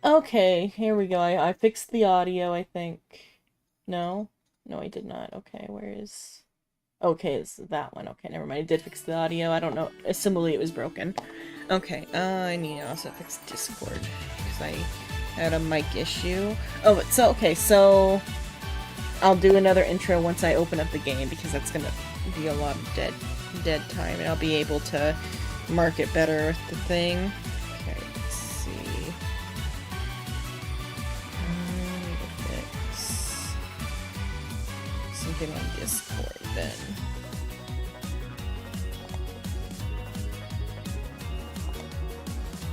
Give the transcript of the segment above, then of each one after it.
Okay, here we go. I fixed the audio, I think. No? No, I did not. Okay, where is... Okay, it's that one. Okay, never mind. I did fix the audio. I don't know. Assumably it was broken. Okay, I need to also fix Discord. Because I had a mic issue. Oh, so, okay, so... I'll do another intro once I open up the game, because that's gonna be a lot of dead time, and I'll be able to mark it better with the thing. Okay, let's see. Need to fix something on Discord then.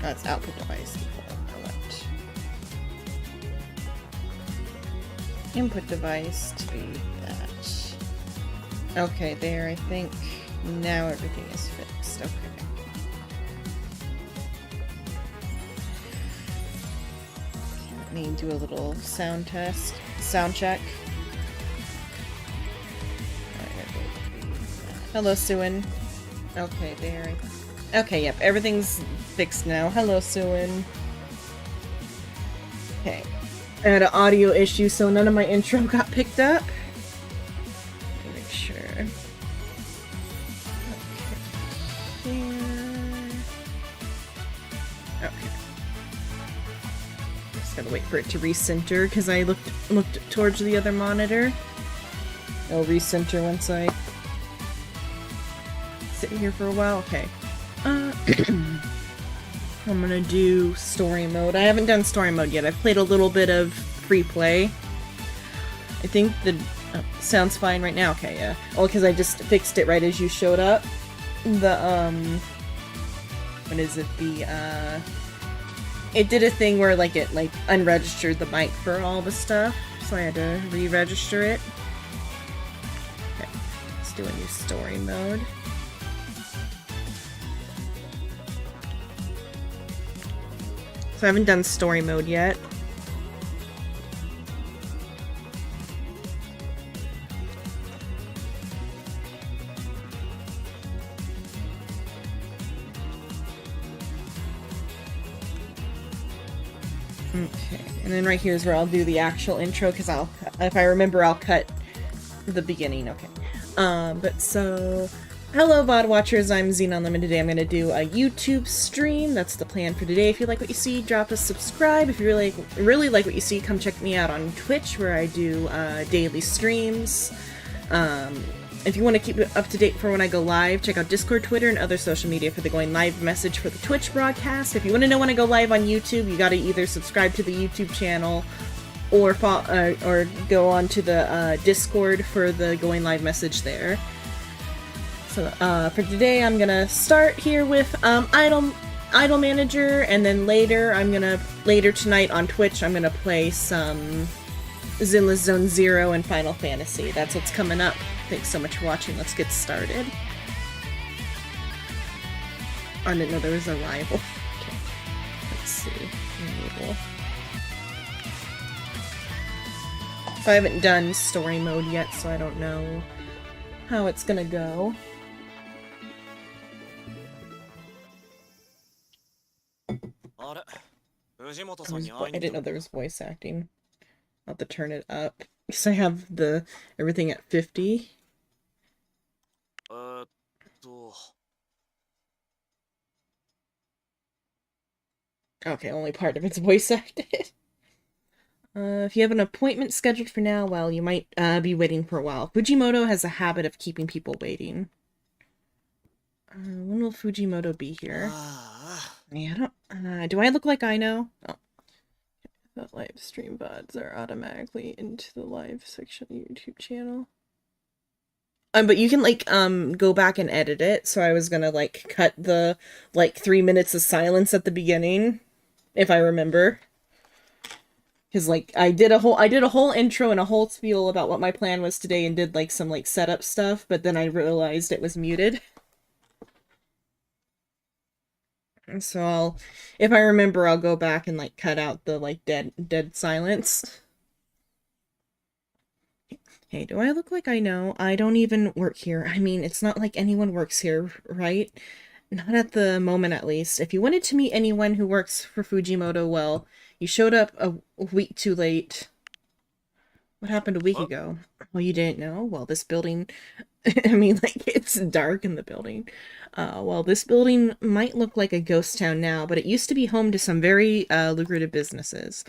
That's output device default. Correct. Input device to be that. Okay, there, I think now everything is fixed. Okay. Let me do a little sound test. Sound check. Hello, Suin. Okay, there. Okay, yep, everything's fixed now. Hello, Suin. Okay. I had an audio issue, so none of my intro got picked up. Let me make sure. Okay. Here. Okay. Just gotta wait for it to recenter, because I looked towards the other monitor. It'll recenter once I sit here for a while. Okay. I'm gonna do story mode. I haven't done story mode yet. I've played a little bit of free play. I think the sounds fine right now. Okay, yeah. Oh, because I just fixed it right as you showed up. The what is it? The it did a thing where like it unregistered the mic for all the stuff, so I had to re-register it. Okay, let's do a new story mode. So I haven't done story mode yet. Okay, and then right here is where I'll do the actual intro, because if I remember, I'll cut the beginning. Okay. But so... Hello VOD watchers, I'm Xenon Lemon. Today I'm going to do a YouTube stream. That's the plan for today. If you like what you see, drop a subscribe. If you really like what you see, come check me out on Twitch, where I do daily streams. If you want to keep it up to date for when I go live, check out Discord, Twitter, and other social media for the going live message for the Twitch broadcast. If you want to know when I go live on YouTube, you got to either subscribe to the YouTube channel or go on to the Discord for the going live message there. So for today, I'm gonna start here with Idle Manager, and then later tonight on Twitch, I'm gonna play some Zinless Zone Zero and Final Fantasy. That's what's coming up. Thanks so much for watching. Let's get started. I didn't know there was a rival. Okay. Let's see. Enable. So I haven't done story mode yet, so I don't know how it's gonna go. I didn't know there was voice acting. I'll have to turn it up, because I have everything at 50. Okay, only part of it's voice acted. If you have an appointment scheduled for now, well, you might be waiting for a while. Fujimoto has a habit of keeping people waiting. When will Fujimoto be here? Yeah, do I look like I know? Oh. The live stream VODs are automatically into the live section of the YouTube channel. But you can, go back and edit it, so I was gonna, cut the, 3 minutes of silence at the beginning, if I remember. Because, I did a whole intro and a whole spiel about what my plan was today, and did, some, setup stuff, but then I realized it was muted. So if I remember, I'll go back and cut out the dead silence. Hey, do I look like I know? I don't even work here. I mean, it's not like anyone works here, right? Not at the moment, at least. If you wanted to meet anyone who works for Fujimoto, well, You showed up a week too late. What happened a week ago? Well, you didn't know? Well, this building... I mean, like, it's dark in the building. Well, this building might look like a ghost town now, but it used to be home to some very lucrative businesses.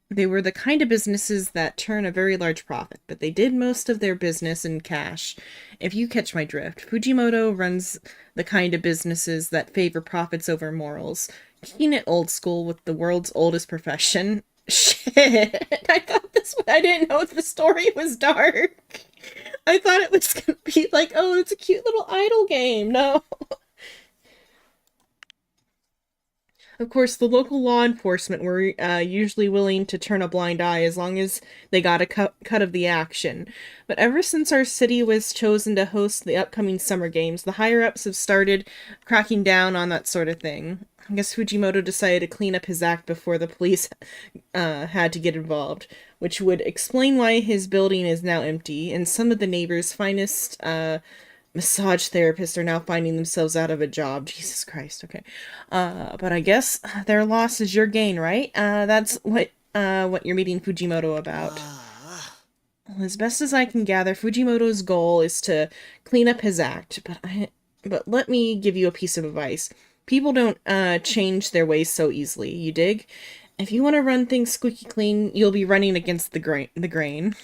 They were the kind of businesses that turn a very large profit, but they did most of their business in cash. If you catch my drift, Fujimoto runs the kind of businesses that favor profits over morals. Keeping it old school with the world's oldest profession. Shit, I didn't know the story was dark. I thought it was gonna be like, oh, it's a cute little idle game. No. Of course, the local law enforcement were usually willing to turn a blind eye as long as they got a cut of the action. But ever since our city was chosen to host the upcoming summer games, the higher-ups have started cracking down on that sort of thing. I guess Fujimoto decided to clean up his act before the police had to get involved, which would explain why his building is now empty, and some of the neighbors' finest massage therapists are now finding themselves out of a job. Jesus Christ, okay. But I guess their loss is your gain, right? That's what you're meeting Fujimoto about. Well, as best as I can gather, Fujimoto's goal is to clean up his act, but let me give you a piece of advice. People don't change their ways so easily, you dig? If you want to run things squeaky clean, you'll be running against the grain.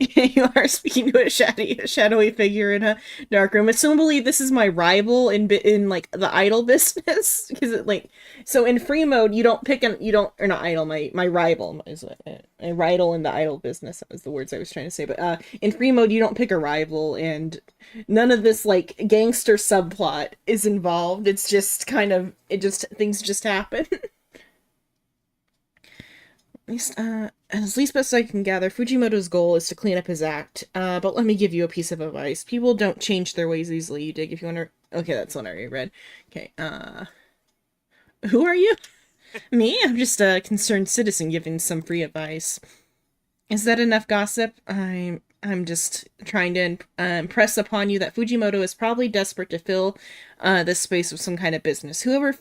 You are speaking to a shadowy figure in a dark room. Assume believe this is my rival in like the idle business, because it like so in free mode you don't pick or not idle, my rival is a rival in the idle business. That was the words I was trying to say. But in free mode you don't pick a rival, and none of this like gangster subplot is involved. It's just kind of things just happen. At least best I can gather, Fujimoto's goal is to clean up his act. But let me give you a piece of advice. People don't change their ways easily, you dig? If you wonder... Okay, that's one I already read. Okay, who are you? Me? I'm just a concerned citizen giving some free advice. Is that enough gossip? I'm just trying to impress upon you that Fujimoto is probably desperate to fill this space with some kind of business. Whoever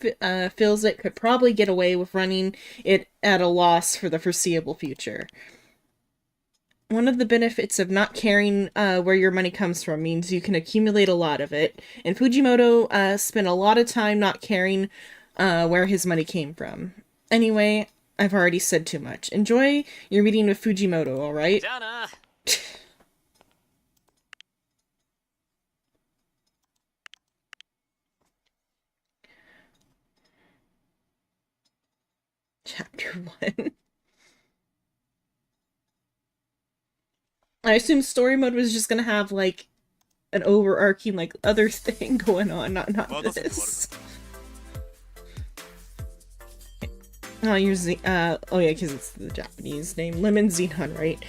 fills it could probably get away with running it at a loss for the foreseeable future. One of the benefits of not caring where your money comes from means you can accumulate a lot of it, and Fujimoto spent a lot of time not caring where his money came from. Anyway, I've already said too much. Enjoy your meeting with Fujimoto, alright? Chapter 1. I assume story mode was just gonna have, like, an overarching, like, other thing going on, not this. Oh, oh yeah, because it's the Japanese name. Lemon Xenon, right?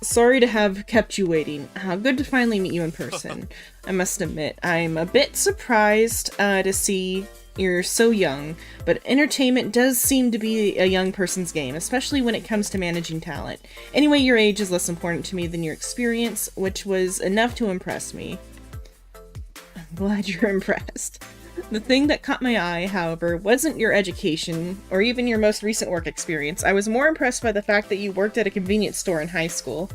Sorry to have kept you waiting. Good to finally meet you in person. I must admit, I'm a bit surprised to see you're so young, but entertainment does seem to be a young person's game, especially when it comes to managing talent. Anyway, your age is less important to me than your experience, which was enough to impress me. I'm glad you're impressed. The thing that caught my eye, however, wasn't your education, or even your most recent work experience. I was more impressed by the fact that you worked at a convenience store in high school.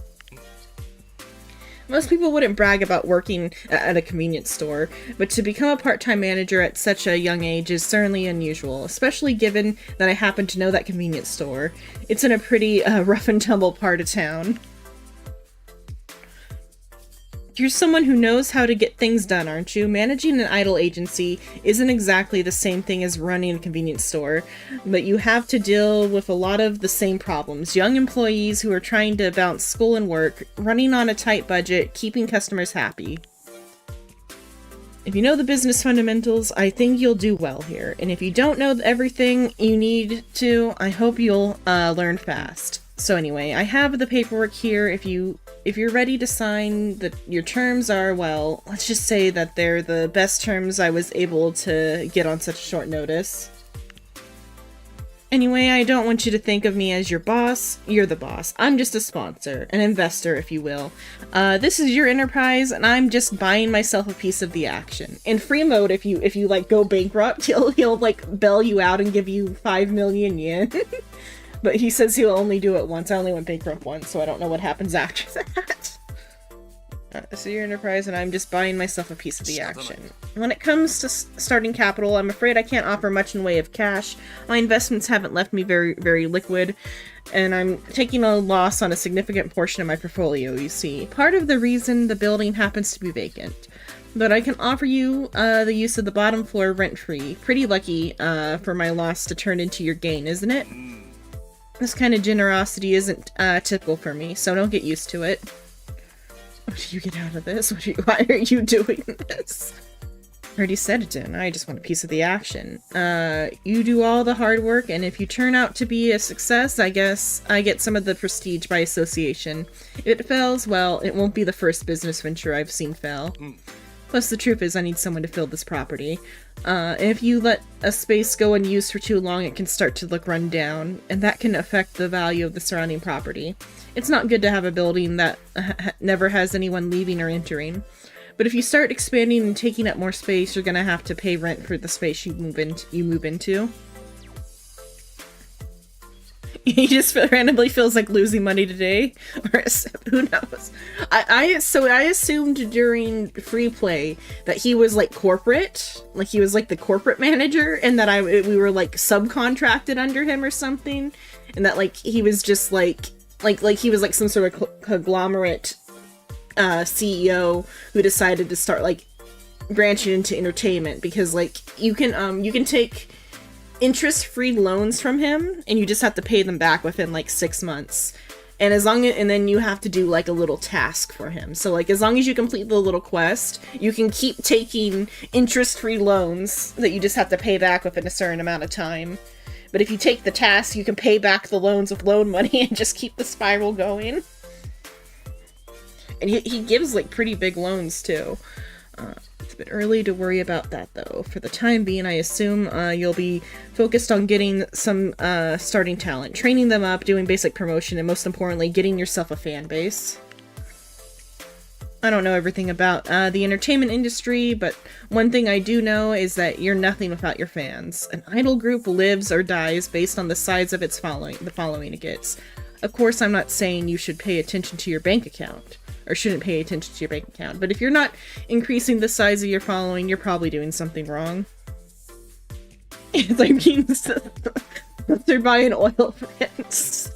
Most people wouldn't brag about working at a convenience store, but to become a part-time manager at such a young age is certainly unusual, especially given that I happen to know that convenience store. It's in a pretty rough and tumble part of town. You're someone who knows how to get things done, aren't you? Managing an idle agency isn't exactly the same thing as running a convenience store, but you have to deal with a lot of the same problems. Young employees who are trying to balance school and work, running on a tight budget, keeping customers happy. If you know the business fundamentals, I think you'll do well here. And if you don't know everything you need to, I hope you'll learn fast. So anyway, I have the paperwork here. If you're ready to sign, your terms are, well, let's just say that they're the best terms I was able to get on such short notice. Anyway, I don't want you to think of me as your boss. You're the boss. I'm just a sponsor, an investor, if you will. This is your enterprise, and I'm just buying myself a piece of the action. In free mode, if you like go bankrupt, he'll like bail you out and give you 5 million yen. But he says he'll only do it once. I only went bankrupt once, so I don't know what happens after that. This is your enterprise, and I'm just buying myself a piece of the action. When it comes to starting capital, I'm afraid I can't offer much in way of cash. My investments haven't left me very, very liquid, and I'm taking a loss on a significant portion of my portfolio, you see. Part of the reason the building happens to be vacant. But I can offer you the use of the bottom floor rent-free. Pretty lucky for my loss to turn into your gain, isn't it? This kind of generosity isn't typical for me, so don't get used to it. What do you get out of this? Why are you doing this? I already said it, didn't I? I just want a piece of the action. You do all the hard work, and if you turn out to be a success, I guess I get some of the prestige by association. If it fails, well, it won't be the first business venture I've seen fail. Plus, the truth is I need someone to fill this property. If you let a space go unused for too long, it can start to look run down, and that can affect the value of the surrounding property. It's not good to have a building that never has anyone leaving or entering. But if you start expanding and taking up more space, you're gonna have to pay rent for the space you move into. He just randomly feels like losing money today, or who knows? I assumed during free play that he was like corporate, like he was like the corporate manager, and that we were like subcontracted under him or something, and that like he was just like he was like some sort of conglomerate CEO who decided to start like branching into entertainment, because like you can take interest-free loans from him and you just have to pay them back within like 6 months, and then you have to do like a little task for him. So like as long as you complete the little quest, you can keep taking interest-free loans that you just have to pay back within a certain amount of time. But if you take the task, you can pay back the loans with loan money and just keep the spiral going. And he gives like pretty big loans too. It's a bit early to worry about that though. For the time being, I assume you'll be focused on getting some starting talent, training them up, doing basic promotion, and most importantly, getting yourself a fan base. I don't know everything about the entertainment industry, but one thing I do know is that you're nothing without your fans. An idol group lives or dies based on the size of its following it gets. Of course, I'm not saying you should pay attention to your bank account, or shouldn't pay attention to your bank account, but if you're not increasing the size of your following, you're probably doing something wrong. It's like being sponsored by an oil rinse.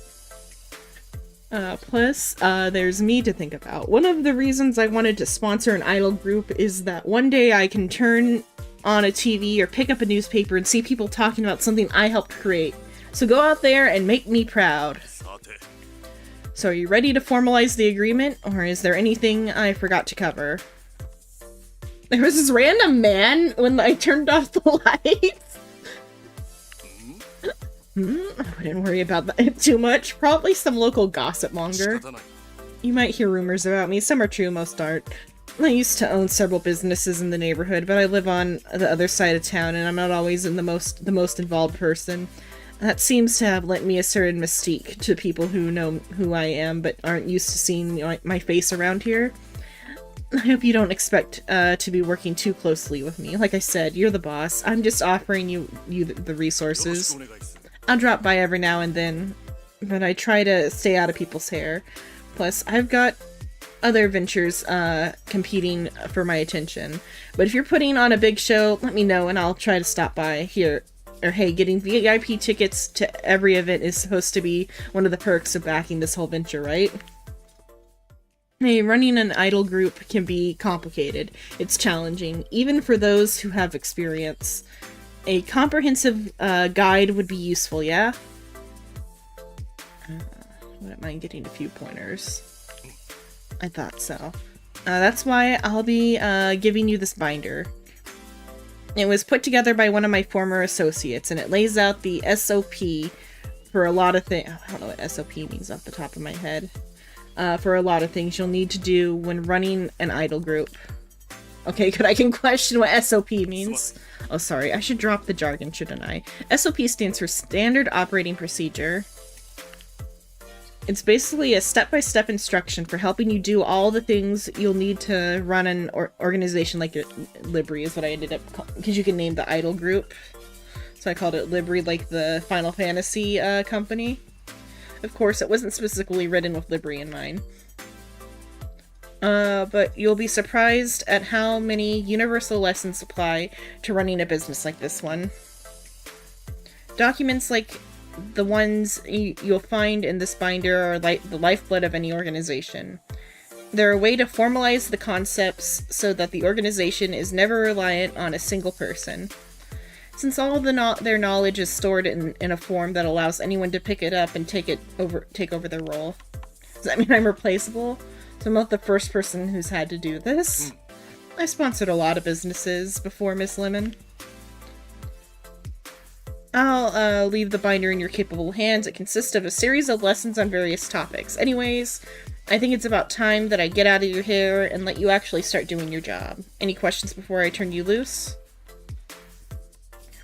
Plus, there's me to think about. One of the reasons I wanted to sponsor an idol group is that one day I can turn on a TV or pick up a newspaper and see people talking about something I helped create. So go out there and make me proud. So are you ready to formalize the agreement, or is there anything I forgot to cover? There was this random man when I turned off the lights. I wouldn't worry about that too much. Probably some local gossip monger. You might hear rumors about me. Some are true, most aren't. I used to own several businesses in the neighborhood, but I live on the other side of town, and I'm not always the most involved person. That seems to have lent me a certain mystique to people who know who I am, but aren't used to seeing my face around here. I hope you don't expect to be working too closely with me. Like I said, you're the boss. I'm just offering you the resources. I'll drop by every now and then, but I try to stay out of people's hair. Plus, I've got other ventures competing for my attention. But if you're putting on a big show, let me know and I'll try to stop by here. Or hey, getting VIP tickets to every event is supposed to be one of the perks of backing this whole venture, right? Hey, running an idol group can be complicated. It's challenging, even for those who have experience. A comprehensive guide would be useful, yeah? Wouldn't mind getting a few pointers. I thought so. That's why I'll be giving you this binder. It was put together by one of my former associates, and it lays out the SOP for a lot of things. I don't know what SOP means off the top of my head. For a lot of things you'll need to do when running an idol group. Okay, good. I can question what SOP means. Oh, sorry. I should drop the jargon, shouldn't I? SOP stands for Standard Operating Procedure. It's basically a step-by-step instruction for helping you do all the things you'll need to run an organization like Libri is what I ended up calling, because you can name the idol group. So I called it Libri, like the Final Fantasy company. Of course, it wasn't specifically written with Libri in mind. But you'll be surprised at how many universal lessons apply to running a business like this one. Documents like the ones you'll find in this binder are like the lifeblood of any organization. They're a way to formalize the concepts so that the organization is never reliant on a single person. Since all of their knowledge is stored in a form that allows anyone to pick it up and take over their role. Does that mean I'm replaceable? So I'm not the first person who's had to do this. I sponsored a lot of businesses before Miss Lemon. I'll leave the binder in your capable hands. It consists of a series of lessons on various topics. Anyways, I think it's about time that I get out of your hair and let you actually start doing your job. Any questions before I turn you loose?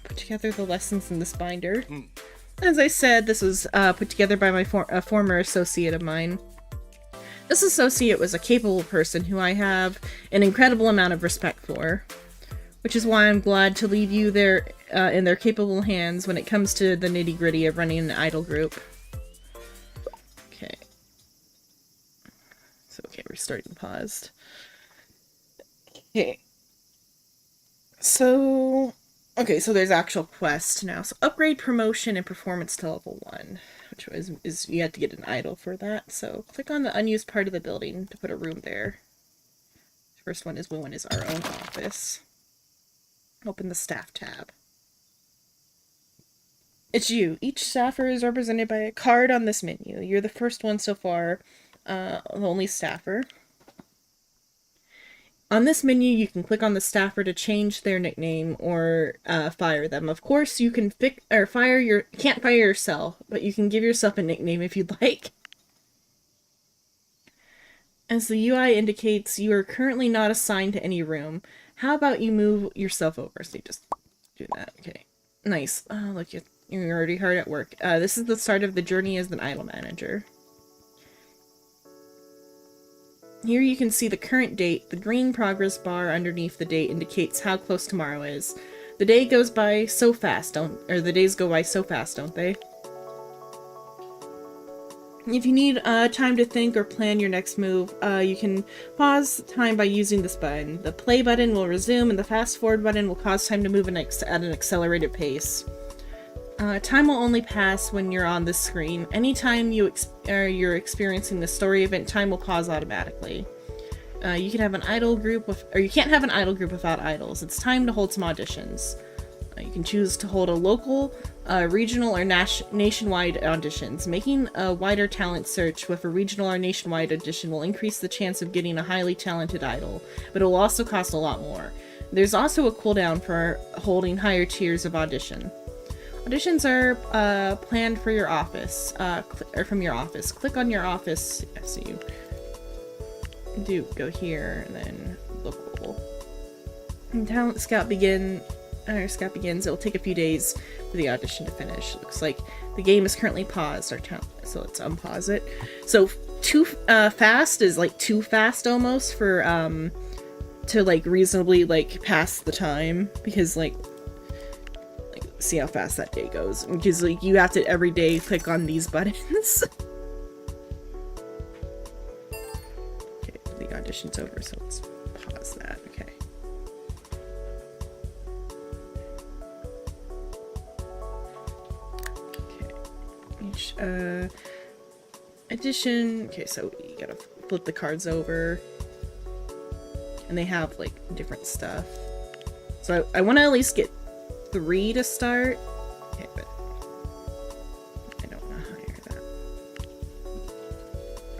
Put together the lessons in this binder. As I said, this was put together by my former associate of mine. This associate was a capable person who I have an incredible amount of respect for, which is why I'm glad to leave you there in their capable hands when it comes to the nitty-gritty of running an idol group. Okay. So, okay, restarting paused. Okay. So there's actual quest now. So upgrade, promotion, and performance to level 1, which is you have to get an idol for that. So click on the unused part of the building to put a room there. First one is our own office. Open the staff tab. It's you. Each staffer is represented by a card on this menu. You're the first one so far, the only staffer. On this menu, you can click on the staffer to change their nickname or fire them. Of course, you can can't fire yourself, but you can give yourself a nickname if you'd like. As the UI indicates, you are currently not assigned to any room. How about you move yourself over? So you just do that. Okay. Nice. Oh, look, you're already hard at work. This is the start of the journey as an idol manager. Here you can see the current date. The green progress bar underneath the date indicates how close tomorrow is. The day goes by so fast, the days go by so fast, don't they? If you need time to think or plan your next move, you can pause time by using this button. The play button will resume, and the fast forward button will cause time to move at an accelerated pace. Time will only pass when you're on this screen. Anytime you're experiencing the story event, time will pause automatically. You can have an idol group you can't have an idol group without idols. It's time to hold some auditions. You can choose to hold a local, regional, or nationwide auditions. Making a wider talent search with a regional or nationwide audition will increase the chance of getting a highly talented idol, but it will also cost a lot more. There's also a cooldown for holding higher tiers of audition. Auditions are planned for your office, or from your office. Click on your office, so you go here, and then local. And Talent Scout begins. It will take a few days for the audition to finish. Looks like the game is currently paused, so let's unpause it. So too fast is like too fast almost for to like reasonably like pass the time, because like see how fast that day goes, because like you have to every day click on these buttons. Okay, the audition's over, so let's pause that. Okay. Okay. Audition. Okay, so you gotta flip the cards over, and they have like different stuff. So I want to at least get 3 to start. Okay, but I don't know how to hire that.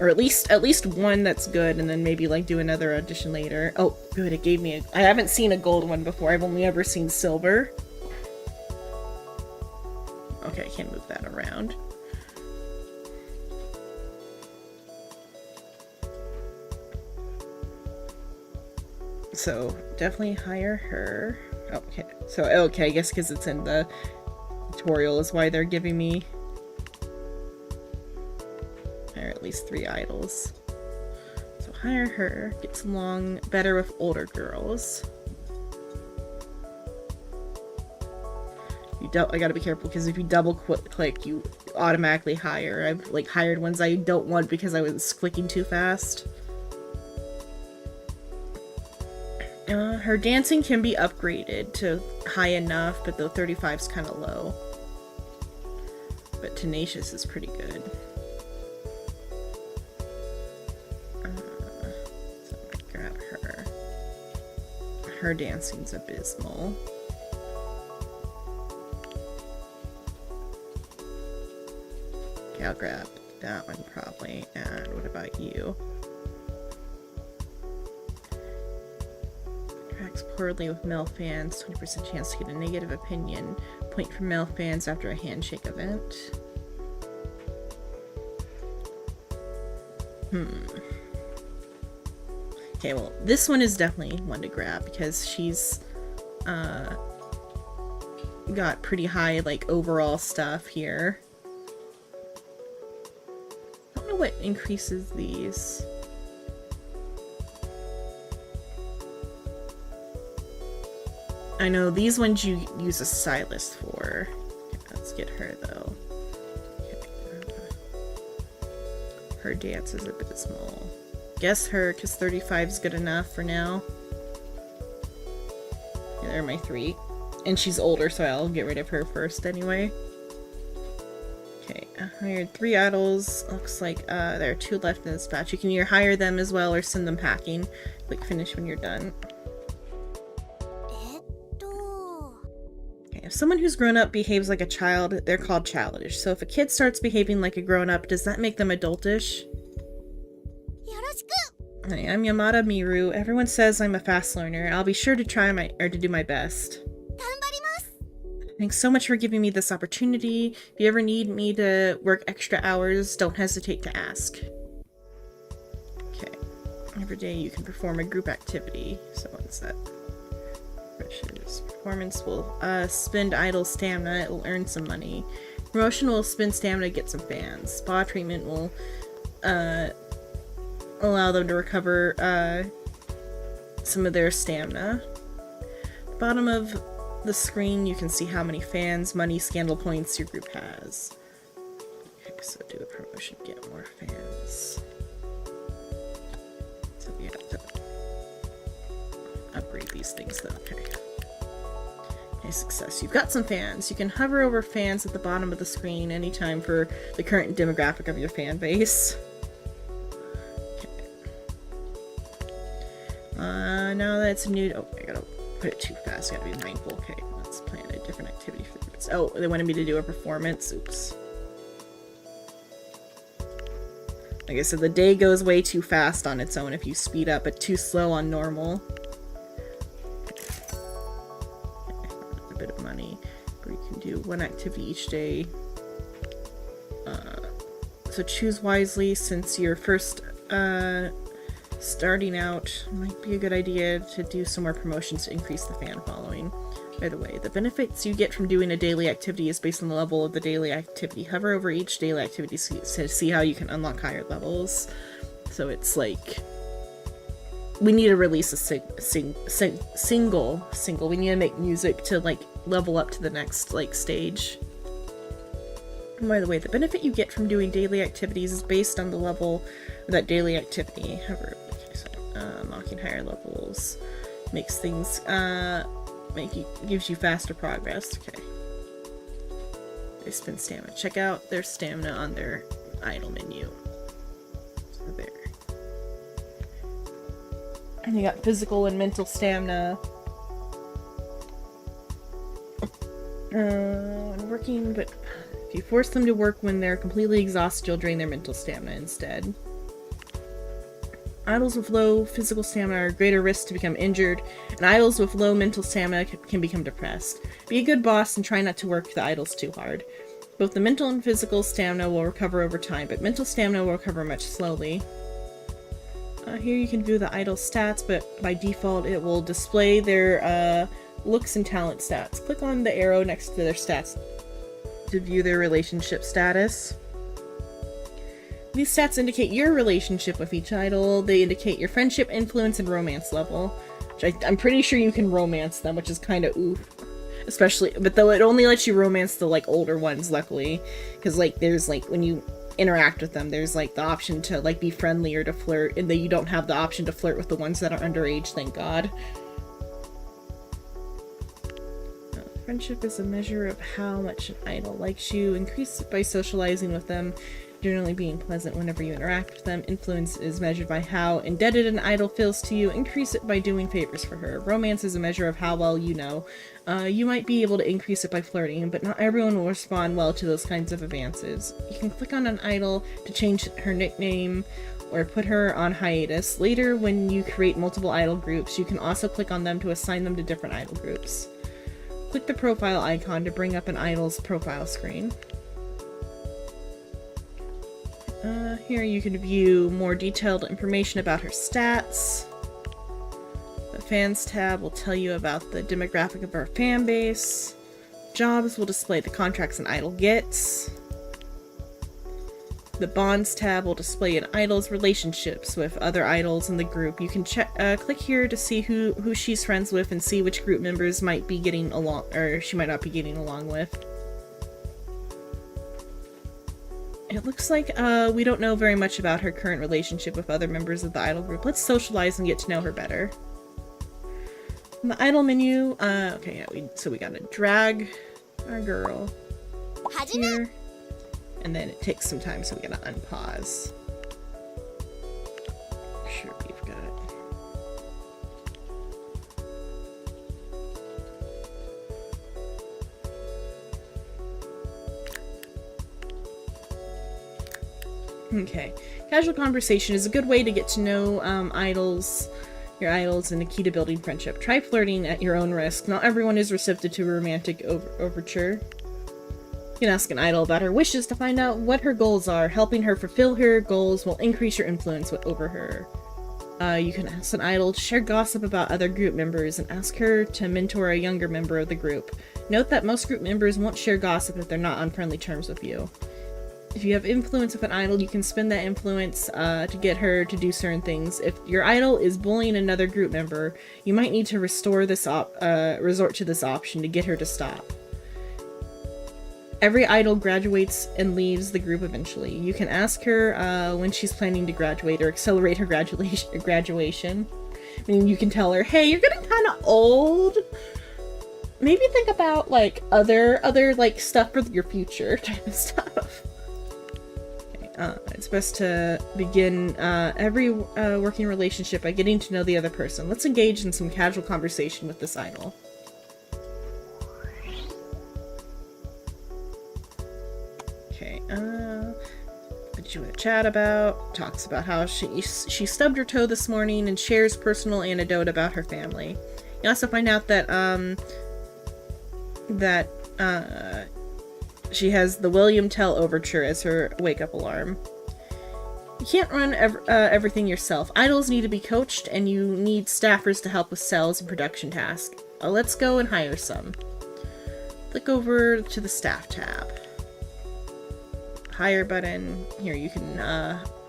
Or at least one that's good, and then maybe like do another audition later. Oh, good, it gave me I haven't seen a gold one before. I've only ever seen silver. Okay, I can't move that around. So definitely hire her. Okay, so okay, I guess because it's in the tutorial is why they're giving me hire at least 3 idols. So hire her, gets along better with older girls. I gotta be careful because if you double click, you automatically hire. I've like hired ones I don't want because I was clicking too fast. Her dancing can be upgraded to high enough, but the 35 is kind of low. But tenacious is pretty good. So I'm gonna grab her. Her dancing's abysmal. Okay, I'll grab that one probably. And what about you? Interacts poorly with male fans. 20% chance to get a negative opinion. Point from male fans after a handshake event. Okay, well, this one is definitely one to grab because she's got pretty high, like, overall stuff here. I don't know what increases these. I know these ones you use a stylist for. Okay, let's get her though. Okay. Her dance is abysmal. Guess her, because 35 is good enough for now. Yeah, there are my 3. And she's older, so I'll get rid of her first anyway. Okay, I hired 3 idols. Looks like there are 2 left in this batch. You can either hire them as well or send them packing. Click finish when you're done. If someone who's grown up behaves like a child, they're called childish. So if a kid starts behaving like a grown-up, does that make them adultish? Hi, I'm Yamada Miru. Everyone says I'm a fast learner. I'll be sure to to do my best. Thanks so much for giving me this opportunity. If you ever need me to work extra hours, don't hesitate to ask. Okay. Every day you can perform a group activity. So what's that? Performance will spend idle stamina, it will earn some money. Promotion will spend stamina to get some fans. Spa treatment will allow them to recover some of their stamina. Bottom of the screen you can see how many fans, money, scandal points your group has. Okay, so do a promotion, get more fans. So we have to upgrade these things though. Okay. Okay, success. You've got some fans. You can hover over fans at the bottom of the screen anytime for the current demographic of your fan base. Okay. Now that it's new. Oh, I gotta put it too fast. I gotta be mindful. Okay, let's plan a different activity for this. Oh, they wanted me to do a performance. Oops. Like I said, the day goes way too fast on its own if you speed up, but too slow on normal. A bit of money, but you can do 1 activity each day. So choose wisely since you're first starting out. Might be a good idea to do some more promotions to increase the fan following. By the way, the benefits you get from doing a daily activity is based on the level of the daily activity. Hover over each daily activity to see how you can unlock higher levels. So it's like we need to release a single. We need to make music to like level up to the next like stage. And by the way, the benefit you get from doing daily activities is based on the level of that daily activity. However, okay, so unlocking higher levels makes things gives you faster progress. Okay. They spend stamina. Check out their stamina on their idle menu. So there. And you got physical and mental stamina. Working, but if you force them to work when they're completely exhausted, you'll drain their mental stamina instead. Idols with low physical stamina are greater risk to become injured, and idols with low mental stamina can become depressed. Be a good boss and try not to work the idols too hard. Both the mental and physical stamina will recover over time, but mental stamina will recover much slowly. Here you can view the idol stats, but by default it will display their looks and talent stats. Click on the arrow next to their stats to view their relationship status. These stats indicate your relationship with each idol. They indicate your friendship, influence, and romance level. Which I'm pretty sure you can romance them, which is kind of oof. Especially, but though it only lets you romance the, like, older ones, luckily. Because, like, there's, like, when you interact with them, there's, like, the option to, like, be friendly or to flirt, and then you don't have the option to flirt with the ones that are underage, thank God. Friendship is a measure of how much an idol likes you. Increase it by socializing with them, generally being pleasant whenever you interact with them. Influence is measured by how indebted an idol feels to you. Increase it by doing favors for her. Romance is a measure of how well you know. You might be able to increase it by flirting, but not everyone will respond well to those kinds of advances. You can click on an idol to change her nickname or put her on hiatus. Later, when you create multiple idol groups, you can also click on them to assign them to different idol groups. Click the profile icon to bring up an idol's profile screen. Here you can view more detailed information about her stats. The fans tab will tell you about the demographic of her fan base. Jobs will display the contracts an idol gets. The bonds tab will display an idol's relationships with other idols in the group. You can click here to see who she's friends with and see which group members might be getting along, or she might not be getting along with. It looks like we don't know very much about her current relationship with other members of the idol group. Let's socialize and get to know her better. In the idol menu, okay, yeah, so we gotta drag our girl here, and then it takes some time, so we gotta unpause. Sure, we've got it. Okay, casual conversation is a good way to get to know your idols, and a key to building friendship. Try flirting at your own risk. Not everyone is receptive to a romantic overture. You can ask an idol about her wishes to find out what her goals are. Helping her fulfill her goals will increase your influence over her. You can ask an idol to share gossip about other group members and ask her to mentor a younger member of the group. Note that most group members won't share gossip if they're not on friendly terms with you. If you have influence with an idol, you can spend that influence to get her to do certain things. If your idol is bullying another group member, you might need to resort to this option to get her to stop. Every idol graduates and leaves the group eventually. You can ask her when she's planning to graduate or accelerate her graduation. I mean, you can tell her, hey, you're getting kind of old. Maybe think about, like, other like, stuff for your future type of stuff. It's best to begin every working relationship by getting to know the other person. Let's engage in some casual conversation with this idol. Okay, what did you want to chat about? Talks about how she stubbed her toe this morning and shares personal anecdote about her family. You also find out that she has the William Tell Overture as her wake-up alarm. You can't run everything yourself. Idols need to be coached, and you need staffers to help with sales and production tasks. Let's go and hire some. Click over to the staff tab. Hire button. Here you can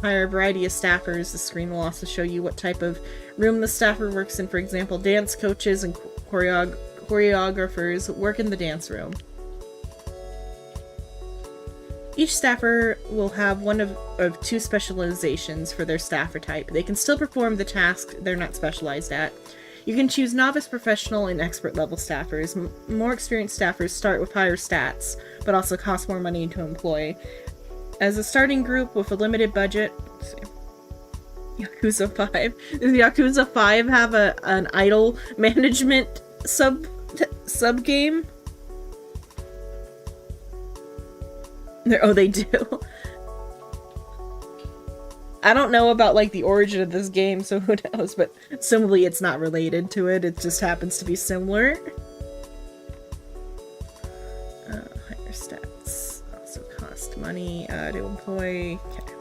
hire a variety of staffers. The screen will also show you what type of room the staffer works in. For example, dance coaches and choreographers work in the dance room. Each staffer will have one of two specializations for their staffer type. They can still perform the task they're not specialized at. You can choose novice, professional, and expert level staffers. More experienced staffers start with higher stats, but also cost more money to employ. As a starting group with a limited budget, Yakuza 5. Does Yakuza 5 have an idol management sub game? Oh, they do. I don't know about, like, the origin of this game, so who knows, but similarly it's not related to it, it just happens to be similar. Higher stats also cost money to employ. Okay.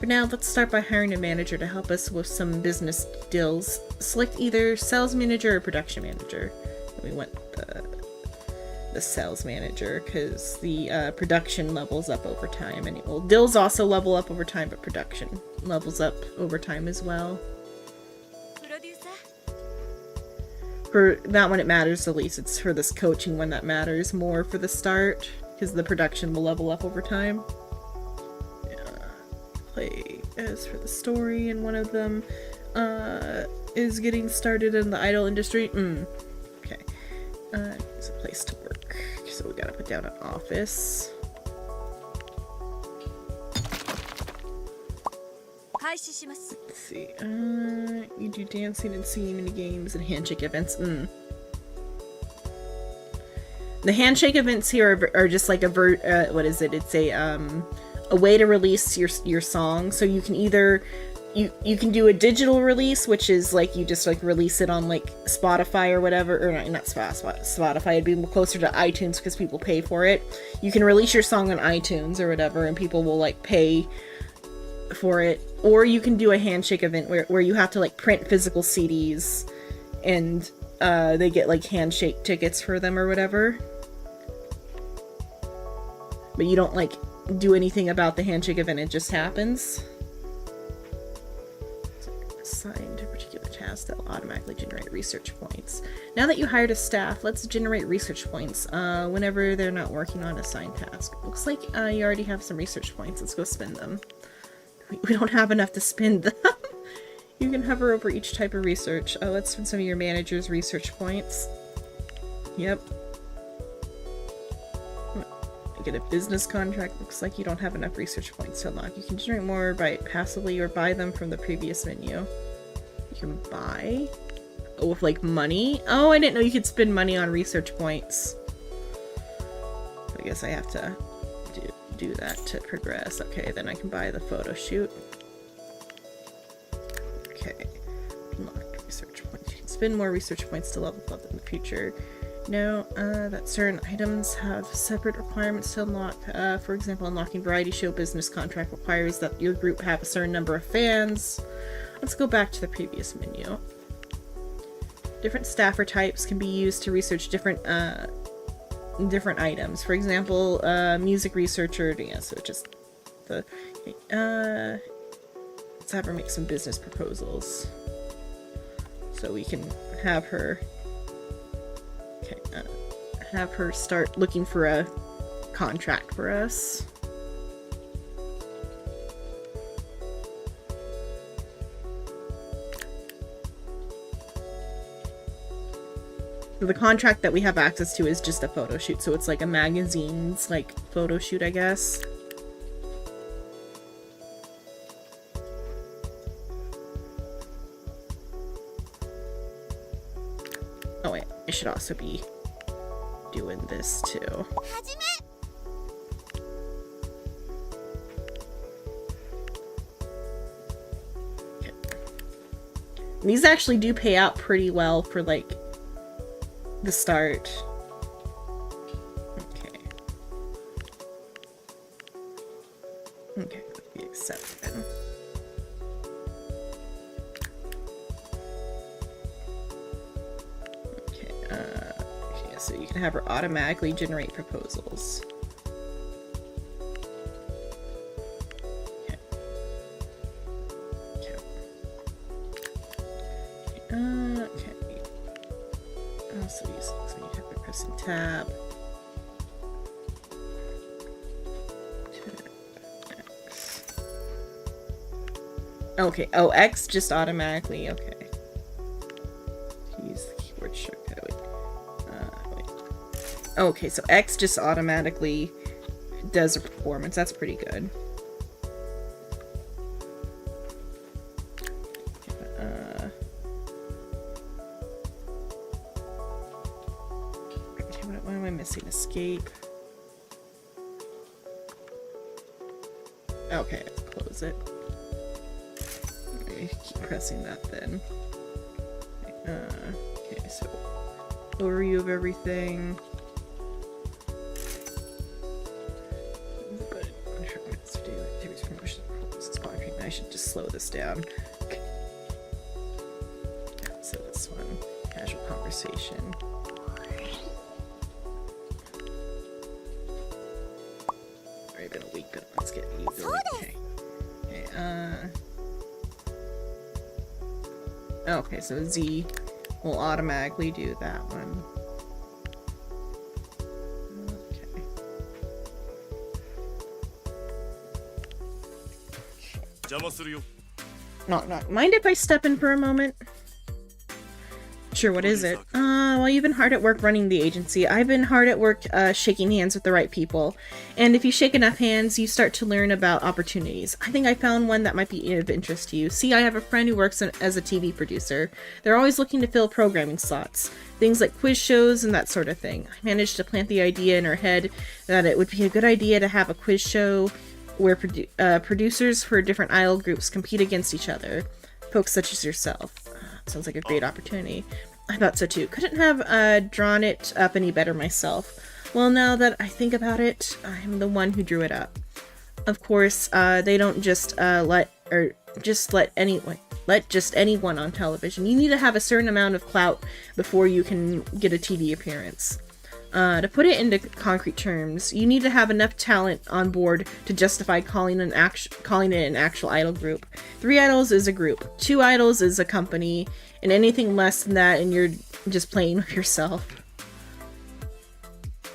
For now, let's start by hiring a manager to help us with some business deals. Select either sales manager or production manager. We want the sales manager because the production levels up over time. And well, deals also level up over time, but production levels up over time as well. For that one, it matters the least. It's for this coaching one that matters more for the start, because the production will level up over time. Play as for the story, and one of them is getting started in the idol industry. Okay. It's a place to work. So we gotta put down an office. Let's see. You do dancing and singing mini games and handshake events. The handshake events here are just like what is it? It's a way to release your song. So you can either you can do a digital release, which is like you just like release it on like Spotify or whatever, or not Spotify. It'd be closer to iTunes because people pay for it. You can release your song on iTunes or whatever, and people will like pay for it. Or you can do a handshake event where you have to like print physical CDs, and they get like handshake tickets for them or whatever. But you don't like do anything about the handshake event, it just happens. Assigned a particular task that will automatically generate research points. Now that you hired a staff, let's generate research points whenever they're not working on a assigned task. Looks like you already have some research points. Let's go spend them. We don't have enough to spend them. You can hover over each type of research. Oh, let's spend some of your manager's research points. Yep. Get a business contract. Looks like you don't have enough research points to unlock. You can generate more by passively or buy them from the previous menu. You can buy? Oh, with like money? Oh, I didn't know you could spend money on research points. I guess I have to do that to progress. Okay, then I can buy the photo shoot. Okay. Unlocked research points. You can spend more research points to level up in the future. No, that certain items have separate requirements to unlock. For example, unlocking variety show business contract requires that your group have a certain number of fans. Let's go back to the previous menu. Different staffer types can be used to research different items. For example, music researcher. Yeah, so just the let's have her make some business proposals. So we can have her. Okay, have her start looking for a contract for us. So the contract that we have access to is just a photo shoot, so it's like a magazine's like photo shoot, I guess. Oh wait, I should also be doing this too. Okay. These actually do pay out pretty well for like the start. Okay. Okay, let me accept them. Okay, so you can have her automatically generate proposals. Okay. Okay. Okay. Also use this when you have to press and tab. X. Okay, oh, X just automatically, okay. Use the keyboard shortcut. Wait. Okay, so X just automatically does a performance. That's pretty good. Okay, what am I missing? Escape. Okay, let's close it. Keep pressing that then. Okay, so overview of everything. slow this down. So this one, casual conversation. Already been a week, but let's get you building. Okay. Okay, so Z will automatically do that one. Okay. Not mind if I step in for a moment? Sure, what is it? Well, you've been hard at work running the agency. I've been hard at work shaking hands with the right people. And if you shake enough hands, you start to learn about opportunities. I think I found one that might be of interest to you. See, I have a friend who works as a TV producer. They're always looking to fill programming slots. Things like quiz shows and that sort of thing. I managed to plant the idea in her head that it would be a good idea to have a quiz show where producers for different idol groups compete against each other. Folks such as yourself. Sounds like a great opportunity. I thought so too. Couldn't have drawn it up any better myself. Well, now that I think about it, I'm the one who drew it up. Of course, they don't just let anyone on television. You need to have a certain amount of clout before you can get a TV appearance. To put it into concrete terms, you need to have enough talent on board to justify calling it an actual idol group. 3 idols is a group, 2 idols is a company, and anything less than that and you're just playing with yourself.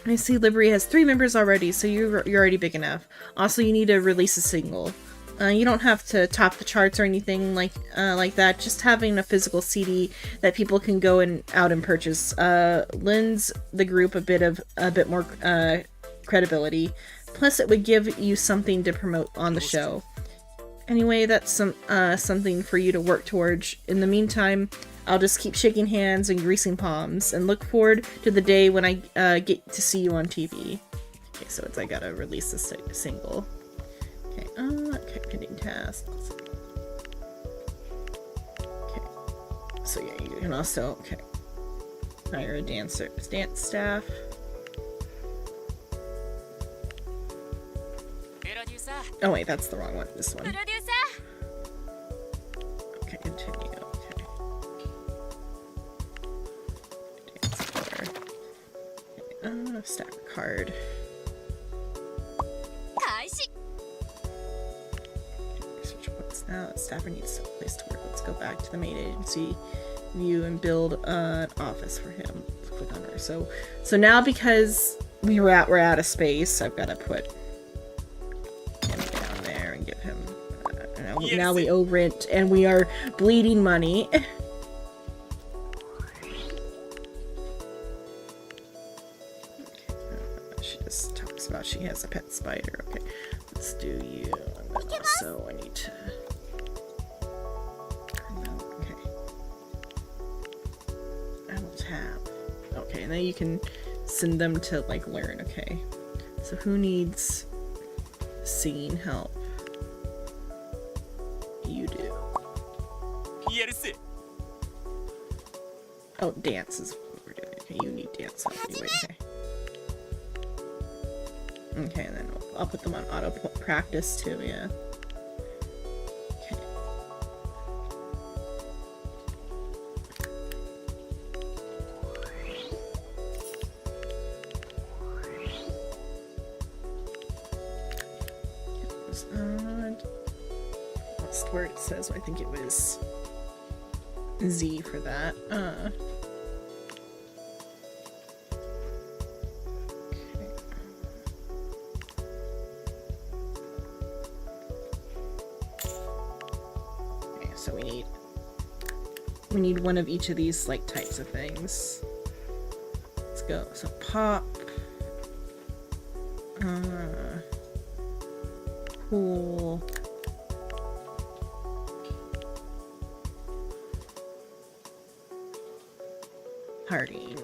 I see Liberty has 3 members already, so you're already big enough. Also, you need to release a single. You don't have to top the charts or anything like that. Just having a physical CD that people can go out and purchase lends the group a bit more credibility. Plus, it would give you something to promote on the show. Anyway, that's something for you to work towards. In the meantime, I'll just keep shaking hands and greasing palms, and look forward to the day when I get to see you on TV. Okay, so I gotta release a single. Okay, pending tasks. Okay, so yeah, you can also, hire a dance staff. Oh wait, that's the wrong one, this one. Okay, continue, okay. Dance floor. Okay, stack a card. Now staffer needs a place to work. Let's go back to the main agency view and build an office for him. Let's click on her. So now because we're out of space, I've got to put him down there and give him. Now we overrent and we are bleeding money. She just talks about she has a pet spider. Okay, let's do you. And then also I need to. Okay, and then you can send them to learn. Okay, so who needs singing help? You do. Oh, dance is what we're doing. Okay, you need dance help anyway. Okay, and then I'll put them on auto practice too. Yeah. Where it says, I think it was Z for that. Okay, so we need one of each of these types of things. Let's go. So pop, cool. Party.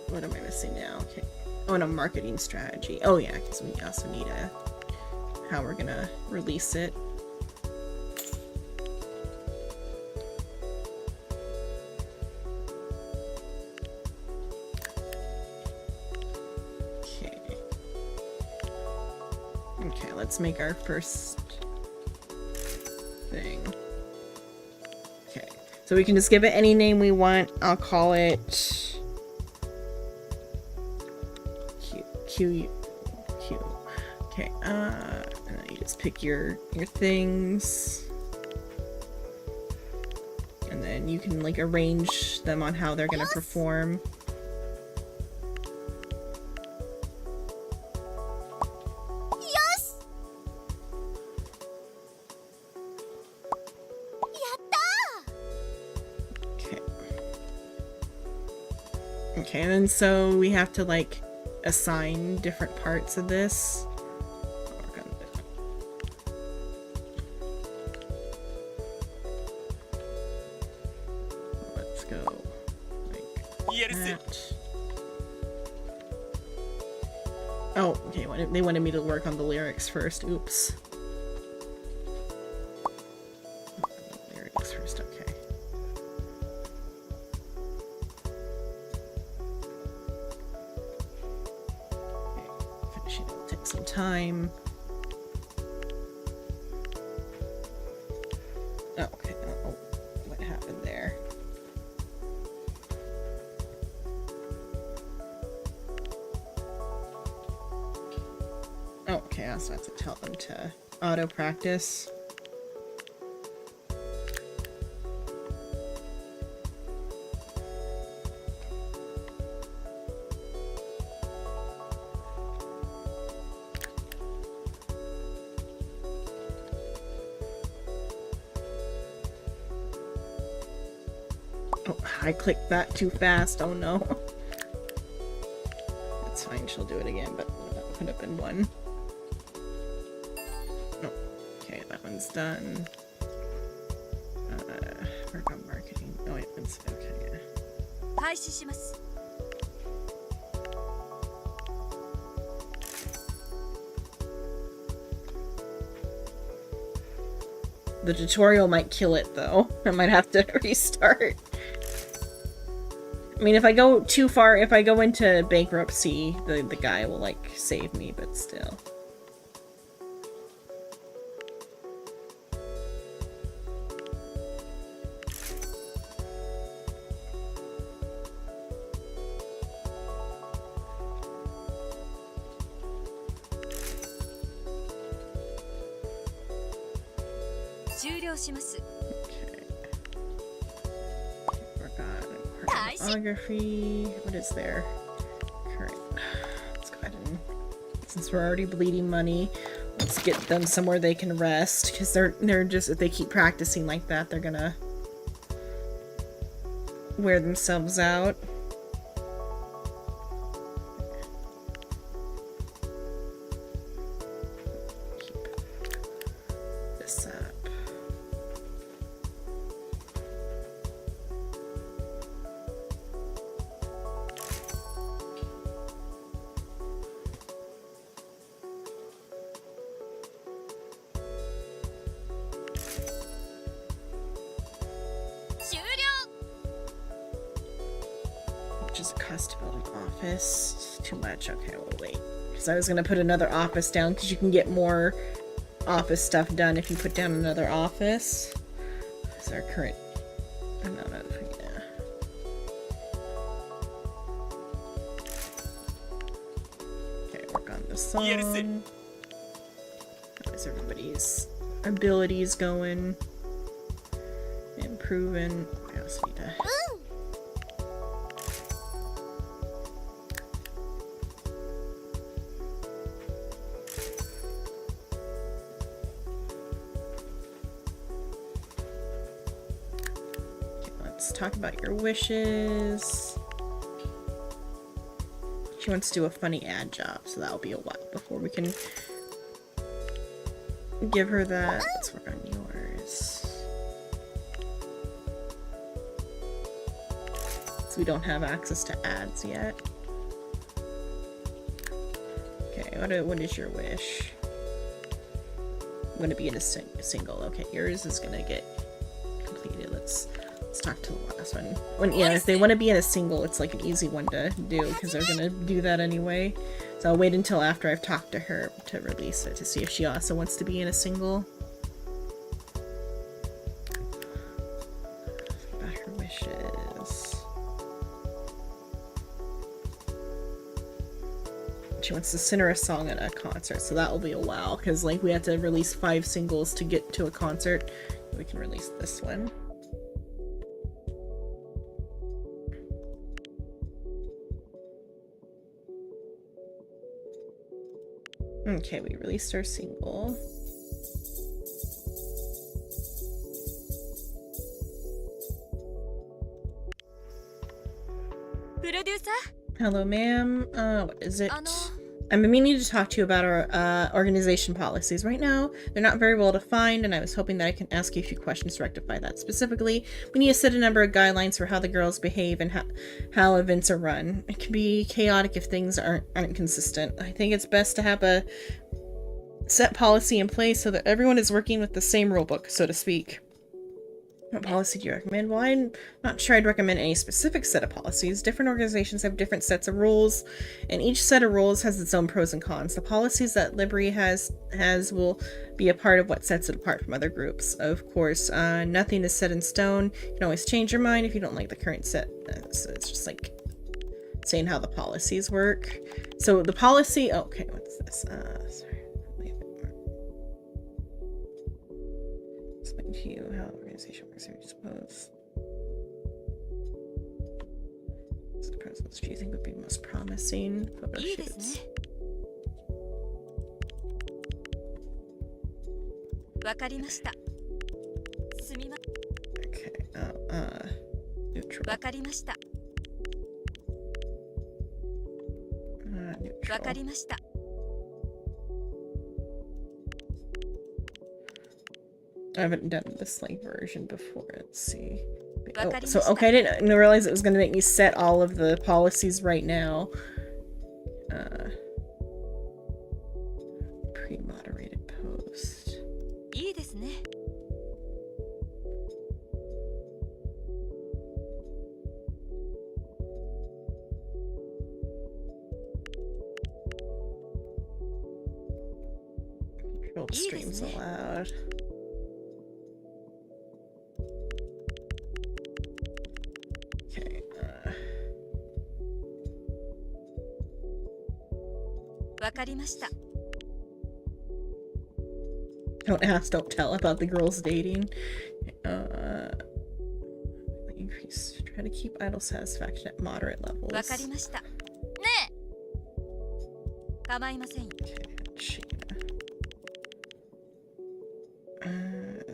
What am I missing now? Okay. Oh, and a marketing strategy. Oh yeah, because we also need how we're gonna release it. Okay. Okay, let's let's make our first thing. Okay, so we can just give it any name we want. I'll call it Q. Okay, and then you just pick your things. And then you can like arrange them on how they're gonna perform. Okay, and then so we have to like assign different parts of this. Let's go like that. Oh, okay, they wanted me to work on the lyrics first. Oops. Lyrics first, okay. Finishing will take some time. Oh, okay. Oh, what happened there? Oh, okay, I also have to tell them to auto practice. Oh, I clicked that too fast. Oh no. It's fine, she'll do it again, but that could have been one. Oh, okay, that one's done. Work on marketing. Oh wait, it's okay, yeah. The tutorial might kill it though. I might have to restart. I mean, if I go too far, if I go into bankruptcy, the guy will like save me, but still. Okay. Work on choreography. What is there? Current. Let's go ahead and, since we're already bleeding money, let's get them somewhere they can rest, because they're just, if they keep practicing like that, they're gonna wear themselves out. Keep this up. Just a custom office. Too much. Okay, we'll wait. Because I was gonna put another office down, because you can get more office stuff done if you put down another office. Is our current amount of, yeah. Okay, work on the song. How is everybody's abilities going? Improving. I also need to. Talk about your wishes. She wants to do a funny ad job, so that'll be a while before we can give her that. Let's work on yours. So we don't have access to ads yet. Okay, what is your wish? I'm gonna be in a single. Okay, yours is gonna get completed. Let's Let's talk to the last one. When yeah, if they want to be in a single, it's like an easy one to do because they're gonna do that anyway. So I'll wait until after I've talked to her to release it to see if she also wants to be in a single. About her wishes. She wants to sing her a song at a concert, so that will be a while because like we have to release 5 singles to get to a concert. We can release this one. Okay, we released our single. Hello, ma'am. What is it? I'm meaning to talk to you about our organization policies. Right now, they're not very well defined, and I was hoping that I can ask you a few questions to rectify that. Specifically, we need to set a number of guidelines for how the girls behave and how events are run. It can be chaotic if things aren't consistent. I think it's best to have a set policy in place so that everyone is working with the same rulebook, so to speak. What policy do you recommend? Well, I'm not sure I'd recommend any specific set of policies. Different organizations have different sets of rules, and each set of rules has its own pros and cons. The policies that Libri has will be a part of what sets it apart from other groups. Of course, nothing is set in stone. You can always change your mind if you don't like the current set. So it's just like saying how the policies work. So the policy... Oh, okay, what's this? Sorry. Explain to you how organization works, I suppose. So the process do you think would be most promising? Photo shoots. Okay, neutral. Neutral. I haven't done this like version before. Let's see. Oh, so okay, I didn't realize it was going to make me set all of the policies right now. Pre-moderated post. Controlled streams allowed. Don't ask, don't tell about the girls dating. Increase. Try to keep idle satisfaction at moderate levels. Okay,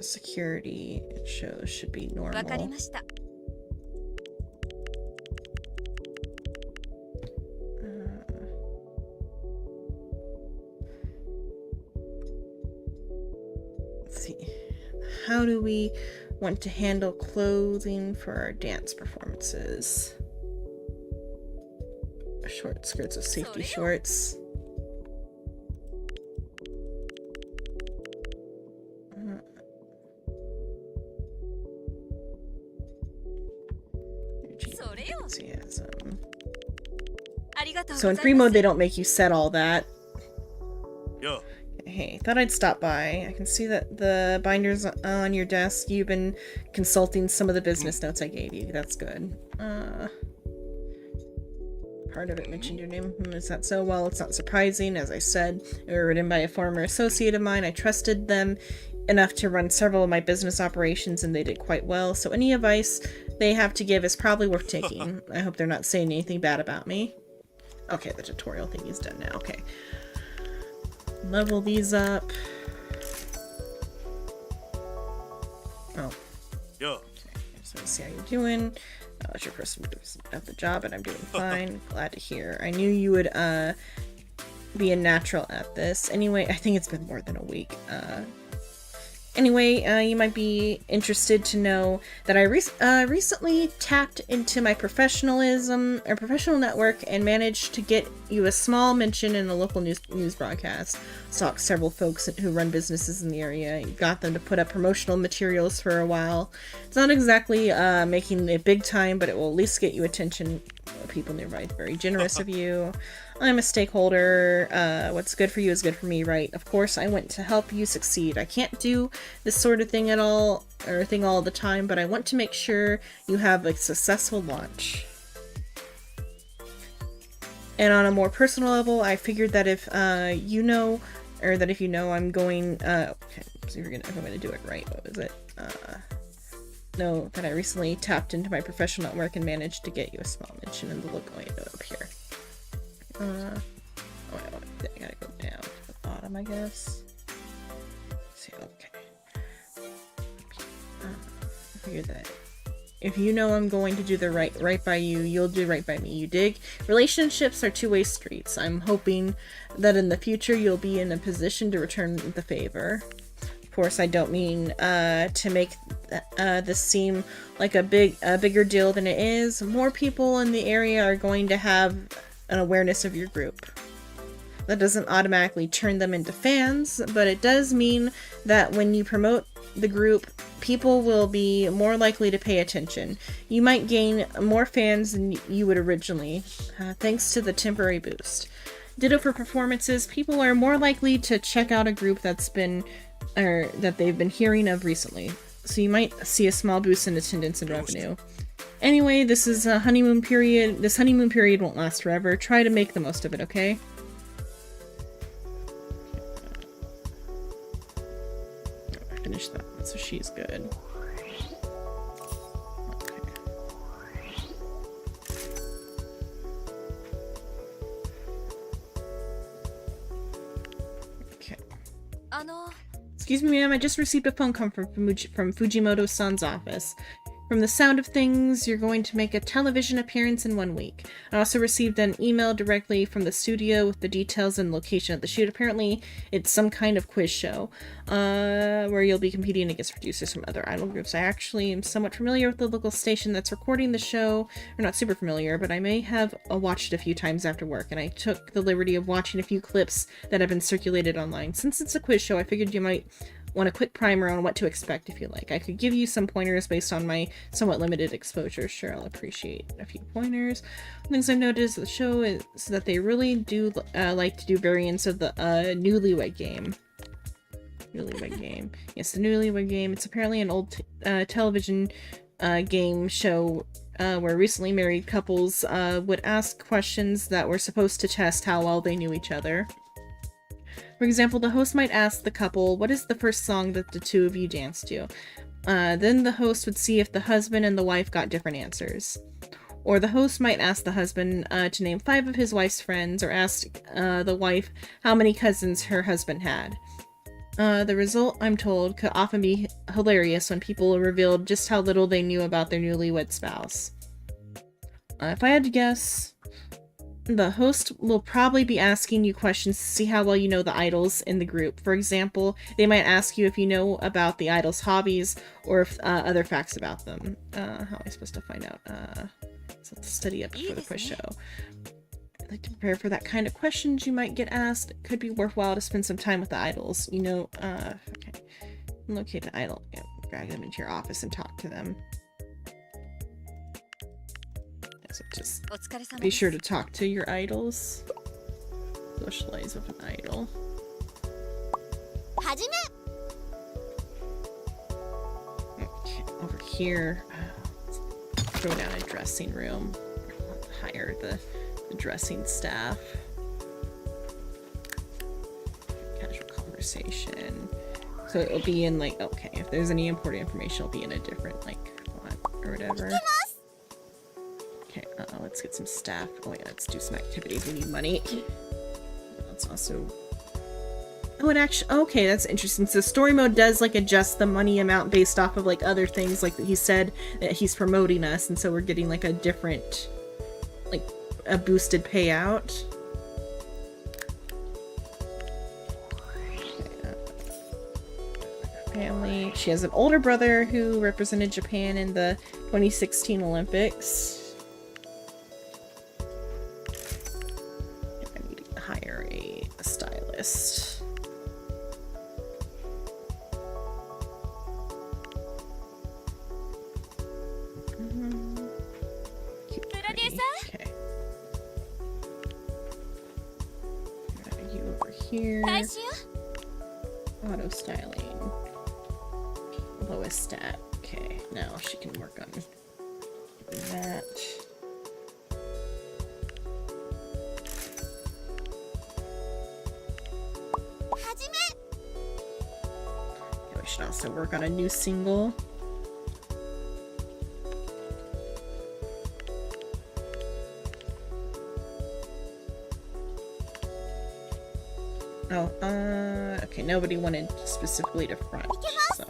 security it shows should be normal. How do we want to handle clothing for our dance performances? Short skirts with safety shorts. Enthusiasm. So in free mode they don't make you set all that. Yeah. Hey, thought I'd stop by. I can see that the binder's on your desk. You've been consulting some of the business notes I gave you. That's good. Part of it mentioned your name. Is that so? Well, it's not surprising. As I said, they were written by a former associate of mine. I trusted them enough to run several of my business operations, and they did quite well. So any advice they have to give is probably worth taking. I hope they're not saying anything bad about me. Okay, the tutorial thing is done now. Okay. Level these up. Oh. Yeah. Okay, so let's see how you're doing. It's your first week of the job, and I'm doing fine. Glad to hear. I knew you would be a natural at this. Anyway, I think it's been more than a week. Anyway, you might be interested to know that I recently tapped into my professional network and managed to get you a small mention in a local news broadcast. Stalked several folks who run businesses in the area and got them to put up promotional materials for a while. It's not exactly making it big time, but it will at least get you attention. People nearby. It's very generous of you. I'm a stakeholder. What's good for you is good for me, right? Of course, I want to help you succeed. I can't do this sort of thing all the time, but I want to make sure you have a successful launch. And on a more personal level, I figured that if you know I'm going, okay, so if I'm gonna do it right, what was it? Know that I recently tapped into my professional network and managed to get you a small mention in the local note up here. I gotta go down to the bottom, I guess. Let's see, okay. I figured that if you know I'm going to do the right by you, you'll do right by me. You dig? Relationships are two-way streets. I'm hoping that in the future you'll be in a position to return the favor. Of course, I don't mean to make this seem like a bigger deal than it is. More people in the area are going to have an awareness of your group. That doesn't automatically turn them into fans, but it does mean that when you promote the group, people will be more likely to pay attention. You might gain more fans than you would originally, thanks to the temporary boost. Ditto for performances. People are more likely to check out a group that they've been hearing of recently, so you might see a small boost in attendance and revenue. Anyway, this is a honeymoon period. This honeymoon period won't last forever. Try to make the most of it, okay? I finished that one, so she's good. Okay. Excuse me, ma'am. I just received a phone call from Fujimoto-san's office. From the sound of things, you're going to make a television appearance in 1 week. I also received an email directly from the studio with the details and location of the shoot. Apparently, it's some kind of quiz show, where you'll be competing against producers from other idol groups. I actually am somewhat familiar with the local station that's recording the show. Or not super familiar, but I may have watched it a few times after work, and I took the liberty of watching a few clips that have been circulated online. Since it's a quiz show, I figured you might want a quick primer on what to expect if you like. I could give you some pointers based on my somewhat limited exposure. Sure, I'll appreciate a few pointers. Things I've noticed with the show is that they really do like to do variants of the Newlywed Game. Newlywed Game. Yes, the Newlywed Game. It's apparently an old television game show where recently married couples would ask questions that were supposed to test how well they knew each other. For example, the host might ask the couple, what is the first song that the two of you danced to? Then the host would see if the husband and the wife got different answers. Or the host might ask the husband to name 5 of his wife's friends, or ask the wife how many cousins her husband had. The result, I'm told, could often be hilarious when people revealed just how little they knew about their newlywed spouse. If I had to guess, the host will probably be asking you questions to see how well you know the idols in the group. For example, they might ask you if you know about the idols' hobbies or if, other facts about them. How am I supposed to find out? So let's study up for the quiz show. I'd like to prepare for that kind of questions you might get asked. It could be worthwhile to spend some time with the idols. You know, okay. Locate the idol. Yeah, drag them into your office and talk to them. So just be sure to talk to your idols. Socialize with an idol. Okay, over here, let's throw down a dressing room. Hire the dressing staff. Casual conversation. So it'll be in like, okay, if there's any important information, it'll be in a different like font or whatever. Okay, let's get some staff. Oh yeah, let's do some activities. We need money. Let's also... Oh, it actually... Okay, that's interesting. So story mode does, like, adjust the money amount based off of, like, other things. Like, he said that he's promoting us, and so we're getting, like, a different... Like, a boosted payout. family. She has an older brother who represented Japan in the 2016 Olympics. I need to hire a stylist. Okay. You over here. Auto styling. Lowest stat. Okay, now she can work on that. Okay, we should also work on a new single. Oh, okay, nobody wanted specifically to front, so.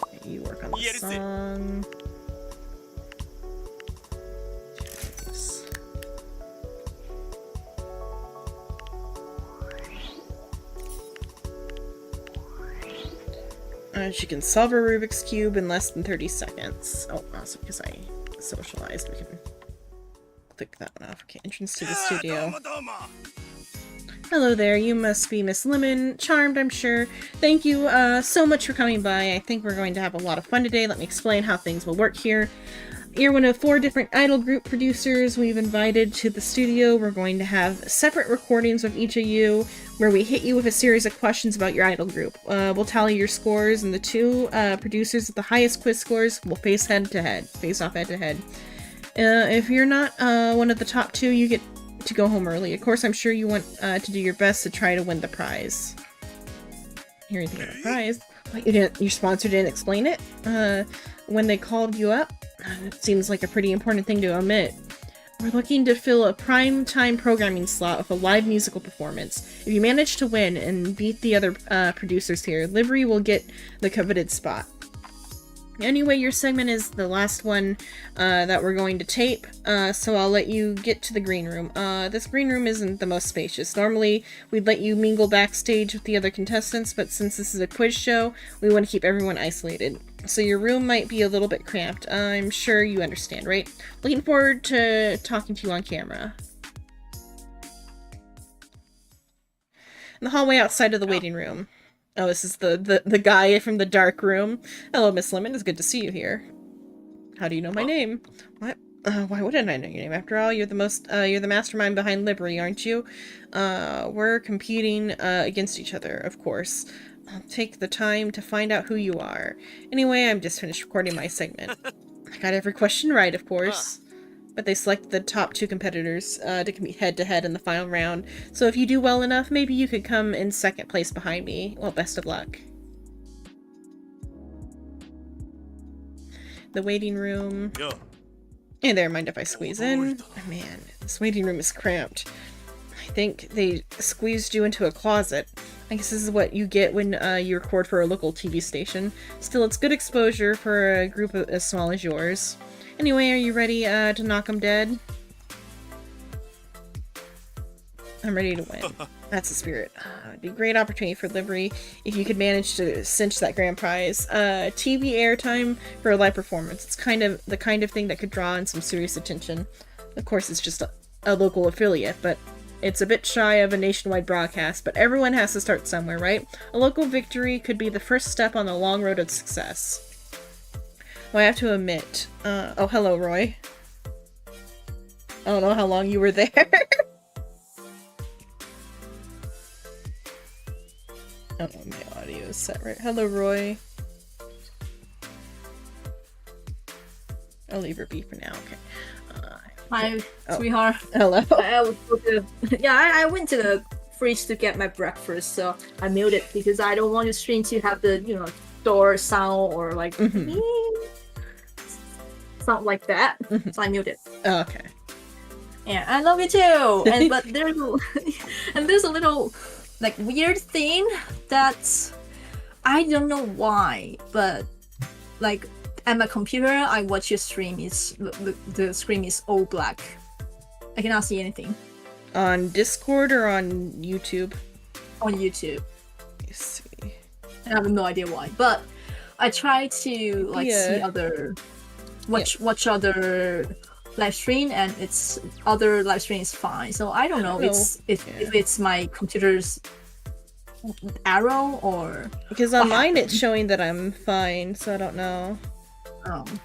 Okay, you work on the song. She can solve a Rubik's Cube in less than 30 seconds. Oh, also because I socialized, we can click that one off. Okay, entrance to the studio. Hello there, you must be Miss Lemon. Charmed, I'm sure. Thank you so much for coming by. I think we're going to have a lot of fun today. Let me explain how things will work here. You're one of 4 different idol group producers we've invited to the studio. We're going to have separate recordings of each of you where we hit you with a series of questions about your idol group. We'll tally your scores, and the 2 producers with the highest quiz scores will face off head to head. If you're not one of the top 2, you get to go home early. Of course, I'm sure you want to do your best to try to win the prize. Hear anything about the prize? What, your sponsor didn't explain it? When they called you up? It seems like a pretty important thing to omit. We're looking to fill a prime-time programming slot with a live musical performance. If you manage to win and beat the other producers here, Livery will get the coveted spot. Anyway, your segment is the last one that we're going to tape, so I'll let you get to the green room. This green room isn't the most spacious. Normally, we'd let you mingle backstage with the other contestants, but since this is a quiz show, we want to keep everyone isolated. So your room might be a little bit cramped. I'm sure you understand, right? Looking forward to talking to you on camera. In the hallway outside of the waiting room. Oh, this is the guy from the dark room. Hello, Miss Lemon. It's good to see you here. How do you know my name? What? Why wouldn't I know your name? After all, you're the mastermind behind Livery, aren't you? We're competing against each other, of course. I'll take the time to find out who you are. Anyway, I'm just finished recording my segment. I got every question right, of course. But they selected the top 2 competitors to compete head-to-head in the final round. So if you do well enough, maybe you could come in 2nd place behind me. Well, best of luck. The waiting room. Hey there, mind if I squeeze in? Oh, man, this waiting room is cramped. I think they squeezed you into a closet. I guess this is what you get when you record for a local TV station. Still, it's good exposure for a group as small as yours. Anyway, are you ready to knock them dead? I'm ready to win. That's the spirit. It'd be a great opportunity for Livery if you could manage to cinch that grand prize. TV airtime for a live performance. It's the kind of thing that could draw in some serious attention. Of course, it's just a local affiliate, but it's a bit shy of a nationwide broadcast, but everyone has to start somewhere, right? A local victory could be the first step on the long road of success. Well, I have to admit, oh, hello, Roy. I don't know how long you were there. Oh, my audio is set right. Hello, Roy. I'll leave her be for now, okay. Hi, sweetheart. Hello. I went to the fridge to get my breakfast, so I muted because I don't want the stream to have the, door sound or like sound like that. So I muted. Oh, okay. Yeah, I love you too. And but there's a little like weird thing that I don't know why, but like at my computer, I watch your stream. The screen is all black. I cannot see anything. On Discord or on YouTube? On YouTube. Let me see. I have no idea why, but I try to like see other watch other live stream, and it's other live stream is fine. So I don't know if it's my computer's arrow or because on mine it's showing that I'm fine, so I don't know.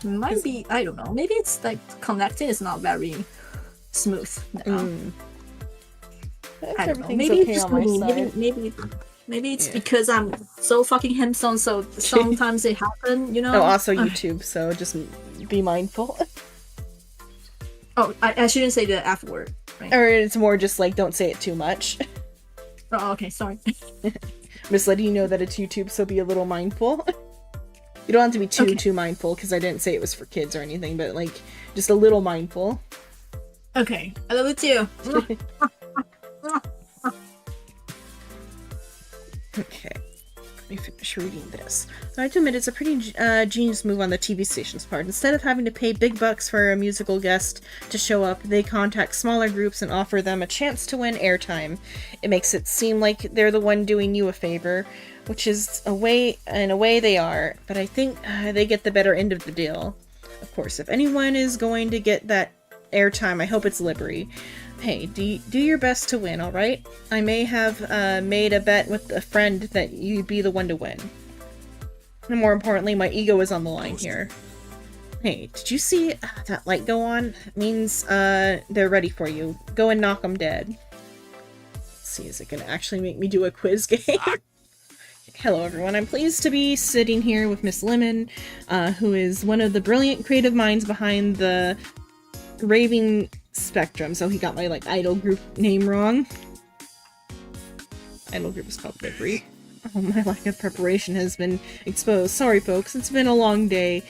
Might be, I don't know. Maybe it's like connecting is not very smooth now. I don't know. Maybe it's just me. Maybe it's because I'm so fucking handsome, so sometimes it happens, you know? Oh, also YouTube, so just be mindful. Oh, I shouldn't say the F word, right? Or it's more just like, don't say it too much. Oh, okay, sorry. Just letting you know that it's YouTube, so be a little mindful. You don't have to be too mindful, because I didn't say it was for kids or anything, but like, just a little mindful. Okay, I love it too. Okay, let me finish reading this. I have to admit, it's a pretty genius move on the TV station's part. Instead of having to pay big bucks for a musical guest to show up, they contact smaller groups and offer them a chance to win airtime. It makes it seem like they're the one doing you a favor, which is in a way they are, but I think they get the better end of the deal. Of course, if anyone is going to get that airtime, I hope it's Libri. Hey, do your best to win, alright? I may have made a bet with a friend that you'd be the one to win. And more importantly, my ego is on the line here. Hey, did you see that light go on? It means they're ready for you. Go and knock them dead. Let's see, is it gonna actually make me do a quiz game? Hello everyone, I'm pleased to be sitting here with Miss Lemon, who is one of the brilliant creative minds behind the Raving Spectrum. So he got my idol group name wrong. Idol group is called Libri. Oh, my lack of preparation has been exposed. Sorry folks, it's been a long day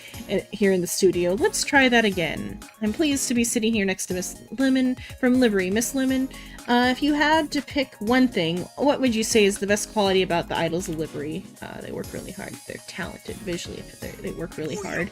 here in the studio. Let's try that again. I'm pleased to be sitting here next to Miss Lemon from Libri. Miss Lemon, if you had to pick one thing, what would you say is the best quality about the idols of Libri? They work really hard. They're talented visually. They work really hard.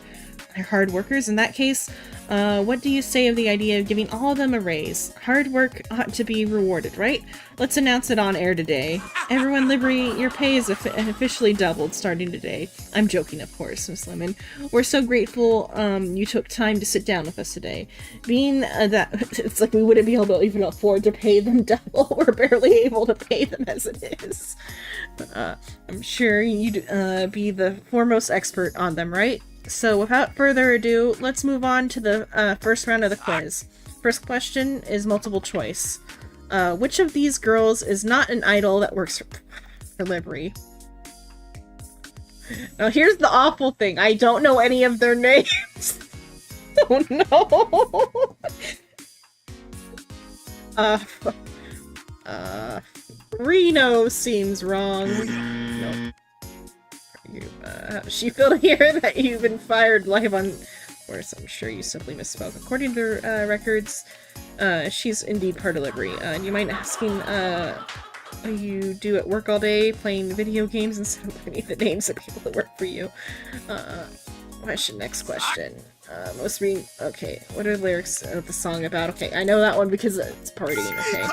They're hard workers. In that case, what do you say of the idea of giving all of them a raise? Hard work ought to be rewarded, right? Let's announce it on air today. Everyone, Libri, your pay is officially doubled starting today. I'm joking, of course, Miss Lemon. We're so grateful you took time to sit down with us today. Being that it's like we wouldn't be able to even afford to pay them double. We're barely able to pay them as it is. I'm sure you'd be the foremost expert on them, right? So without further ado, let's move on to the first round of the quiz. First question is multiple choice. Which of these girls is not an idol that works for Libri? Now here's the awful thing. I don't know any of their names. Oh no! Reno seems wrong. Nope. She feel to hear that you've been fired live on course. I'm sure you simply misspoke. According to records, she's indeed part of Libri. And you mind asking what you do at work all day, playing video games instead of learning the names of people that work for you? Next question. Okay, what are the lyrics of the song about? Okay, I know that one because it's partying, okay.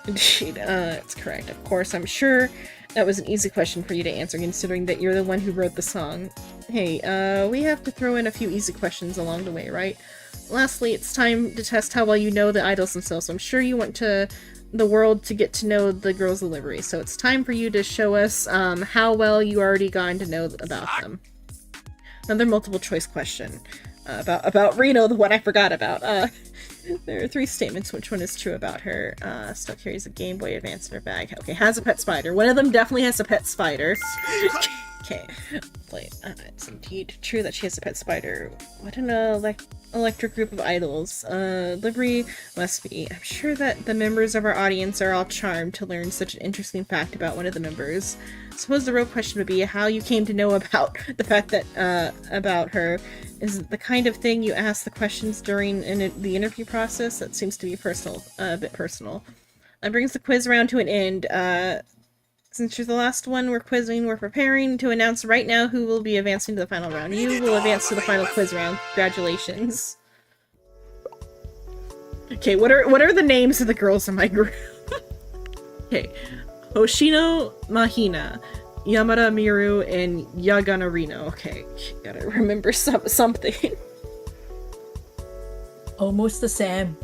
Indeed, it's correct. Of course, I'm sure that was an easy question for you to answer, considering that you're the one who wrote the song. Hey, we have to throw in a few easy questions along the way, right? Lastly, it's time to test how well you know the idols themselves. I'm sure you went to the world to get to know the girls of Libri, so it's time for you to show us how well you already gotten to know about them. Another multiple choice question about Reno, the one I forgot about. There are 3 statements. Which one is true about her? Still carries a Game Boy Advance in her bag. Okay, has a pet spider. One of them definitely has a pet spider. Okay, wait, it's indeed true that she has a pet spider. What an electric group of idols. Libri must be. I'm sure that the members of our audience are all charmed to learn such an interesting fact about one of the members. Suppose the real question would be how you came to know about the fact that, about her. Is it the kind of thing you ask the questions during the interview process? That seems to be personal, a bit personal. That brings the quiz round to an end. Since you're the last one we're quizzing, we're preparing to announce right now who will be advancing to the final round. You will advance to the final quiz round. Congratulations. Okay, what are the names of the girls in my group? Okay, Hoshino Mahina, Yamada Miru, and Yagana Rino. Okay, gotta remember something. Almost the same.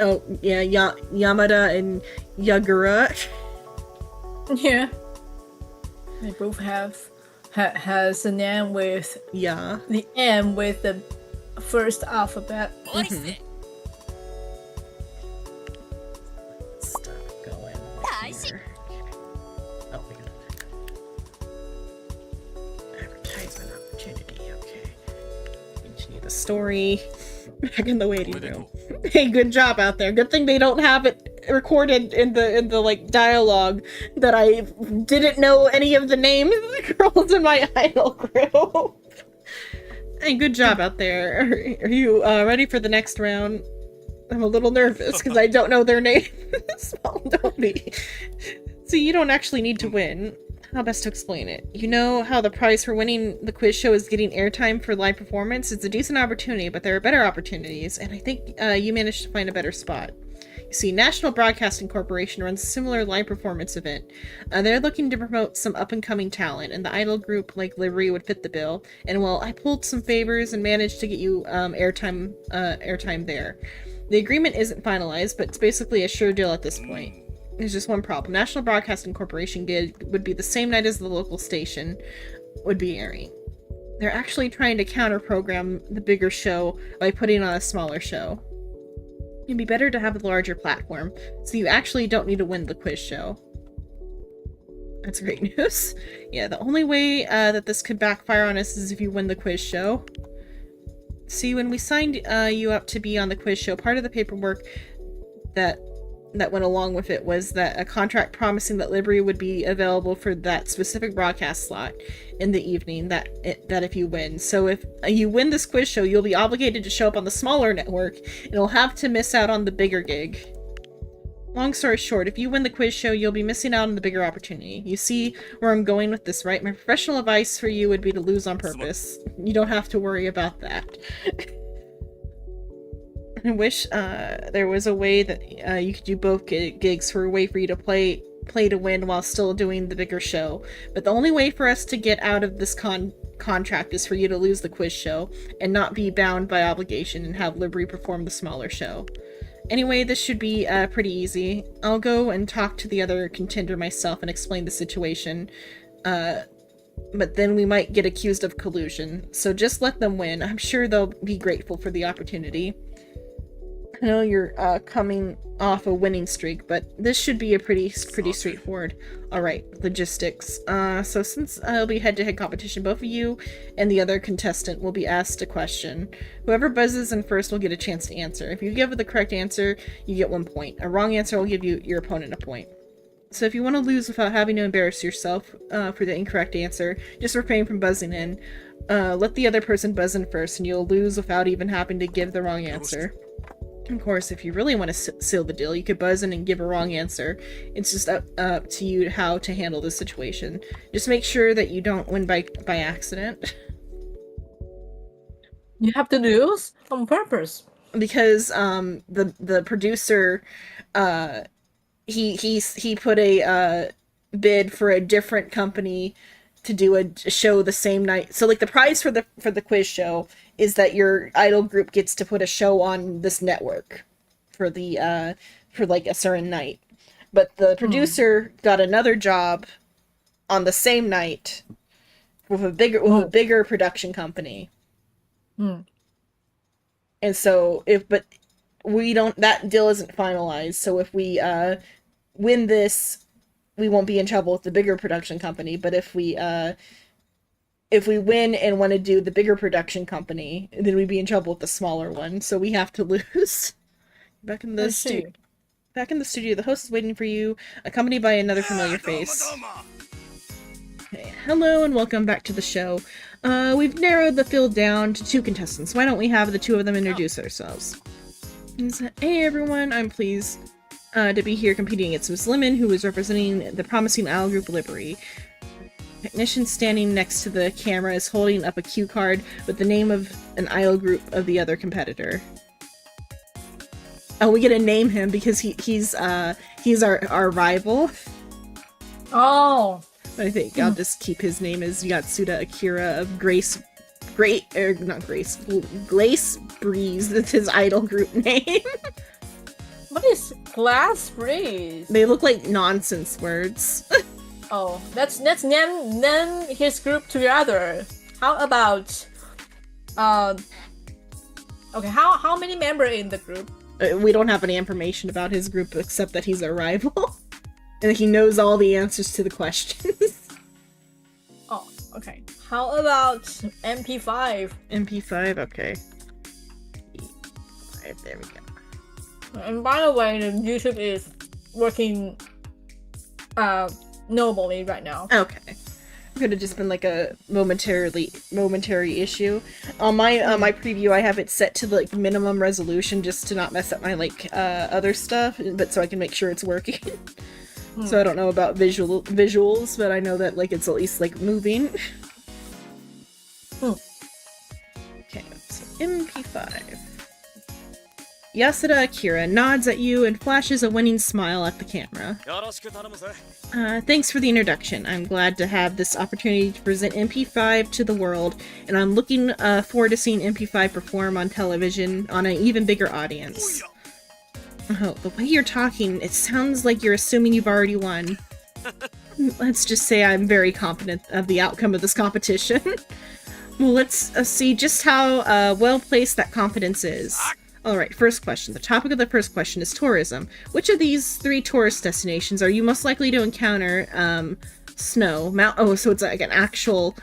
Oh yeah, Yamada and Yagura. Yeah. They both has a name with the M with the first alphabet. Stuff going here. Oh, we got an advertisement opportunity. Okay. Continue the story. Back in the waiting room. Hey, good job out there. Good thing they don't have it recorded in the like dialogue that I didn't know any of the names of the girls in my idol group. Hey, good job out there. Are you ready for the next round? I'm a little nervous because I don't know their names. Well, don't be. So you don't actually need to win. How best to explain it? You know how the prize for winning the quiz show is getting airtime for live performance? It's a decent opportunity, but there are better opportunities, and I think you managed to find a better spot. You see, National Broadcasting Corporation runs a similar live performance event. They're looking to promote some up-and-coming talent, and the idol group like Livery would fit the bill. And well, I pulled some favors and managed to get you airtime there. The agreement isn't finalized, but it's basically a sure deal at this point. There's just one problem. National Broadcasting Corporation gig would be the same night as the local station would be airing. They're actually trying to counter-program the bigger show by putting on a smaller show. It'd be better to have a larger platform, so you actually don't need to win the quiz show. That's great news. Yeah, the only way that this could backfire on us is if you win the quiz show. See, when we signed you up to be on the quiz show, part of the paperwork that went along with it was that a contract promising that Livery would be available for that specific broadcast slot in the evening that if you win. So if you win this quiz show, you'll be obligated to show up on the smaller network and you'll have to miss out on the bigger gig. Long story short, if you win the quiz show, you'll be missing out on the bigger opportunity. You see where I'm going with this, right? My professional advice for you would be to lose on purpose. You don't have to worry about that. I wish there was a way that you could do both gigs for a way for you to play to win while still doing the bigger show. But the only way for us to get out of this contract is for you to lose the quiz show and not be bound by obligation and have Livery perform the smaller show. Anyway, this should be pretty easy. I'll go and talk to the other contender myself and explain the situation. But then we might get accused of collusion. So just let them win. I'm sure they'll be grateful for the opportunity. I know you're coming off a winning streak, but this should be a pretty straightforward. Alright, logistics. So since it'll be head-to-head competition, both of you and the other contestant will be asked a question. Whoever buzzes in first will get a chance to answer. If you give the correct answer, you get 1 point. A wrong answer will give your opponent a point. So if you want to lose without having to embarrass yourself for the incorrect answer, just refrain from buzzing in. Let the other person buzz in first, and you'll lose without even having to give the wrong answer. Of course, if you really want to seal the deal, you could buzz in and give a wrong answer. It's just up to you how to handle the situation. Just make sure that you don't win by accident. You have to lose on purpose. Because the producer he put a bid for a different company to do a show the same night. So like the prize for the quiz show is that your idol group gets to put a show on this network for the for like a certain night. But the producer got another job on the same night with a bigger production company. And so that deal isn't finalized. So if we win this, we won't be in trouble with the bigger production company. But if we win and want to do the bigger production company, then we'd be in trouble with the smaller one. So we have to lose. Back in the studio, the host is waiting for you, accompanied by another familiar face. Okay. Hello and welcome back to the show. We've narrowed the field down to 2 contestants. Why don't we have the 2 of them introduce ourselves? Hey everyone, I'm pleased to be here competing against Miss Lemon, who is representing the promising idol group Livery. Technician standing next to the camera is holding up a cue card with the name of an idol group of the other competitor. Oh, we get to name him because he's our rival. Oh. I think I'll just keep his name as Yatsuda Akira of Grace Breeze. That's his idol group name. What is Glass Breeze? They look like nonsense words. Oh, let's name his group together. How about okay, how many members in the group? We don't have any information about his group except that he's a rival. And he knows all the answers to the questions. Oh, okay. How about MP5? MP5, okay. Right, there we go. And by the way, the YouTube is working normally right now. Okay. Could have just been like a momentary issue. On my preview, I have it set to like minimum resolution just to not mess up my like other stuff, but so I can make sure it's working. So I don't know about visuals, but I know that like it's at least like moving. Okay, so MP5. Yasuda Akira nods at you and flashes a winning smile at the camera. Thanks for the introduction. I'm glad to have this opportunity to present MP5 to the world, and I'm looking forward to seeing MP5 perform on television on an even bigger audience. Oh, the way you're talking, it sounds like you're assuming you've already won. Let's just say I'm very confident of the outcome of this competition. Well, let's see just how well-placed that confidence is. Alright, first question. The topic of the first question is tourism. Which of these 3 tourist destinations are you most likely to encounter snow? So it's like an actual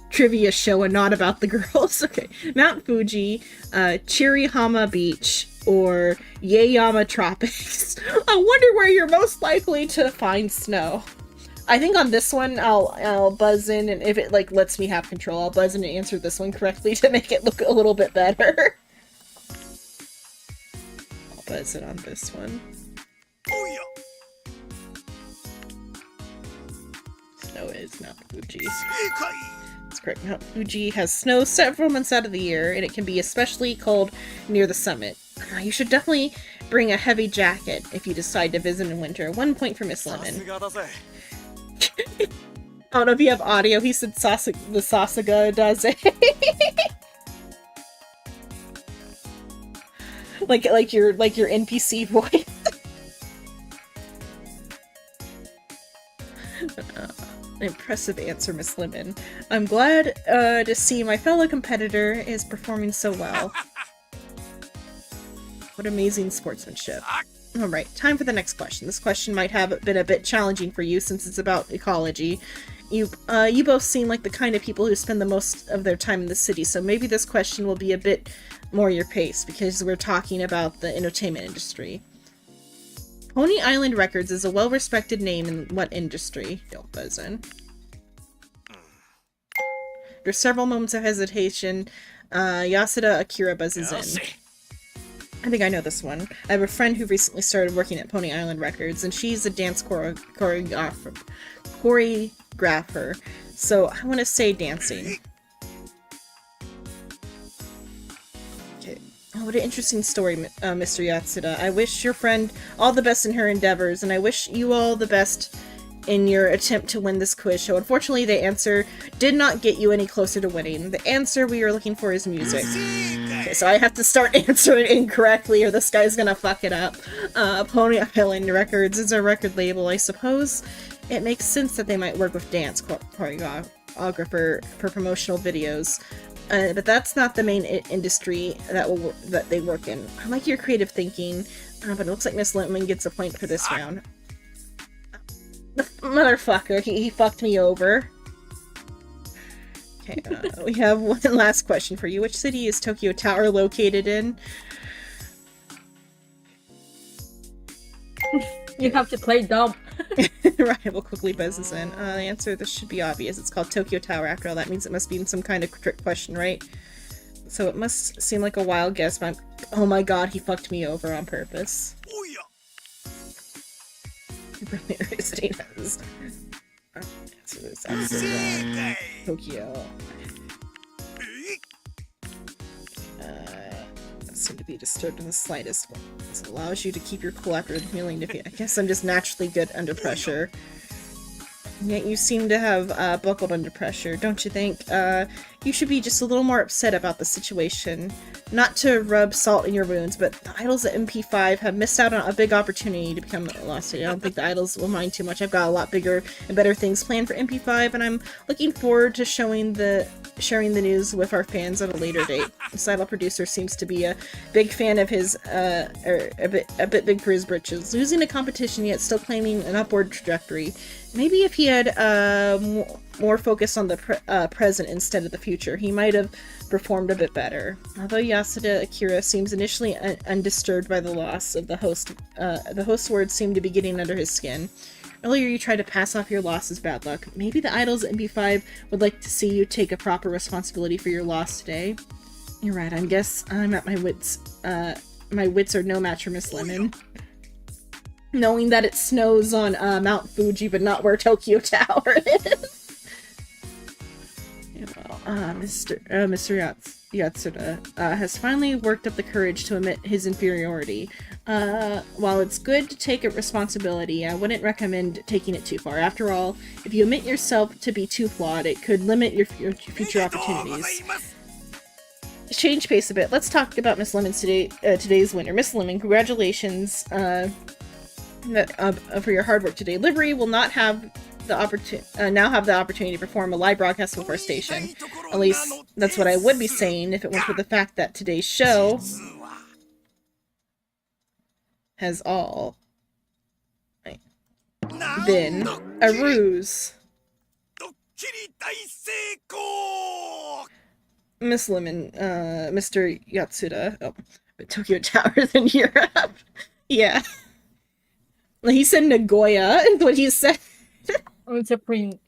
trivia show and not about the girls. Okay. Mount Fuji, Chirihama Beach, or Yaeyama Tropics. I wonder where you're most likely to find snow. I think on this one, I'll buzz in, and if it like lets me have control, I'll buzz in and answer this one correctly to make it look a little bit better. I'll buzz in on this one. Snow is Mount Fuji. That's correct. Mount Fuji has snow several months out of the year, and it can be especially cold near the summit. You should definitely bring a heavy jacket if you decide to visit in winter. 1 point for Miss Lemon. I don't know if you have audio. He said the Sasuga does it. like your NPC voice. Impressive answer, Miss Lemon. I'm glad to see my fellow competitor is performing so well. What amazing sportsmanship. Alright, time for the next question. This question might have been a bit challenging for you since it's about ecology. You both seem like the kind of people who spend the most of their time in the city, so maybe this question will be a bit more your pace, because we're talking about the entertainment industry. Pony Island Records is a well-respected name in what industry? Don't buzz in. After several moments of hesitation, Yasuda Akira buzzes in. I think I know this one. I have a friend who recently started working at Pony Island Records, and she's a dance choreographer. So I want to say dancing. Okay. Oh, what an interesting story, Mr. Yatsuda. I wish your friend all the best in her endeavors, and I wish you all the best in your attempt to win this quiz show. Unfortunately, the answer did not get you any closer to winning. The answer we are looking for is music. Okay, so I have to start answering incorrectly or this guy's gonna fuck it up. Pony Island Records is a record label. I suppose it makes sense that they might work with dance choreographer for promotional videos. But that's not the main industry that they work in. I like your creative thinking, but it looks like Miss Lemon gets a point for this round. The motherfucker, he fucked me over. Okay, we have one last question for you. Which city is Tokyo Tower located in? You have to play dumb. Rival quickly buzzes in. The answer, this should be obvious. It's called Tokyo Tower after all. That means it must be in some kind of trick question, right? So it must seem like a wild guess, but oh my god, he fucked me over on purpose. Tokyo. seem to be disturbed in the slightest. This allows you to keep your cool after healing defeat. I guess I'm just naturally good under pressure. Yet you seem to have buckled under pressure, don't you think? You should be just a little more upset about the situation. Not to rub salt in your wounds, but the idols at MP5 have missed out on a big opportunity to become a Lost City. I don't think the idols will mind too much. I've got a lot bigger and better things planned for MP5, and I'm looking forward to sharing the news with our fans at a later date. The Sidle producer seems to be a big fan of his, or a bit big for his britches. Losing a competition yet still claiming an upward trajectory. Maybe if he had more focus on the present instead of the future, he might have performed a bit better. Although Yasuda Akira seems initially undisturbed by the loss of the host's words seem to be getting under his skin. Earlier you tried to pass off your loss as bad luck. Maybe the idols at MP5 would like to see you take a proper responsibility for your loss today. You're right, I guess I'm at my wits are no match for Miss Lemon. Knowing that it snows on Mount Fuji, but not where Tokyo Tower is. Yeah, well, Mr. Yatsuda has finally worked up the courage to admit his inferiority. While it's good to take a responsibility, I wouldn't recommend taking it too far. After all, if you admit yourself to be too flawed, it could limit your future opportunities. To change pace a bit, let's talk about Miss Lemon today's winner. Miss Lemon, congratulations for your hard work today. Livery will not have the opportunity to perform a live broadcast of our station. At least that's what I would be saying if it weren't for the fact that today's show has all been a ruse. Miss Lemon, Mr. Yatsuda. Oh, but Tokyo Towers in Europe. Yeah. He said Nagoya, is what he said. Oh, it's a prank.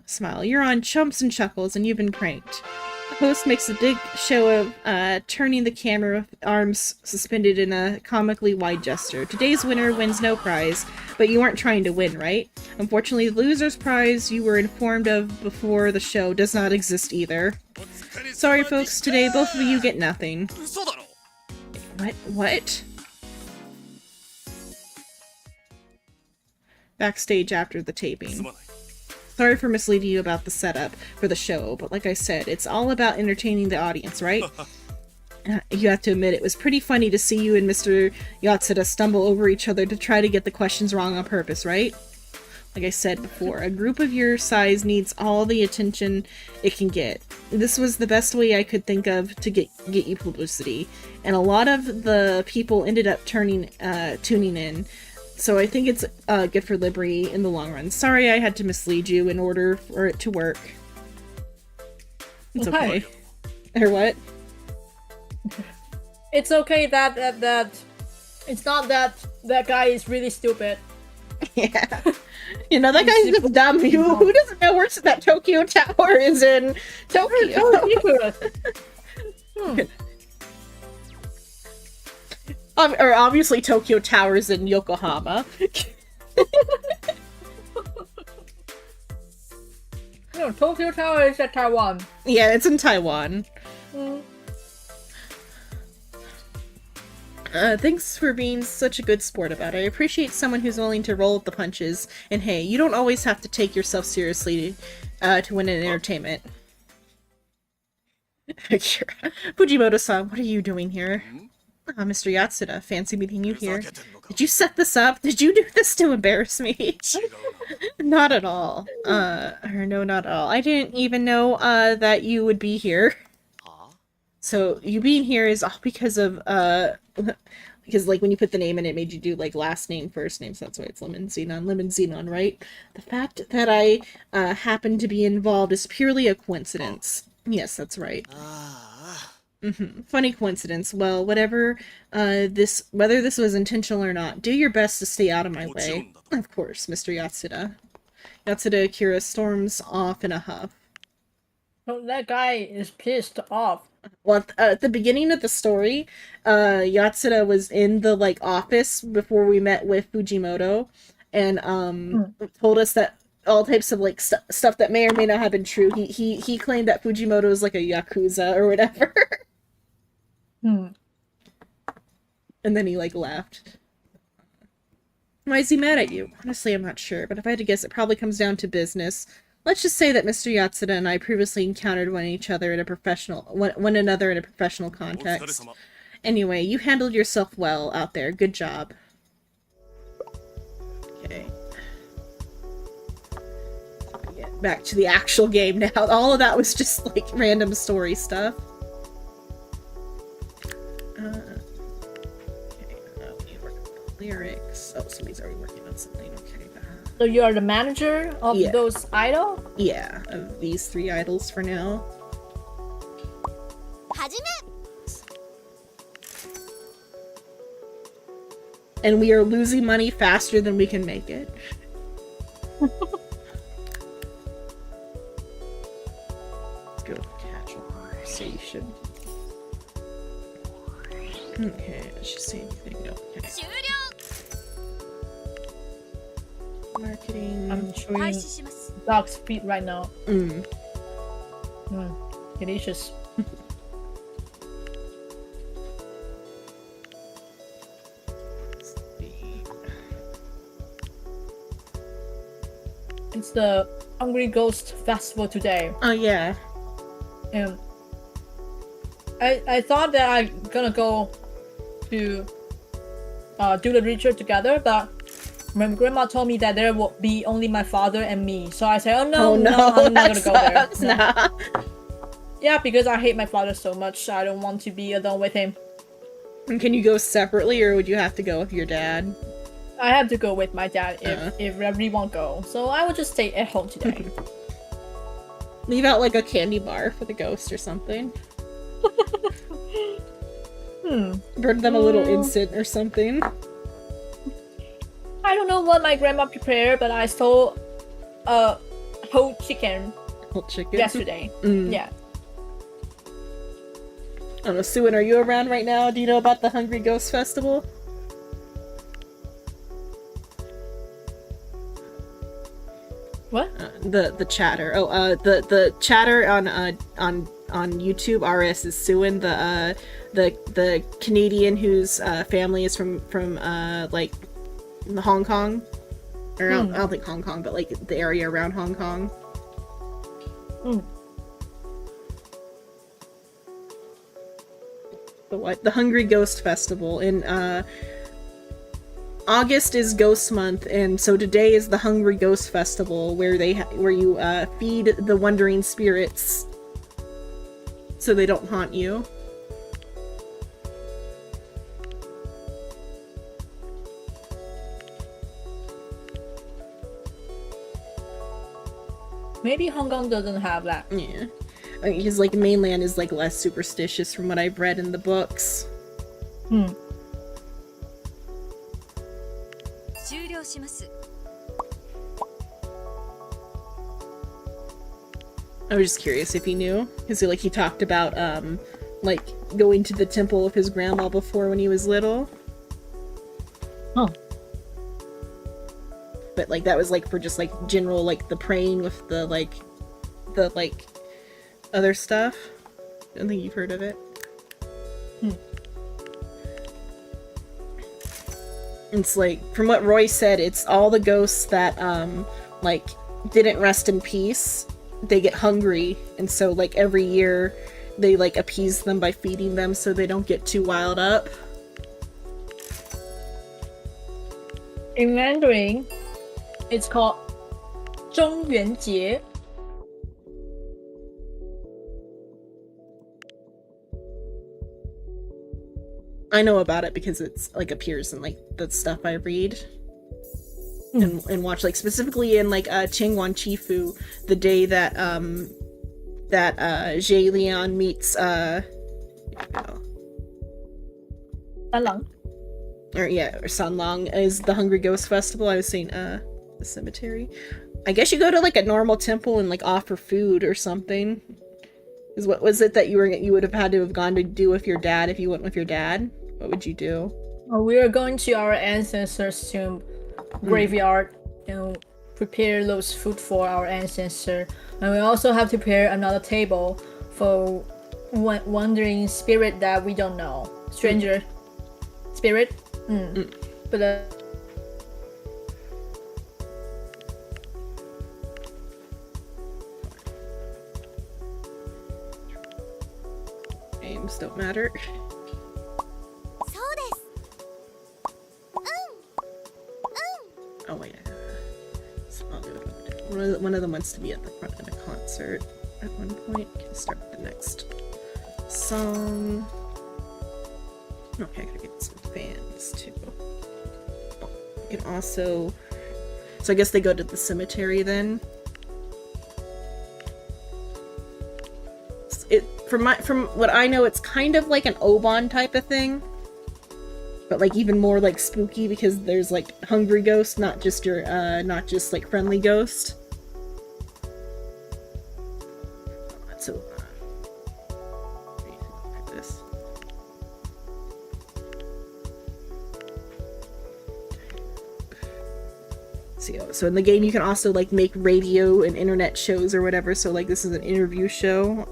Smile. You're on Chumps and Chuckles, and you've been pranked. The host makes a big show of turning the camera with arms suspended in a comically wide gesture. Today's winner wins no prize, but you weren't trying to win, right? Unfortunately, the loser's prize you were informed of before the show does not exist either. Sorry, folks. Today, both of you get nothing. What? Backstage after the taping. Sorry for misleading you about the setup for the show, but like I said, it's all about entertaining the audience, right? You have to admit, it was pretty funny to see you and Mr. Yatsuda stumble over each other to try to get the questions wrong on purpose, right? Like I said before, a group of your size needs all the attention it can get. This was the best way I could think of to get you publicity, and a lot of the people ended up tuning in. So I think it's good for Libri in the long run. Sorry I had to mislead you in order for it to work. It's okay. Or what? It's okay that it's not that guy is really stupid. Yeah. You know, that guy's just dumb. Who doesn't know where that Tokyo Tower is in Tokyo? Or obviously Tokyo Tower is in Yokohama. No, Tokyo Tower is at Taiwan. Yeah, it's in Taiwan. Thanks for being such a good sport about it. I appreciate someone who's willing to roll with the punches. And hey, you don't always have to take yourself seriously to win an entertainment. Fujimoto-san, what are you doing here? Mr. Yatsuda, fancy meeting you here. Did you set this up? Did you do this to embarrass me? Not at all. No, not at all. I didn't even know that you would be here. So you being here is all because of because like when you put the name in, it made you do like last name, first name, so that's why it's Lemon Xenon, right? The fact that I happen to be involved is purely a coincidence. Yes, that's right. Funny coincidence. Well, whether this was intentional or not, do your best to stay out of my way. Of course, Mr. Yatsuda. Yatsuda Akira storms off in a huff. Oh, that guy is pissed off. Well, at the beginning of the story, Yatsuda was in the like office before we met with Fujimoto, and told us that all types of like stuff that may or may not have been true. He claimed that Fujimoto is like a yakuza or whatever. Hmm. And then he like laughed. Why is he mad at you? Honestly, I'm not sure, but if I had to guess, it probably comes down to business. Let's just say that Mr. Yatsuda and I previously encountered one another in a professional context. Anyway, you handled yourself well out there. Good job. Okay. Get back to the actual game now. All of that was just like random story stuff. Lyrics. Oh, somebody's already working on something. Okay. So you are the manager of Yeah. those idol? Yeah, of these 3 idols for now. And we are losing money faster than we can make it. Let's go casual conversation. Okay, let's just say anything. Okay. Marketing. I'm chewing dog's feet right now. Delicious. It's the Hungry Ghost Festival today. Oh yeah. And I thought that I'm gonna go to do the ritual together, but my grandma told me that there will be only my father and me. So I said, no, I'm not gonna go there. Nah. Yeah, because I hate my father so much. I don't want to be alone with him. And can you go separately, or would you have to go with your dad? I have to go with my dad if Reverie won't go. So I will just stay at home today. Leave out like a candy bar for the ghost or something. Burn them a little instant or something. I don't know what my grandma prepared, but I saw a whole chicken yesterday. Yeah. I don't know, Suin, are you around right now? Do you know about the Hungry Ghost Festival? What? The chatter. Oh, the chatter on YouTube. RS is Suin, the Canadian whose family is from like Hong Kong, or I don't think Hong Kong, but like the area around Hong Kong. The Hungry Ghost Festival in August is Ghost Month, and so today is the Hungry Ghost Festival, where you feed the wandering spirits so they don't haunt you. Maybe Hong Kong doesn't have that. Yeah. Because like mainland is like less superstitious from what I've read in the books. I was just curious if he knew, because he talked about like going to the temple of his grandma before when he was little. But like that was like for just like general like the praying with the other stuff. I don't think you've heard of it. It's like, from what Roy said, it's all the ghosts that like didn't rest in peace. They get hungry, and so like every year they like appease them by feeding them so they don't get too wild up. In Mandarin, it's called 中元节. I know about it because it's like appears in like the stuff I read and watch, like specifically in like Chengwan Chifu, the day that Zhe Lian meets Sanlang. or Sanlang is the Hungry Ghost Festival. I was saying the cemetery. I guess you go to like a normal temple and like offer food or something. Is what was it that you would have had to have gone to do with your dad if you went with your dad? What would you do? We are going to our ancestors' tomb graveyard and prepare those food for our ancestor, and we also have to prepare another table for wandering spirit that we don't know, stranger spirit. But names don't matter. Oh wait, so I'll do it. One of them wants to be at the front of the concert at one point. Can start the next song. Okay, I gotta get some fans too. You can also, so I guess they go to the cemetery then. It from what I know, it's kind of like an Oban type of thing. But like even more like spooky because there's like hungry ghost, not just your not just like friendly ghost. So look at this. So in the game you can also like make radio and internet shows or whatever. So like this is an interview show.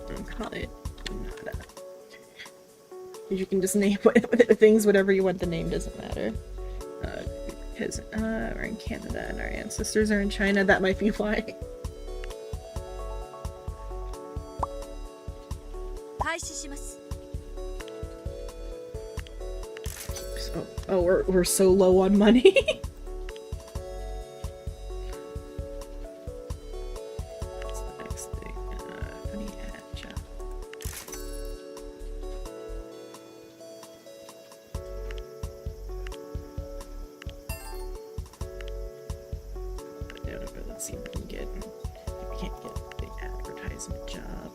I'll call it. You can just name things whatever you want the name, doesn't matter. Because we're in Canada and our ancestors are in China, that might be why. Oh, we're so low on money. What's the next thing? Funny ad job. Let's see if we can get. We can't get the advertisement job.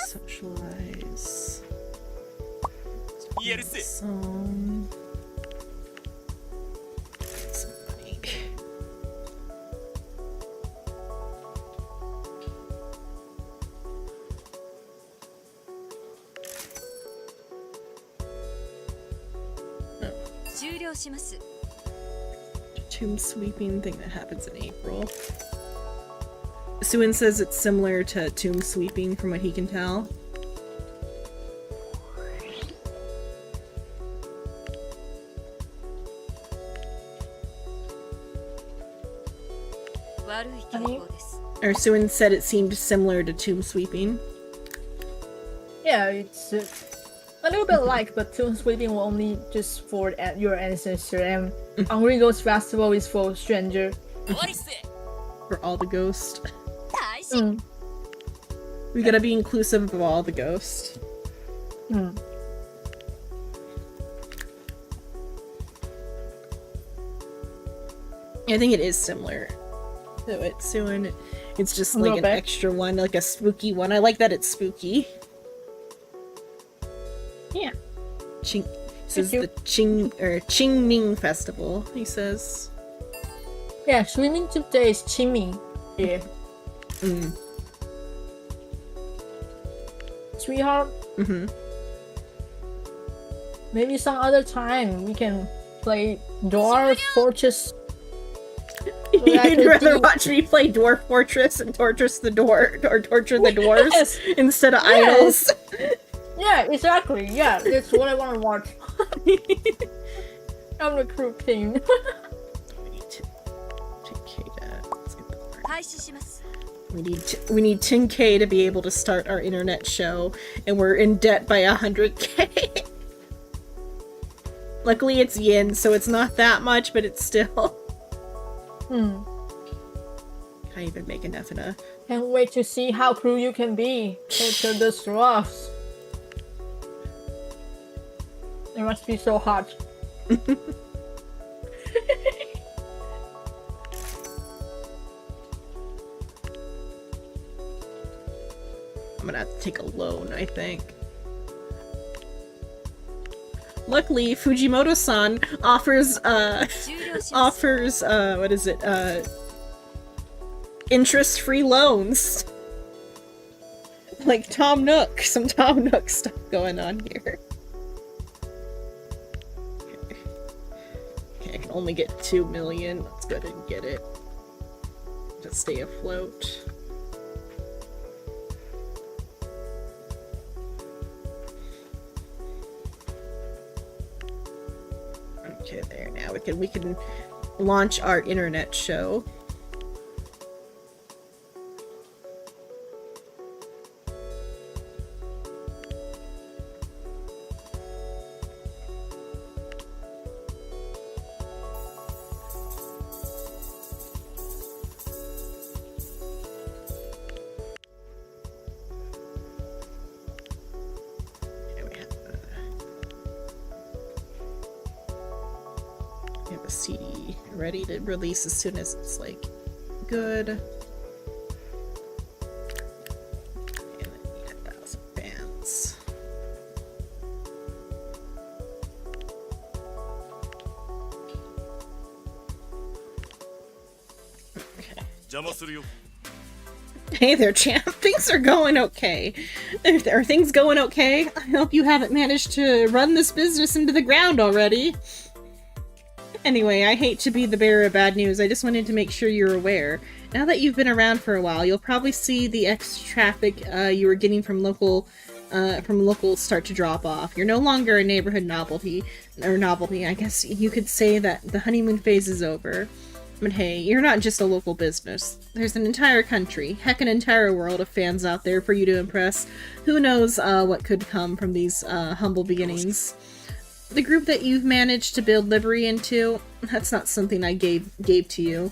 Socialize. Some money. Tomb sweeping thing that happens in April. Suin says it's similar to tomb sweeping from what he can tell. Or Suin said it seemed similar to tomb sweeping. yeah, it's a little bit like, but tomb sweeping will only just for your ancestor, and Hungry Ghost Festival is for stranger. For all the ghosts. We gotta be inclusive of all the ghosts. I think it is similar to it, Suin. It's just like an extra one, like a spooky one. I like that it's spooky. Yeah. This is the Qingming Festival, he says. Yeah, swimming today is Qingming. Yeah. Sweetheart? Maybe some other time we can play Dwarf Fortress. You'd rather watch me play Dwarf Fortress and torture the dwarves instead of idols. Yeah, exactly. Yeah, that's what I want to watch. I'm the crew king. We need 10K to be able to start our internet show, and we're in debt by 100K. Luckily it's yen, so it's not that much, but it's still. Can't even make enough in a. Can't wait to see how cruel you can be. Torture the dwarfs. It must be so hot. I'm gonna have to take a loan, I think. Luckily, Fujimoto-san offers, what is it, interest-free loans. Like Tom Nook, some Tom Nook stuff going on here. Okay, I can can only get 2 million. Let's go ahead and get it. To stay afloat. Okay, there. Now we can launch our internet show. We have a CD ready to release as soon as it's like good. And then need 1,000 fans. Okay. Hey there, champ. Things are going okay. Are things going okay? I hope you haven't managed to run this business into the ground already. Anyway, I hate to be the bearer of bad news. I just wanted to make sure you're aware. Now that you've been around for a while, you'll probably see the extra traffic you were getting from locals start to drop off. You're no longer a neighborhood novelty. I guess you could say that the honeymoon phase is over. But hey, you're not just a local business. There's an entire country, heck, an entire world of fans out there for you to impress. Who knows what could come from these humble beginnings. The group that you've managed to build Livery into, that's not something I gave to you.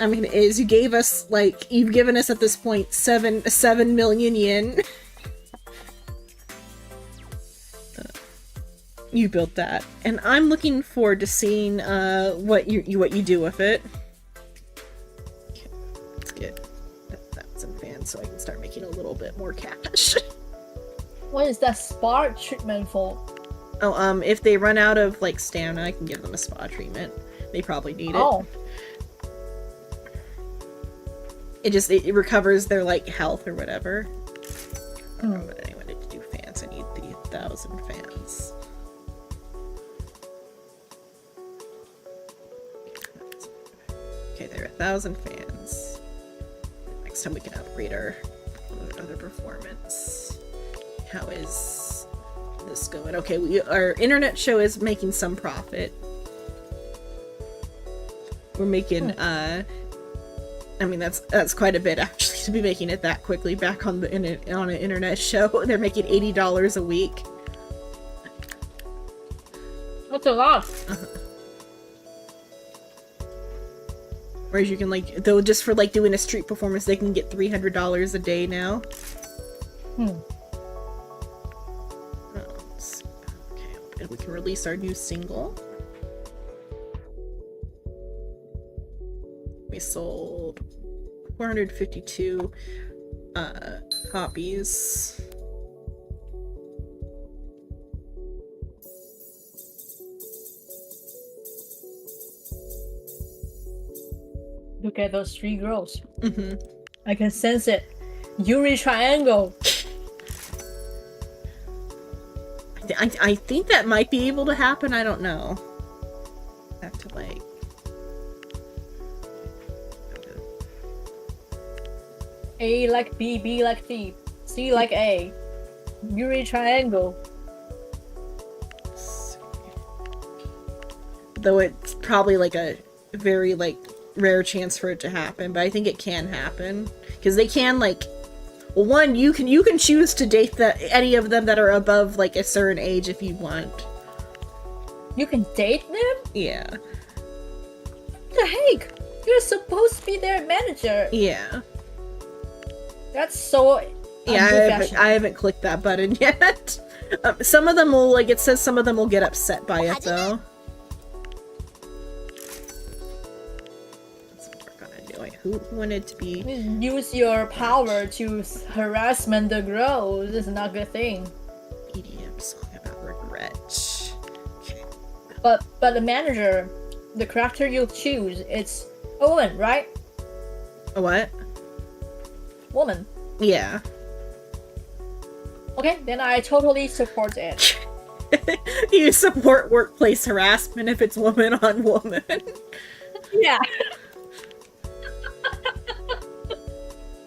I mean, is you gave us, like, you've given us at this point 7 million yen. You built that, and I'm looking forward to seeing what you do with it. Okay, let's get 1,000 fans so I can start making a little bit more cash. What is that spa treatment for? Oh, if they run out of, like, stamina, I can give them a spa treatment. They probably need it. Oh. It recovers their, like, health or whatever. I don't know what I wanted to do fans. I need the 1,000 fans. Okay, there are 1,000 fans. Next time we can upgrade our other performance. How is this going? Okay, our internet show is making some profit. We're making I mean that's quite a bit actually to be making it that quickly back on an internet show. They're making $80 a week. That's a lot. Whereas you can, like, though, just for like doing a street performance, they can get $300 a day now. Okay, we can release our new single. We sold 452 copies. Look at those 3 girls. Mm-hmm. I can sense it. Yuri Triangle. I think that might be able to happen. I don't know. I have to, like... A like B, B like C, C like A. Yuri Triangle. Though it's probably, like, a very, like, rare chance for it to happen, but I think it can happen. Because they can, like... Well, one, you can choose to date any of them that are above, like, a certain age if you want. You can date them? Yeah. What the heck? You're supposed to be their manager. Yeah. That's so yeah, I haven't clicked that button yet. Some of them will, like, it says some of them will get upset by it, though. That's what we're gonna do. Wait, who wanted to be... Use your power to harassment the girls. This is not a good thing. EDM song about regret. Okay. But the manager, the character you choose, it's Owen, right? A what? Woman. Yeah. Okay, then I totally support it. You support workplace harassment if it's woman on woman. Yeah.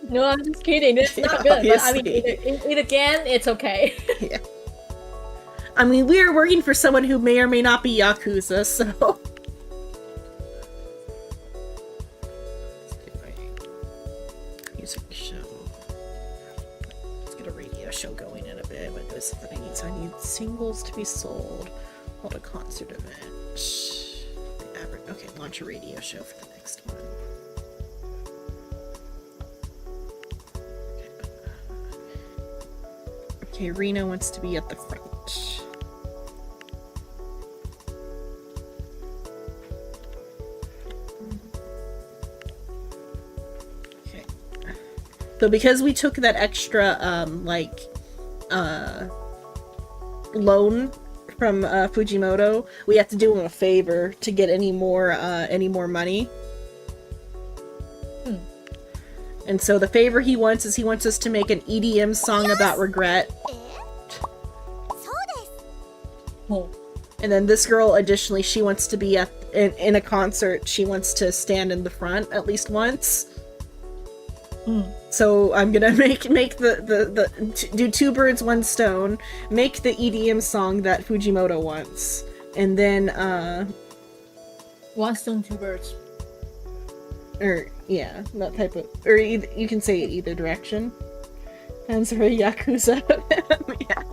No, I'm just kidding. It's not good. But I mean, it again, it's okay. Yeah. I mean, we are working for someone who may or may not be Yakuza, so... Music show. Let's get a radio show going in a bit with those things. I need singles to be sold. Hold a concert event. Okay, launch a radio show for the next one. Okay, Reno wants to be at the front. Okay. So because we took that extra, loan from Fujimoto, we have to do him a favor to get any more money. And so the favor he wants is he wants us to make an EDM song about regret. Oh. And then this girl, additionally, she wants to be in a concert. She wants to stand in the front at least once. So I'm gonna make do two birds, one stone. Make the EDM song that Fujimoto wants, and then One stone, two birds. Or yeah, that type of, or you can say it either direction. And so Yakuza. Yeah.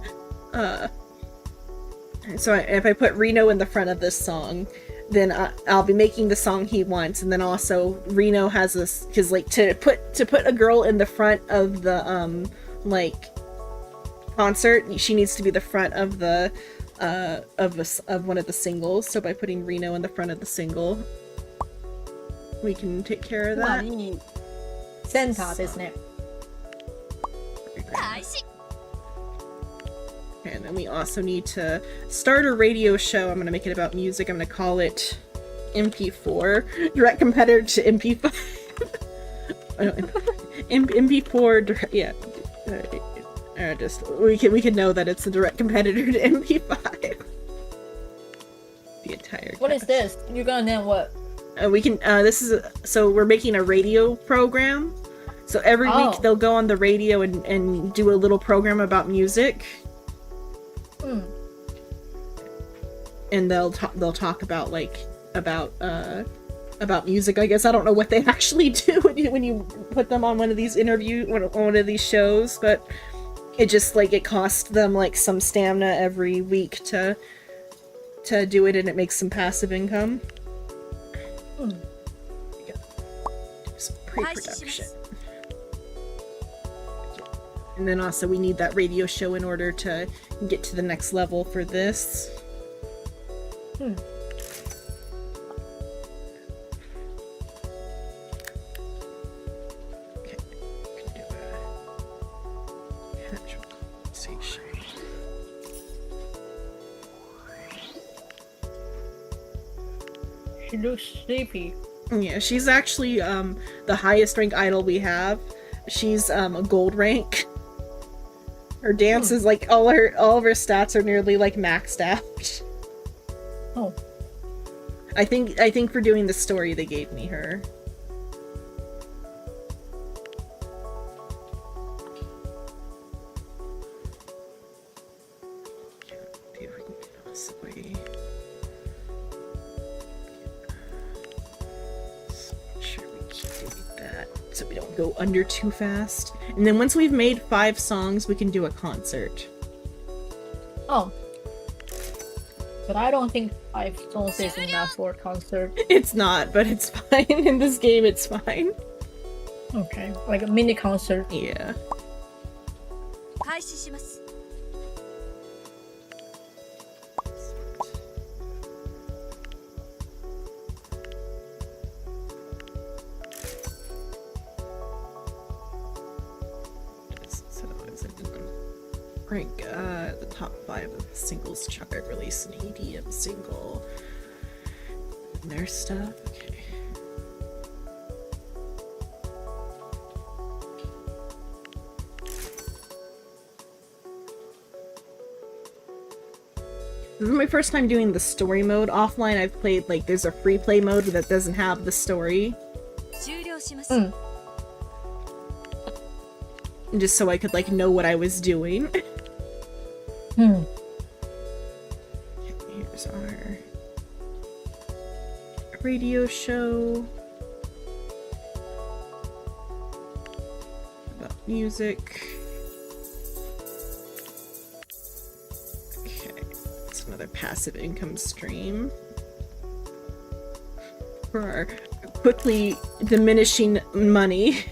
So if I put Reno in the front of this song, then I'll be making the song he wants, and then also Reno has this, because like to put a girl in the front of the concert, she needs to be the front of the of one of the singles. So by putting Reno in the front of the single, we can take care of that. センターですね。And then we also need to start a radio show. I'm going to make it about music. I'm going to call it MP4. Direct competitor to MP5. MP4 direct, yeah. Just we can know that it's a direct competitor to MP5. The entire What is this? You're gonna name what? We can so we're making a radio program. So every week they'll go on the radio and do a little program about music. And they'll talk about about music. I guess I don't know what they actually do when you put them on one of these one of these shows, but it just it costs them some stamina every week to do it, and it makes some passive income. Some pre-production. And then also we need that radio show in order to get to the next level for this. Okay, we can do a natural compensation. She looks sleepy. Yeah, she's actually the highest rank idol we have. She's a gold rank. Her dance is all of her stats are nearly maxed out. Oh. I think for doing the story they gave me her. See if we can get possibly. Make sure we keep doing that so we don't go under too fast. And then once we've made 5 songs, we can do a concert. Oh. But I don't think 5 songs is enough for a concert. It's not, but it's fine. In this game, it's fine. Okay, like a mini concert. Yeah. Rank the top 5 of the singles chart, release an EDM single. And their stuff. Okay. This is my first time doing the story mode offline. I've played, like, there's a free play mode that doesn't have the story. Just so I could, like, know what I was doing. Here's our radio show. About music. Okay, it's another passive income stream. For our quickly diminishing money.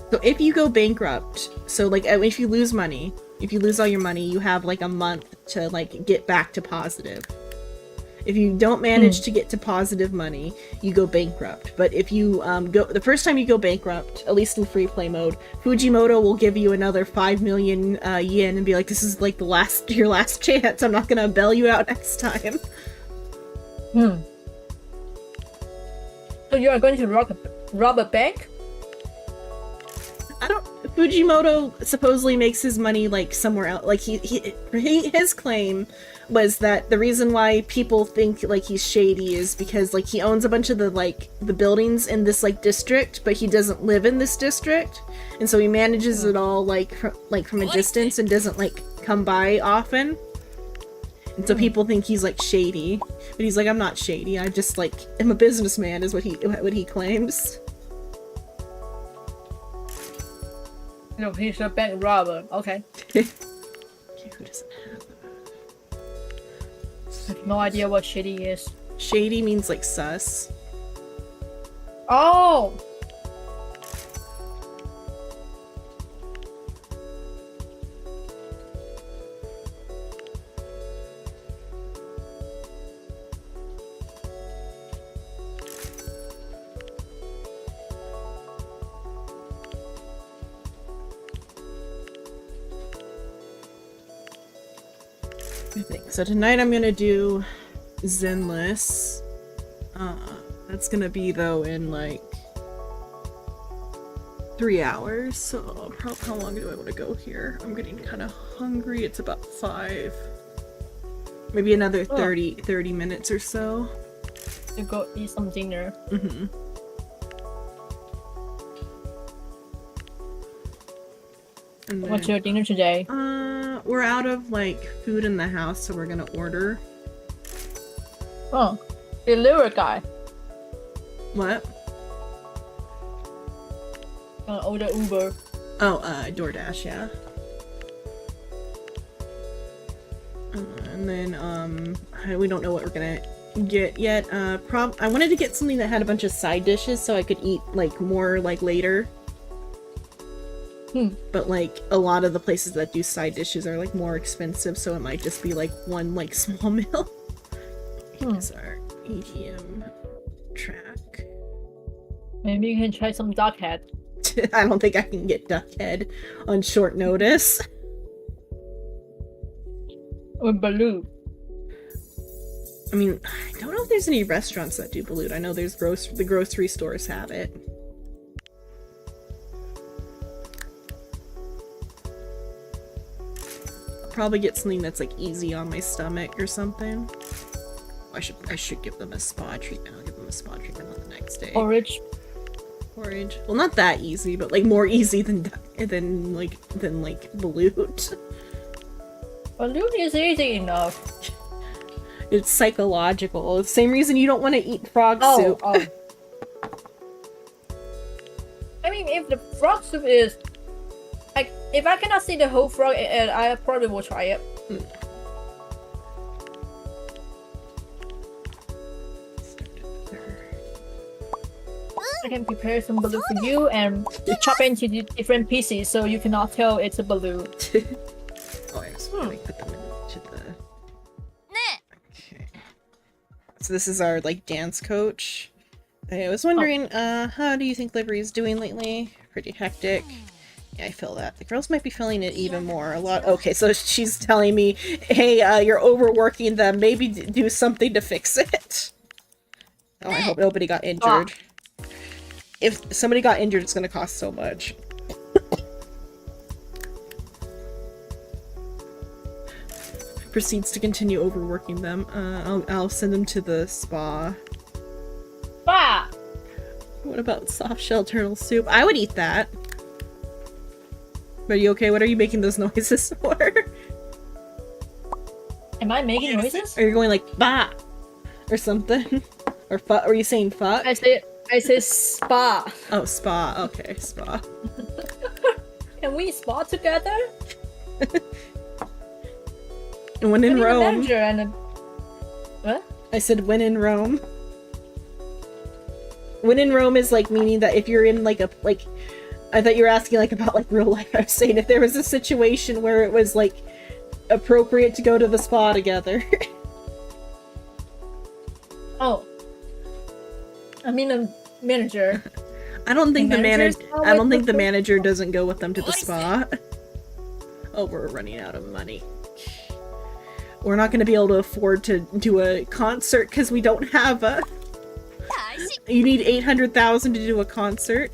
So if you go bankrupt, so like if you lose money, if you lose all your money, you have like a month to like get back to positive. If you don't manage to get to positive money, you go bankrupt. But if you the first time you go bankrupt, at least in free play mode, Fujimoto will give you another 5 million yen and be like, this is like your last chance. I'm not gonna bail you out next time. So you are going to rob a bank? Fujimoto supposedly makes his money like somewhere else. Like his claim was that the reason why people think like he's shady is because like he owns a bunch of the buildings in this like district, but he doesn't live in this district, and so he manages it all like from a distance and doesn't like come by often. And so people think he's like shady, but he's like, I'm not shady. I just like am a businessman, is what he claims. No, he's a bank robber. Okay. Okay, who doesn't have that? I have no idea what shady is. Shady means like sus. Oh! So tonight I'm gonna do Zenless. That's gonna be though in like 3 hours. So how long do I want to go here? I'm getting kind of hungry. It's about 5. Maybe another 30 minutes or so. To go eat some dinner. Mm-hmm. What's your dinner today? We're out of like food in the house, so we're gonna order. Oh, delivery guy. What? Order Uber. Oh, DoorDash, yeah. And then we don't know what we're gonna get yet. I wanted to get something that had a bunch of side dishes so I could eat like more like later. But like a lot of the places that do side dishes are like more expensive, so it might just be like one like small meal. Here's our AGM track. Maybe you can try some duck head. I don't think I can get duck head on short notice. Or balut. I mean, I don't know if there's any restaurants that do balut. I know there's the grocery stores have it. Probably get something that's like easy on my stomach or something. I should give them a spa treatment. I'll give them a spa treatment on the next day. Porridge. Well, not that easy, but like more easy than like balut. Balut is easy enough. It's psychological. It's the same reason you don't want to eat frog soup. I mean, if the frog soup is like, if I cannot see the whole frog, I probably will try it. I can prepare some balut for you and chop it into different pieces so you cannot tell it's a balut. Oh, I just want to put them into the... Okay. So this is our like dance coach. I was wondering, how do you think Livery is doing lately? Pretty hectic. Yeah, I feel that. The girls might be feeling it even more. A lot. Okay, so she's telling me, hey, you're overworking them. Maybe do something to fix it. Oh, I hope nobody got injured. If somebody got injured, it's gonna cost so much. Proceeds to continue overworking them. I'll send them to the spa. Bah! What about soft shell turtle soup? I would eat that. Are you okay? What are you making those noises for? Am I making noises? Are you going like bah or something? Or fuck? Are you saying fuck? I say spa. Oh, spa. Okay, spa. Can we spa together? And when in Rome. What? I said when in Rome. When in Rome is like meaning that if you're in like a I thought you were asking like about like real life. I was saying if there was a situation where it was like appropriate to go to the spa together. Oh. I mean a manager. I don't think the manager. I don't think the with- manager doesn't go with them to the spa. Oh, we're running out of money. We're not going to be able to afford to do a concert because we don't have a. You need 800,000 to do a concert.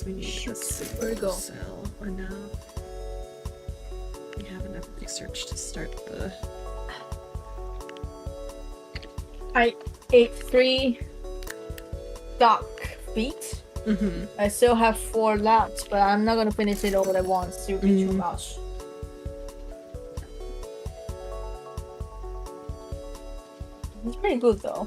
We need a Where to go? cell enough. We have enough research to start the. I ate 3 duck feet. Mm-hmm. I still have 4 left, but I'm not gonna finish it all at once. It would be too much. It's pretty good though.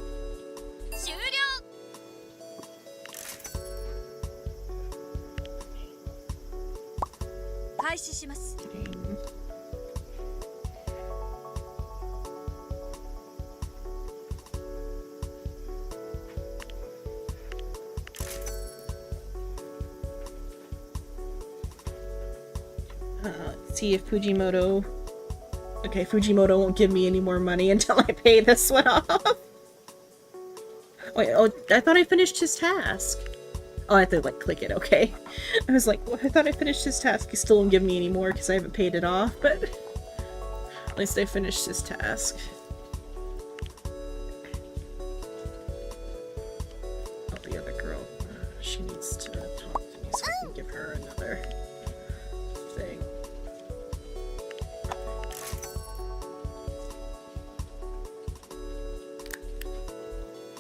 Let's see if Fujimoto. Okay, Fujimoto won't give me any more money until I pay this one off. Wait, oh, I thought I finished his task. Oh, I have to like click it, okay. I was like, well, I thought I finished his task. He still won't give me any more because I haven't paid it off, but at least I finished his task. Oh, the other girl. She needs to talk to me so I can give her another thing.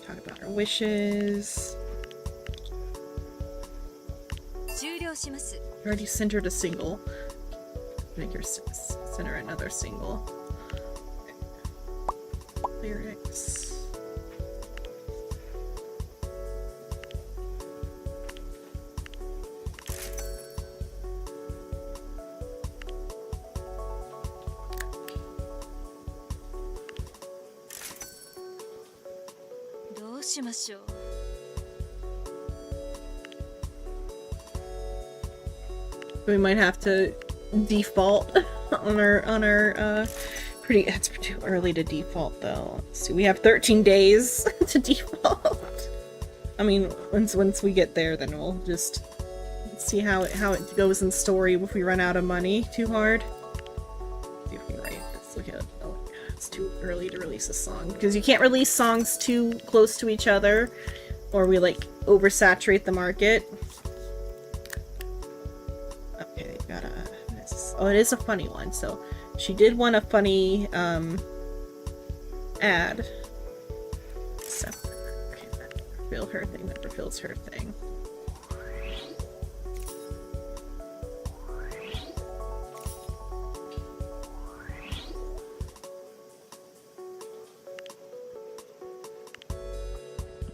Talk about her wishes. I already sent her a single. Make her send her another single. Lyrics. We might have to default on our pretty. It's too early to default though. Let's see, we have 13 days to default. I mean, once we get there, then we'll just see how it goes in story if we run out of money too hard. See if we can write. Let's look at. Oh, it's too early to release a song because you can't release songs too close to each other, or we like oversaturate the market. Okay, got a. Oh, it is a funny one. So she did want a funny ad. So okay, that fill her thing. That fulfills her thing.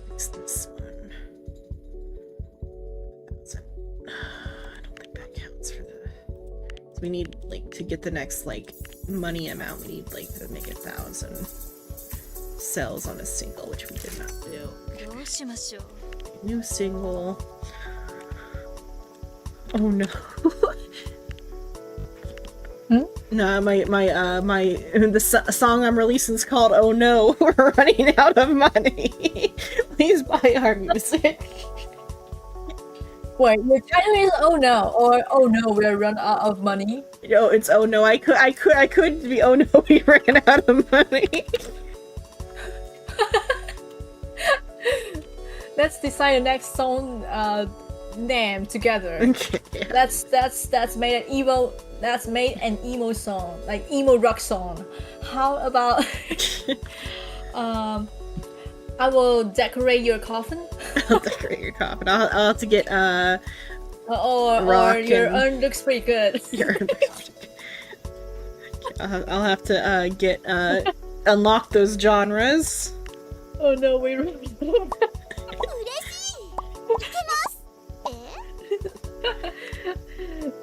What's this one? I don't think that counts for the. So we need like to get the next like money amount. We need like to make 1,000 cells on a single, which we did not do. New single. Oh no. No, the song I'm releasing is called "Oh No." We're running out of money. Please buy our music. Wait, your title is "Oh no" or "Oh no, we're run out of money"? No, it's oh no. I could be oh no. We ran out of money. Let's decide the next song name together. Okay. That's made an emo song, like emo rock song. How about I will decorate your coffin, I'll decorate your coffin. I'll have to get or Rock your and- urn looks pretty good. I'll have to get unlock those genres. Oh no, we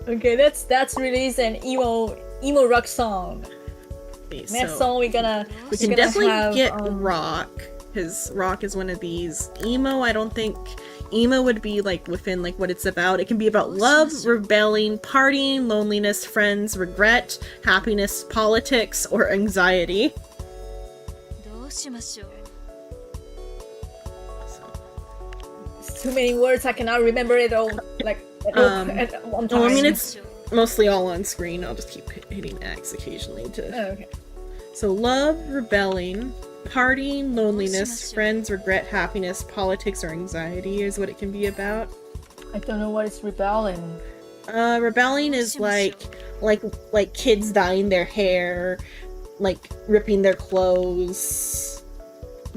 okay, that's release an emo rock song. Okay, Next so song we can definitely have, get rock, because rock is one of these. Emo, I don't think emo would be like within like what it's about. It can be about love, rebelling, partying, loneliness, friends, regret, happiness, politics, or anxiety. So, It's too many words. I cannot remember it all. Like at one time. well, I mean, it's mostly all on screen. I'll just keep hitting X occasionally to. Oh, okay. So love, rebelling, partying, loneliness, friends, regret, happiness, politics, or anxiety is what it can be about. I don't know what is rebelling. Rebelling is like kids dyeing their hair, like ripping their clothes,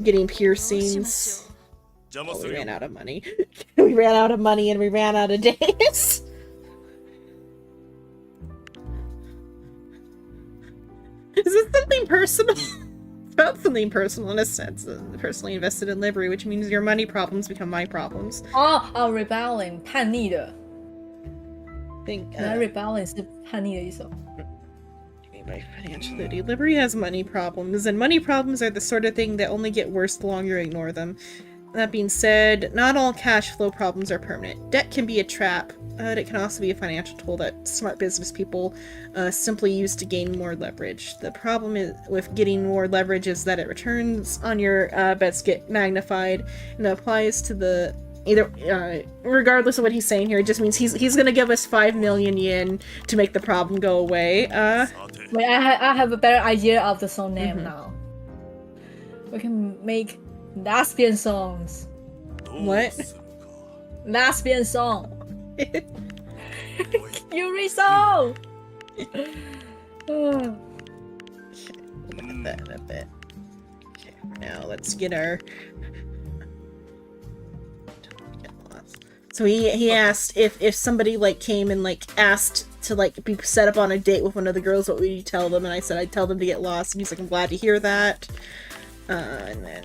getting piercings. Oh, we ran out of money. We ran out of money and we ran out of days. Is this something personal? It's about something personal in a sense. Personally invested in livery, which means your money problems become my problems. Oh, rebelling 叛逆的。 I think. 原来 rebelling 是叛逆的意思。 By financiality, livery has money problems, and money problems are the sort of thing that only get worse the longer you ignore them. That being said, not all cash flow problems are permanent. Debt can be a trap, but it can also be a financial tool that smart business people simply use to gain more leverage. The problem with getting more leverage is that it returns on your bets get magnified, and it applies to the regardless of what he's saying here. It just means he's gonna give us 5 million yen to make the problem go away. Wait, I have a better idea of the song name now. We can make lesbian songs. What? Lesbian song. Yuri song. Look at that in a bit. Okay, now let's get our. Get lost. So he asked if somebody like came and like asked to like be set up on a date with one of the girls, what would you tell them? And I said I'd tell them to get lost. And he's like, I'm glad to hear that. And then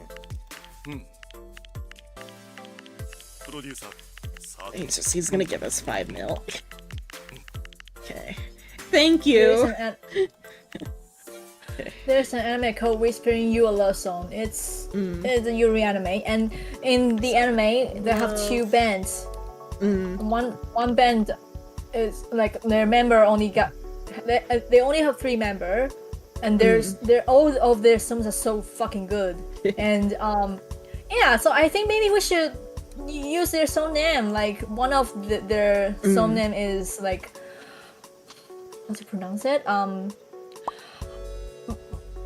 he's gonna give us 5 mil. Okay, thank you. There's an anime called Whispering You a Love Song. It's a Yuri anime, and in the anime they have two bands. One band is like their member only got they only have 3 members, and all of their songs are so fucking good. And yeah, so I think maybe we should use their song name. Like one of their song name is like, how to pronounce it?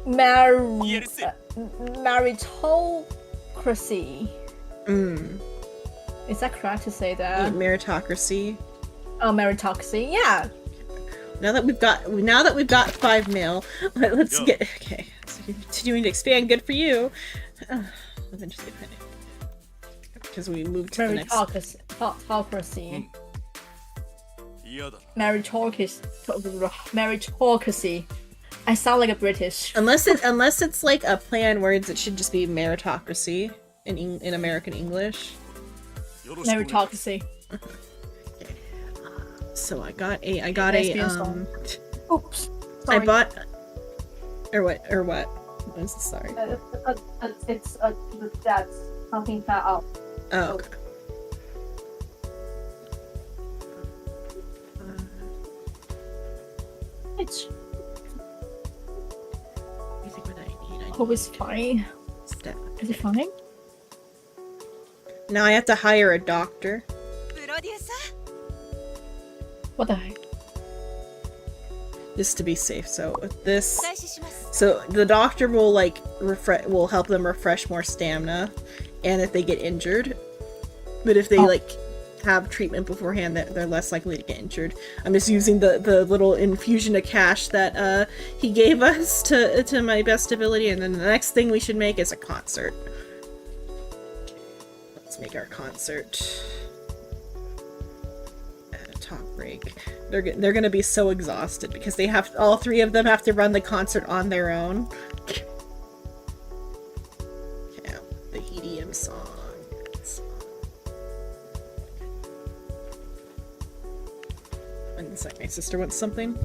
Meritocracy. Is that correct to say that? Meritocracy. Oh, meritocracy. Yeah. Now that we've got 5 mil, let's get okay. So you're continuing to expand. Good for you. Eventually, because we moved to the next. Meritocracy. Meritocracy. I sound like a British. Unless it's like a play on words, it should just be meritocracy in American English. Meritocracy. So I got a Oops. Sorry. I bought or what? What is this? Sorry. It's that's something that up. Oh. Okay. It's I think what I need. always fine. Step. Is it fine? Now I have to hire a doctor. プロデューサ What the heck? Just to be safe. So with ー this, 開始します so the doctor will like will help them refresh more stamina, and if they get injured, but if they like have treatment beforehand, that they're less likely to get injured. I'm just using the little infusion of cash that he gave us to my best ability, and then the next thing we should make is a concert. Let's make our concert. Top break. They're gonna be so exhausted because they have all three of them have to run the concert on their own. Yeah, the EDM song. One sec, my sister wants something.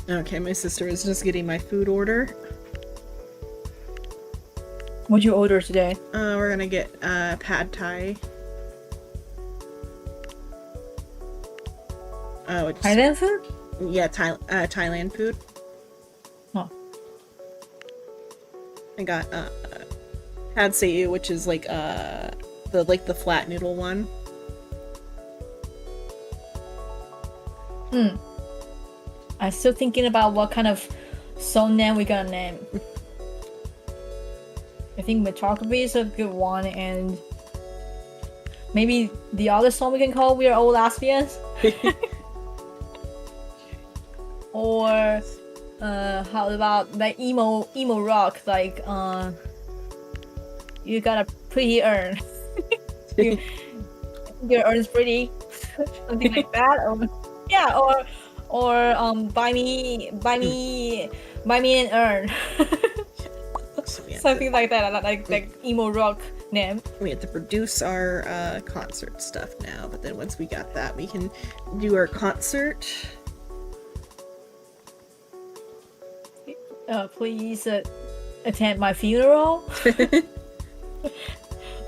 Okay, my sister is just getting my food order. What'd you order today? We're gonna get pad thai. Oh, it's Thailand food? yeah, Thailand food. Oh. I got pad see ew, which is like the flat noodle one. I'm still thinking about what kind of song name we're gonna name. I think Metrography is a good one, and maybe the other song we can call "We Are All Lesbians." Or how about like emo rock, like you got a pretty urn. Your urn is pretty, something like that. Or yeah, or buy me an urn. So we have Something like that, like emo rock name. we have to produce our concert stuff now, but then once we got that, we can do our concert. Please attend my funeral.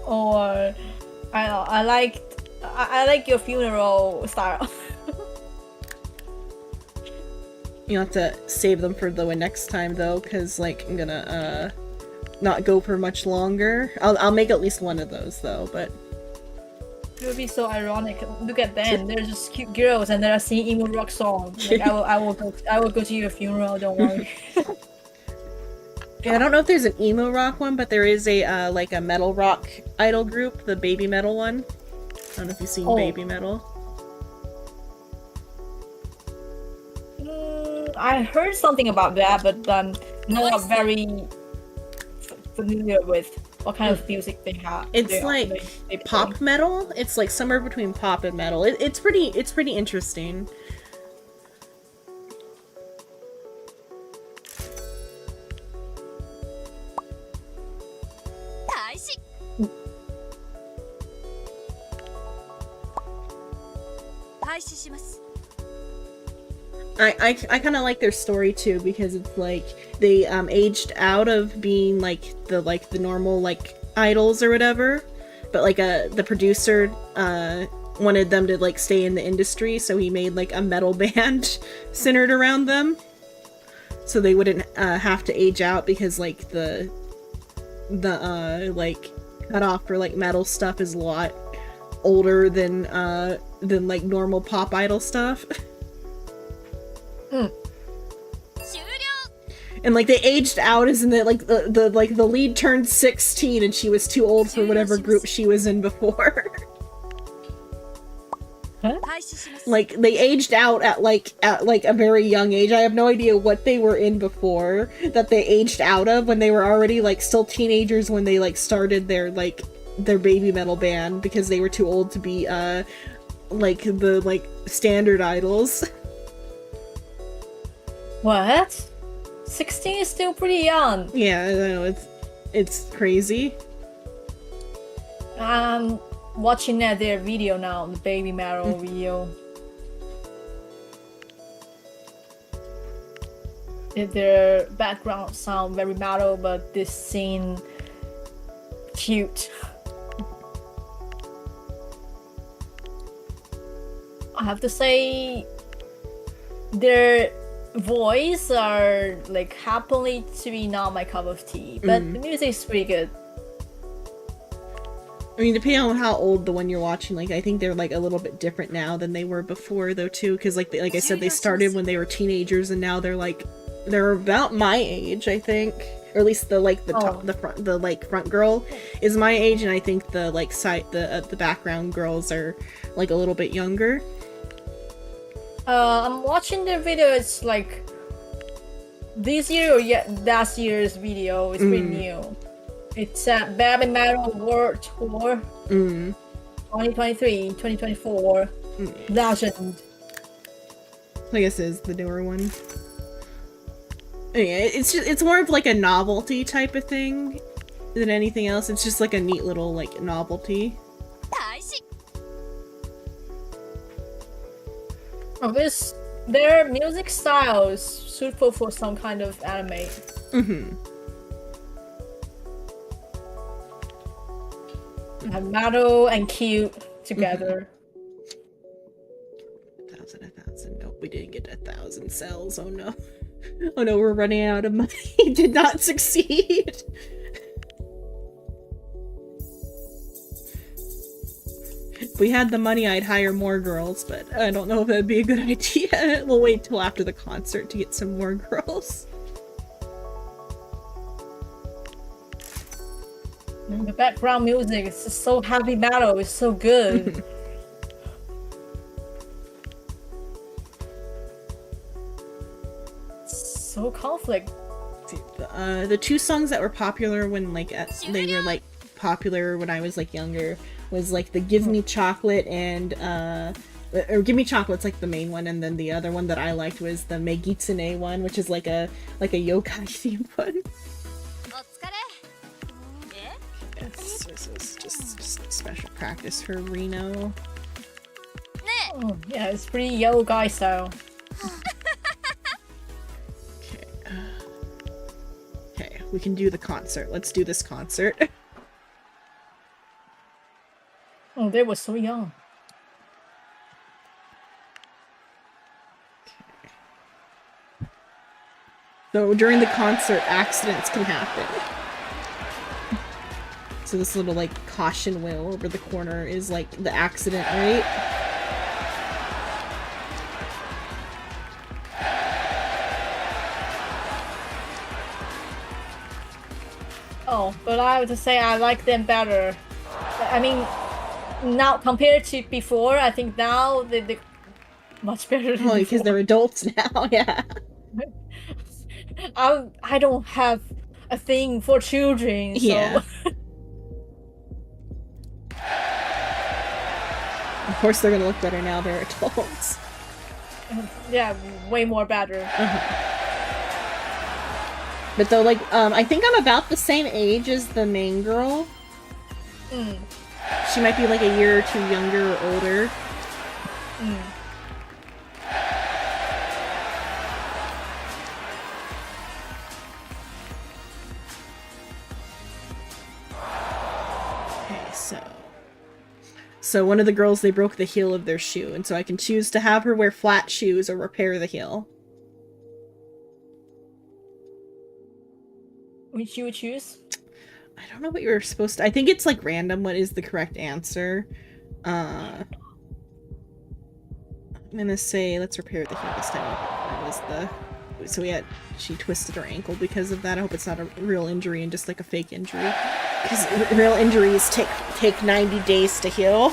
Or I like your funeral style. You have to save them for the next time though, because like I'm gonna not go for much longer. I'll make at least one of those though, but It would be so ironic. Look at them; they're just cute girls, and they're singing emo rock songs. Like, I will go to your funeral. Don't worry. yeah, I don't know if there's an emo rock one, but there is a like a metal rock idol group, the Baby Metal one. I don't know if you've seen Baby Metal. I heard something about that, but not very familiar with what kind of music they have. It's they play. pop metal. It's like somewhere between pop and metal. It's pretty interesting. 開始 開始します I kind of like their story too, because it's like they aged out of being like the normal like idols or whatever, but like the producer wanted them to like stay in the industry, so he made like a metal band centered around them, so they wouldn't have to age out, because like the like cutoff for like metal stuff is a lot older than like normal pop idol stuff. 終了 And like they aged out, as in that like the lead turned 16 and she was too old for whatever group she was in before. 開始します Like they aged out at like a very young age. I have no idea what they were in before that they aged out of when they were already like still teenagers when they like started their baby metal band because they were too old to be like the like standard idols. What? 16 is still pretty young. Yeah, I know it's crazy. I'm watching their video now, the baby metal video. Their background sound very metal, but this scene cute. I have to say, their voice are like happily to be not my cup of tea, but the music is pretty good. I mean, depending on how old the one you're watching, like I think they're like a little bit different now than they were before, though too. Because like I said, they started when they were teenagers, and now they're about my age, I think, or at least the front girl is my age, and I think the like the background girls are like a little bit younger. I'm watching the video. It's like this year or last year's video. It's pretty new. It's at Baby Metal World Tour 2023, 2024. Legend. I guess is the newer one. Yeah, it's more of like a novelty type of thing than anything else. It's just like a neat little like novelty. 開始 Oh, their music style is suitable for some kind of anime. Metal and cute together. 1,000. Nope, we didn't get 1,000 cells. Oh no. Oh no, we're running out of money. Did not succeed. If we had the money, I'd hire more girls, but I don't know if that'd be a good idea. We'll wait till after the concert to get some more girls. The background music is just so heavy metal. It's so good. So conflict. The two songs that were popular when they were like popular when I was like younger was like the Give Me Chocolate and or Give Me Chocolate's like the main one, and then the other one that I liked was the Megitsune one, which is like a yokai themed one. お疲れえ Yes, this is just special practice for Reno. Oh, yeah, it's pretty yo guy style. Okay, we can do the concert. Let's do this concert. Oh, they were so young. So during the concert, accidents can happen. So this little like caution wheel over the corner is like the accident rate. Oh, but I would say I like them better. I mean, now compared to before, I think now they're much better than Well, because before. they're adults now, yeah. I don't have a thing for children, so Yeah. Of course they're gonna look better now they're adults. yeah, way more better. But though, like, I think I'm about the same age as the main girl. She might be like a year or two younger or older. Okay, so one of the girls, they broke the heel of their shoe, and so I can choose to have her wear flat shoes or repair the heel. Which you would choose? I don't know what you were supposed to... I think it's like random what is the correct answer. I'm gonna say let's repair the heel this time. That was the... So she twisted her ankle because of that. I hope it's not a real injury and just like a fake injury. Because real injuries take 90 days to heal.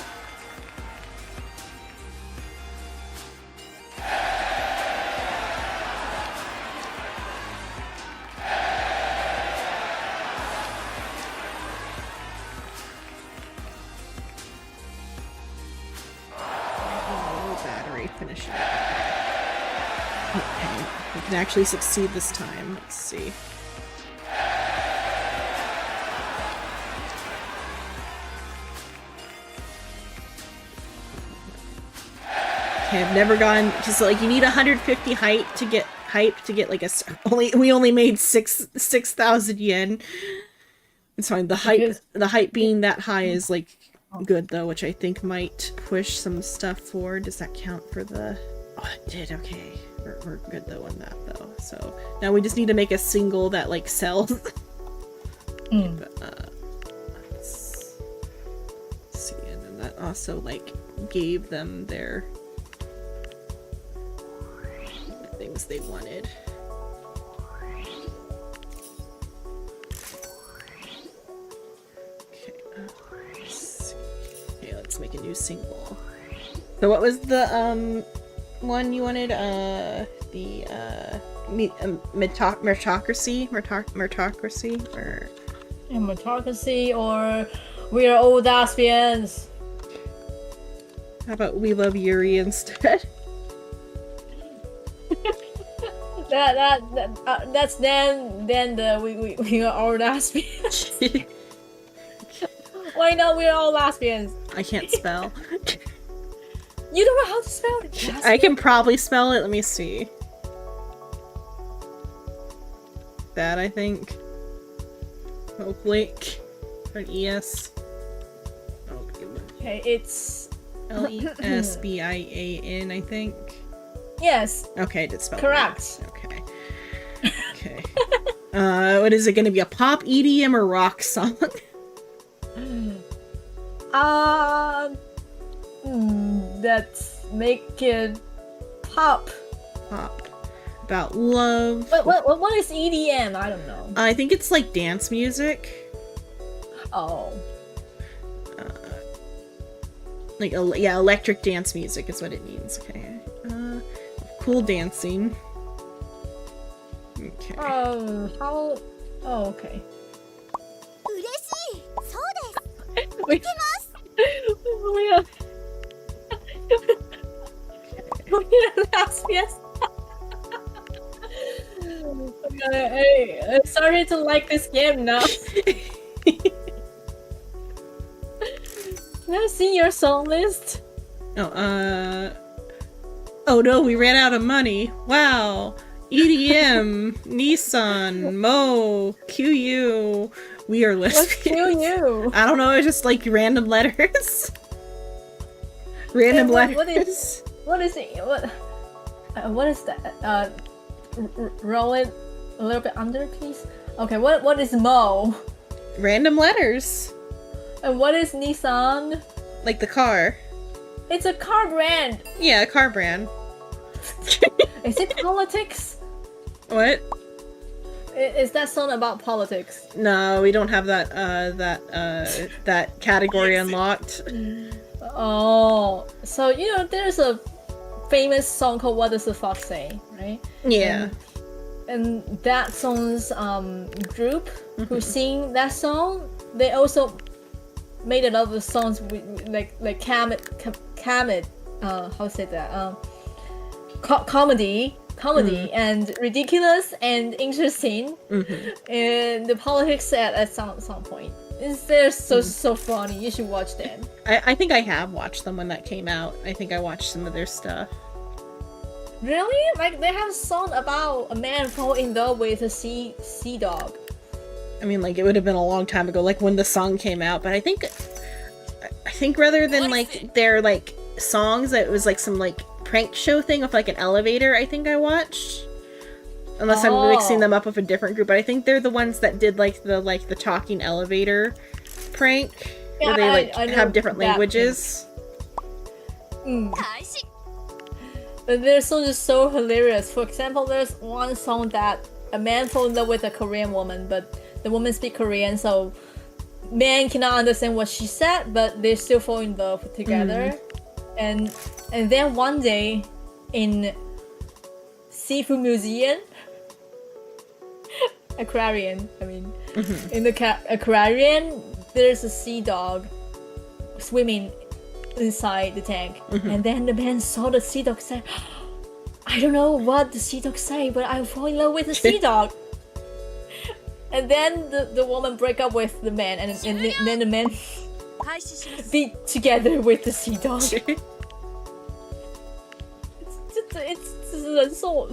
finish it. Okay, we can actually succeed this time. Let's see. Okay, I've never gone because like you need 150 height to get like we only made 6,000 yen. It's fine. The height being that high is like good though, which I think might push some stuff forward. Does that count for the? Oh, it did. Okay, we're good though on that though. So now we just need to make a single that like sells. But, let's see, and then that also like gave them their the things they wanted. Let's make a new single. So what was the one you wanted? The meritocracy or Meritocracy, or we are all lesbians. how about we love Yuri instead? That's then we are all lesbians. Why not? We're all lesbians. I can't spell. You don't know how to spell it. I can probably spell it. Let me see. That I think. Hopefully. An ES. Okay, it's Lesbian, I think. yes. Okay, I did spell it Correct. right. Okay. What is it going to be? A pop, EDM, or rock song? Let's make it pop. Pop. About love. What is EDM? I don't know. I think it's like dance music. Oh. Like, yeah, electric dance music is what it means. Okay. Cool dancing. Okay. How? Oh, okay. 嬉しいそうです We are. We are lesbians. I'm starting to like this game now. Can I see your song list? Oh no, we ran out of money. Wow. EDM, Nissan, Mo, QU. We are What's lesbians. you? I don't know, it's just like random letters. Random letters. What is it? What is that? Roll it a little bit under, please. Okay, what is Mo? Random letters. And what is Nissan? Like the car. It's a car brand. Yeah, a car brand. Is it politics? What? Is that song about politics? No, we don't have that that category unlocked. Oh, so there's a famous song called "What Does the Fox Say," right? Yeah. And that song's group who sing that song, they also made a lot of songs with like Kamet, how to say that? Comedy and ridiculous and interesting. And the politics at some point. They're so funny. You should watch them. I think I have watched them when that came out. I think I watched some of their stuff. Really? Like they have a song about a man fall in love with a sea dog. I mean, like, it would have been a long time ago, like, when the song came out, but I think rather than, like, their, like, songs, it was, like, some, like, prank show thing with, like, an elevator, I think I watched. Unless I'm mixing them up with a different group, but I think they're the ones that did, like, the talking elevator prank, where they, like, I know have different that languages. But their song is so hilarious. For example, there's one song that a man falls in love with a Korean woman, but the woman speaks Korean, so man cannot understand what she said, but they still fall in love together. And then one day in Seafood Museum, aquarium, I mean, in the aquarium, there's a sea dog swimming inside the tank, and then the man saw the sea dog say, "I don't know what the sea dog say, but I fall in love with the sea dog." And then the woman break up with the man, and then the man be together with the sea dog. It's so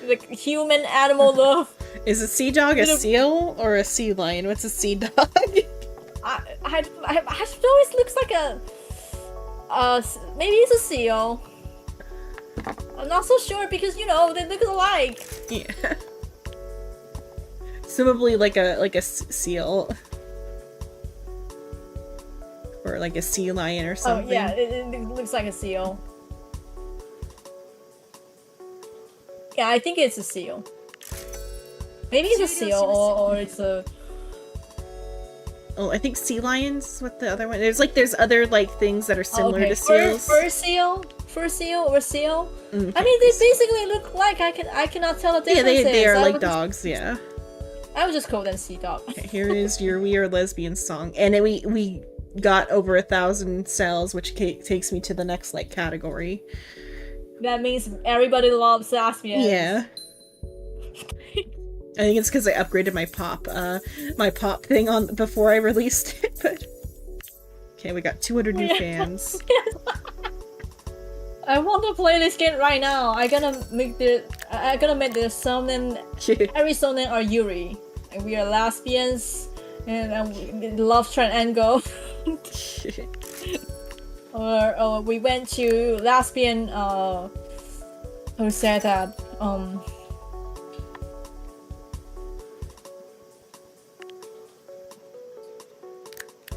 like human animal love. Is a sea dog a seal or a sea lion? What's a sea dog? I suppose it looks like maybe it's a seal. I'm not so sure because they look alike. Yeah. Presumably like a seal. Or like a sea lion or something. Oh yeah, it looks like a seal. Yeah, I think it's a seal. Maybe it's a seal or it's a... Oh, I think sea lions is what the other one... There's other like things that are similar to seals. Fur seal or seal. I mean, they basically look like I cannot tell the difference. Yeah, they are like dogs, yeah. I would just call them sea dog. Okay, here is your We Are Lesbian song. And we got over 1,000 cells, which takes me to the next like category. That means everybody loves lesbians. Yeah. I think it's because I upgraded my pop thing on before I released it, but okay, we got 200 new fans. I want to play this game right now. I gotta make the Sonnen, Arizona or Yuri, and we are lesbians, and we love triangle. or we went to lesbian. Who said that?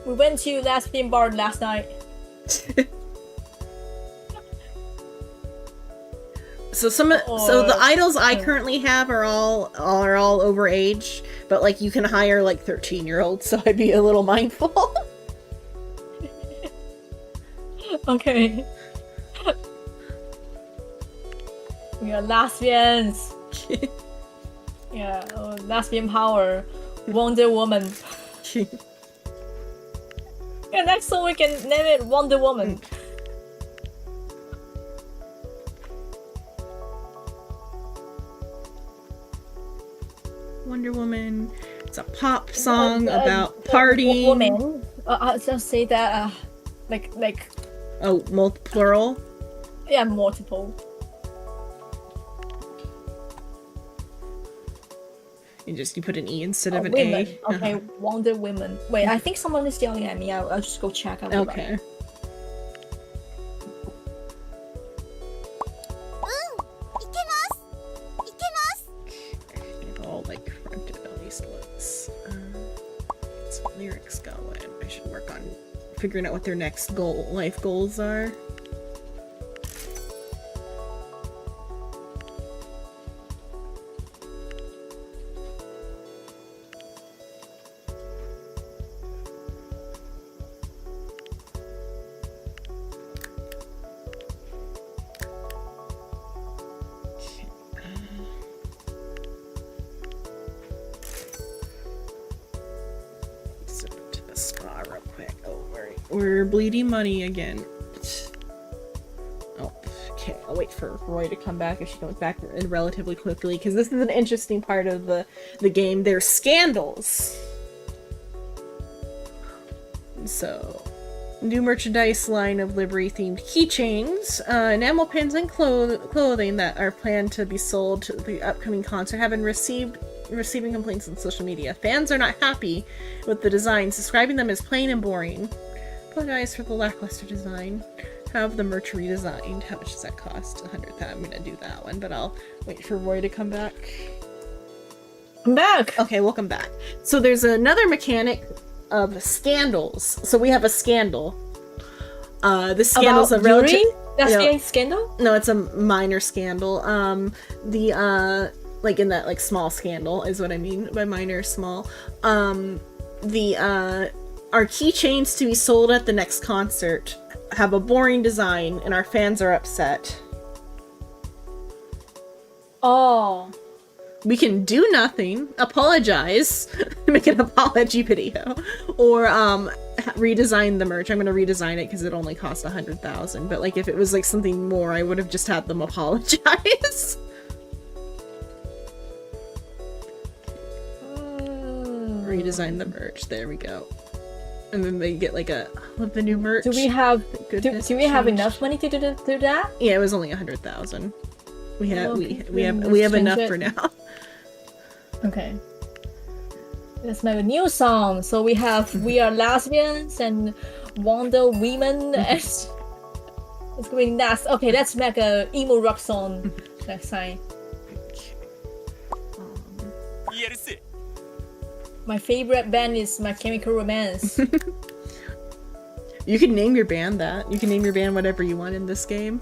We went to lesbian bar last night. So so the idols I currently have are all over age, but like you can hire like 13-year-olds, so I'd be a little mindful. Okay. We are lesbians. Yeah, lesbian power, Wonder Woman. Yeah, next song we can name it Wonder Woman. Wonder Woman. It's a pop song about partying. Woman. I'll just say that like. Oh, plural. Yeah, multiple. You put an E instead of an women. A. Okay, Wonder Woman. Wait, I think someone is yelling at me. I'll just go check. Okay. All like fronted at least once. Get some lyrics going. I should work on figuring out what their next life goals are. We're bleeding money again. Oh, okay. I'll wait for Roy to come back if she comes back relatively quickly, because this is an interesting part of the game. There's scandals. So, new merchandise line of livery-themed keychains, enamel pins, and clothing that are planned to be sold to the upcoming concert have been receiving complaints on social media. Fans are not happy with the designs, describing them as plain and boring. Apologize for the lackluster design. Have the merch redesigned. How much does that cost? 100. I'm gonna do that one, but I'll wait for Roy to come back. I'm back! Okay, welcome back. So there's another mechanic of scandals. So we have a scandal. The scandal's a relative... That's scandal? No, it's a minor scandal. Like in that, like, small scandal is what I mean by minor, small. Our keychains to be sold at the next concert have a boring design, and our fans are upset. Oh. we can do nothing, apologize, make an apology video, or redesign the merch. I'm gonna redesign it because it only cost 100,000. But like, if it was like something more, I would have just had them apologize. Redesign the merch. There we go. And then they get like a of the new merch. Do we have Goodness, do we have changed. enough money to do that? Yeah, it was only 100,000. We have Okay, we have then we have let's enough change for it. now. Okay. Let's make a new song. So we have We Are Lesbians and Wonder Women. It's going nuts. Okay, let's make a emo rock song next time. My favorite band is My Chemical Romance. You can name your band that. You can name your band whatever you want in this game.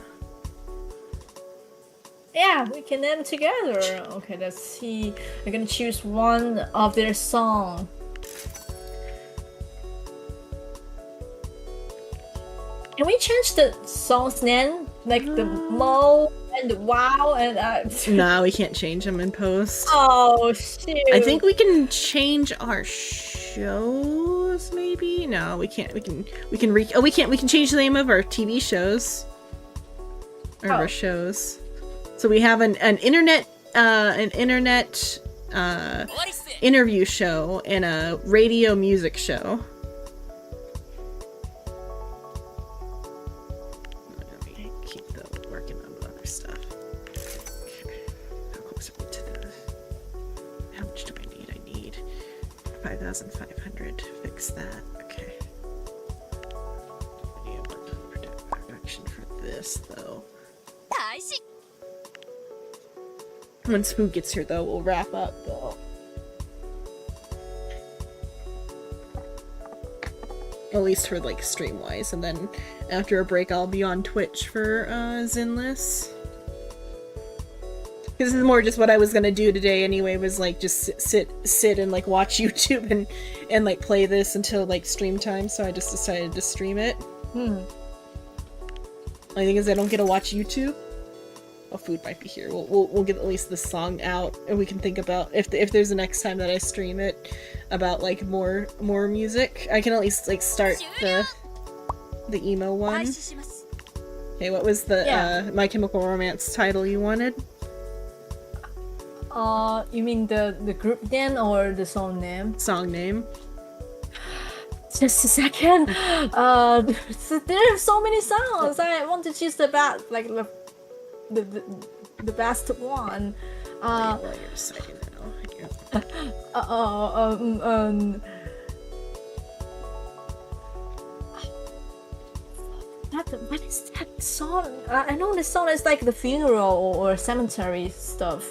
Yeah, we can name together. Okay, let's see. I'm gonna choose one of their song. Can we change the song's name? Like the Mo and the Wow and No, we can't change them in post. Oh shoot. I think we can change our shows, maybe? No, we can't. We can we can change the name of our TV shows. Or Oh. our shows. So we have an internet interview show and a radio music show. Let me keep working on other stuff. Okay. How close are we to the... How much do I need? I need 5,500 to fix that. Okay. I need a production for this, though. 大事 Once Spook gets here, though, we'll wrap up, though. At least for, like, stream-wise. And then after a break, I'll be on Twitch for, Zinless. This is more just what I was gonna do today anyway, was, like, just sit and, like, watch YouTube and like, play this until, like, stream time, so I just decided to stream it. Only thing is I don't get to watch YouTube. Oh, Food might be here. We'll get at least this song out, and we can think about if there's a next time that I stream it about like more music. I can at least like start the emo 開 one. 始します Okay, what was the Yeah. My Chemical Romance title you wanted? You mean the group name or the song name? Song name? Just a second. There are so many songs. I want to choose the best, like the best one. While you're deciding now. What is that song? I know the song is like the funeral or cemetery stuff.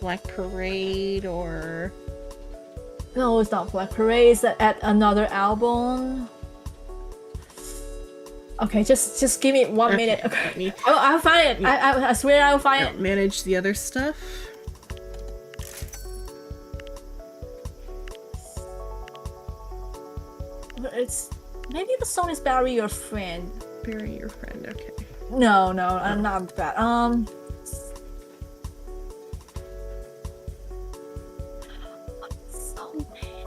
Black Parade or No, it's not Black Parade. It's at another album. Okay, just give me 1 minute. let Okay. me I'll find it. I swear I'll find it. manage the other stuff. It's maybe the song is Bury Your Friend. Bury Your Friend. Okay. No, I'm not that. So okay.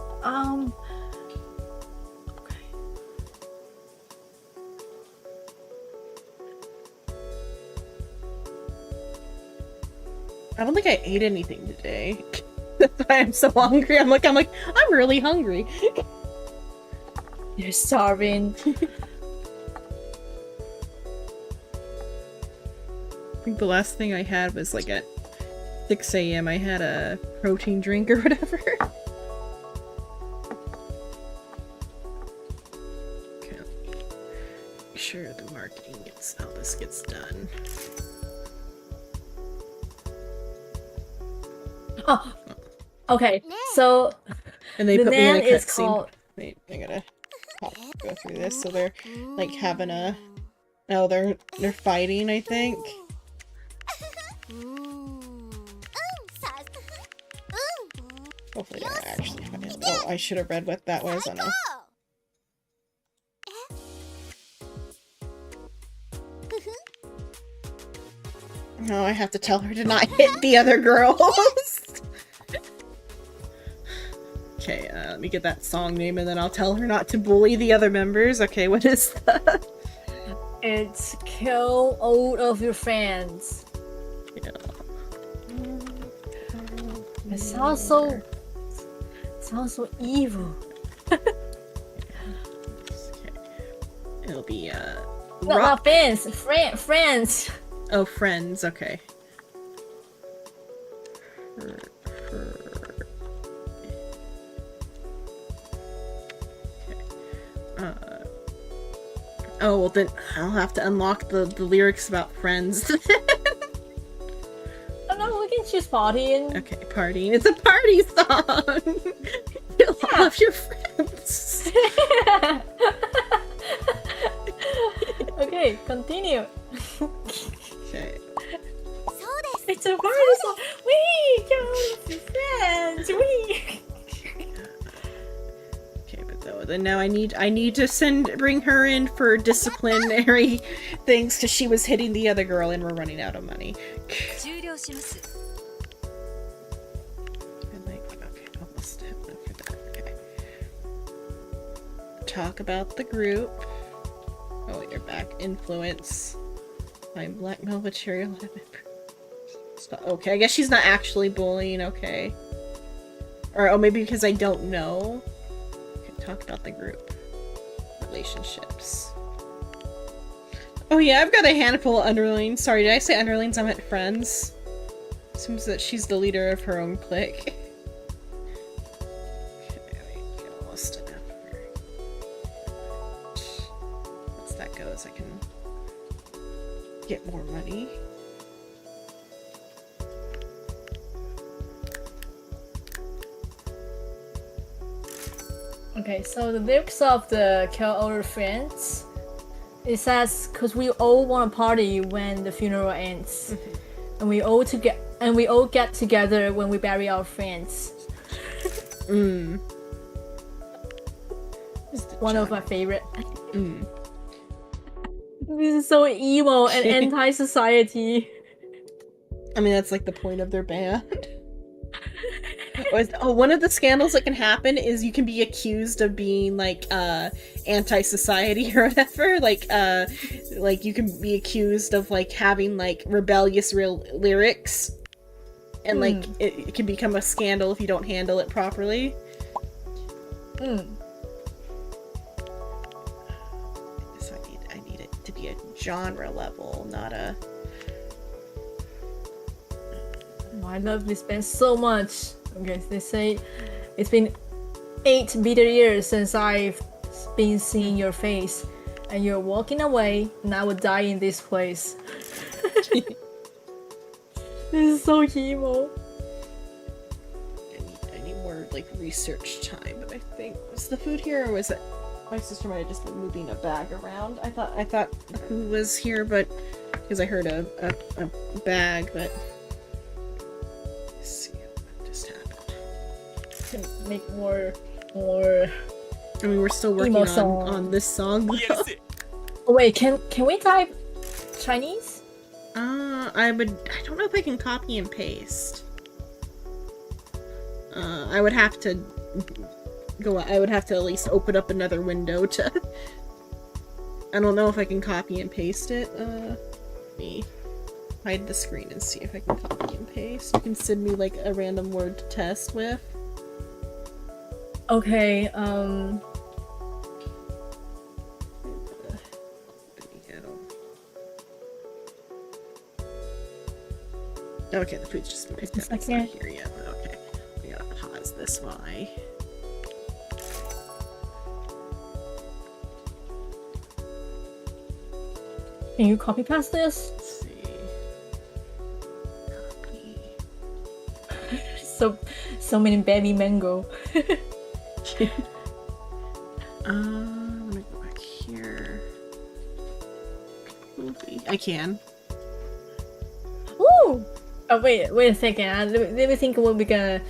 I don't think I ate anything today. That's why I'm so hungry. I'm really hungry. You're starving. I think the last thing I had was like at 6 a.m. I had a protein drink or whatever. Okay, make sure the marketing gets how this gets done. Oh, okay. So And they the put me in a name is cutscene. called. Wait, I gotta go through this. So they're like having a. Oh, they're fighting. I think. さうん Hopefully they're actually fighting. Oh, I should have read what that was. I don't know. ふふ Oh, I have to tell her to not hit the other girls. Okay, let me get that song name and then I'll tell her not to bully the other members. Okay, what is that? It's kill all of your friends. Yeah. It sounds so evil. Okay. It'll be No, not fans, friends. Oh, friends. Okay. Oh, well then I'll have to unlock the lyrics about friends. Oh no, we can choose party and Okay, partying. It's a party song! You love your friends. Okay, continue. Okay. そうです It's a party song. We go friends. We. Okay, but though then now I need to bring her in for disciplinary things because she was hitting the other girl and we're running out of money. 終了します And like, okay, almost have enough for that. Okay. Talk about the group. Oh, wait, you're back. Influence. I'm blackmail material. Okay, I guess she's not actually bullying. Okay. Or oh, maybe because I don't know. Okay, talk about the group. Relationships. Oh yeah, I've got a handful of underlings. Sorry, did I say underlings? I meant friends. Seems that she's the leader of her own clique. Okay, wait, almost enough. Once that goes, I can get more money. Okay, so the lyrics of the kill all your friends. It says, "Cause we all want to party when the funeral ends, and we all get together when we bury our friends." Mm. One of my favorite. Mm. This is so emo and anti-society. I mean, that's like the point of their band. One of the scandals that can happen is you can be accused of being like anti-society or whatever. Like you can be accused of like having like rebellious real lyrics, and like it can become a scandal if you don't handle it properly. So I need it to be a genre level, not a. Oh, I love this band so much. Okay, they say it's been 8 bitter years since I've been seeing your face, and you're walking away, and I will die in this place. This is so emo. I need more like research time, but I think was the food here or was it my sister might have just been moving a bag around. I thought the food was here, but because I heard a bag, but let's see what just happened. Can make more. I mean, we're still working Emo song. on this song. Oh, wait, can we type Chinese? I don't know if I can copy and paste. I would have to at least open up another window to. I don't know if I can copy and paste it. Let me hide the screen and see if I can copy and paste. You can send me like a random word to test with. Okay, Okay, the food's just been picked up. I It's not can't- here yet. Okay, we gotta pause this while I. can you copy paste this? Let's see. Copy. So many baby mango. I'm gonna go back here. Movie. I can. Woo! Oh wait a second. Let me think what we're gonna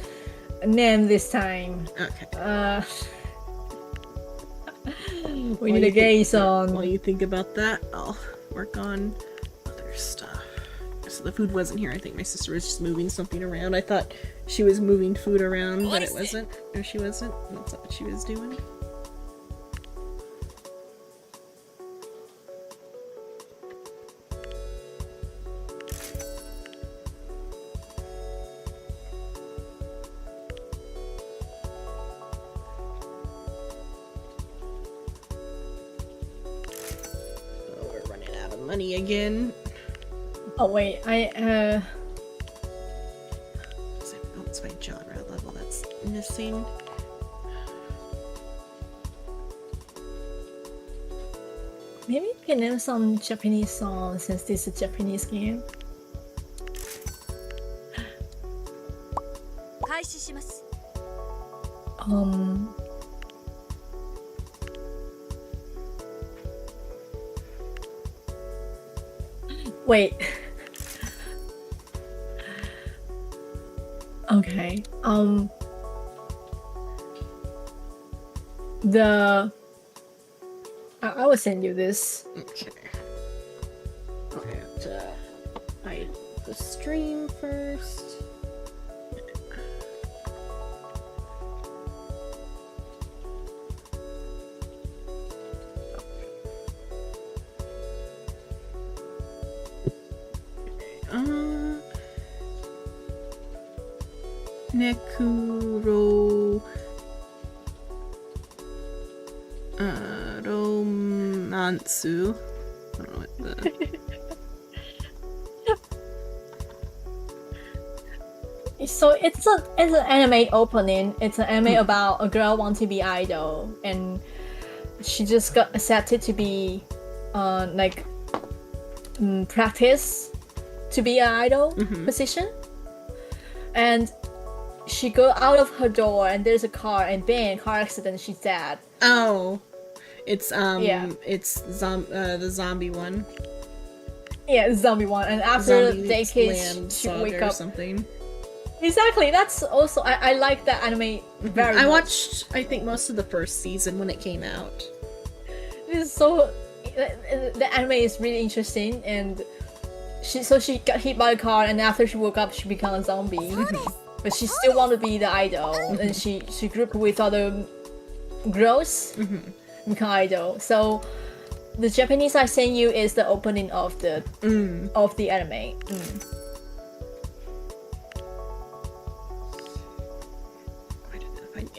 name this time. Okay. We need a gay song. While you think about that, I'll work on other stuff. So the food wasn't here. I think my sister was just moving something around. I thought she was moving food around, but it wasn't. Or she wasn't. That's not what she was doing. Oh, we're running out of money again. Oh wait, Oh, it's my genre level that's missing. maybe you can name some Japanese songs since this is a Japanese game. 開始します Wait. Okay. I will send you this. Okay. I have to hide the stream first. Nekuro Romansu. I don't know what the So it's an anime opening. It's an anime about a girl wanting to be idol, and she just got accepted to be practice to be an idol position, and she go out of her door and there's a car and bang, car accident, she's dead. Oh, it's Yeah. it's the zombie one. Yeah, zombie one. And after Zombie decades, Land she Saga wake or up. something. Exactly. That's also I like that anime very I much. watched I think most of the first season when it came out. It's so the anime is really interesting, and she got hit by a car, and after she woke up, she became a zombie. But she still want to be the idol, and she grouped with other girls, become idol. So the Japanese I sent you is the opening of the anime.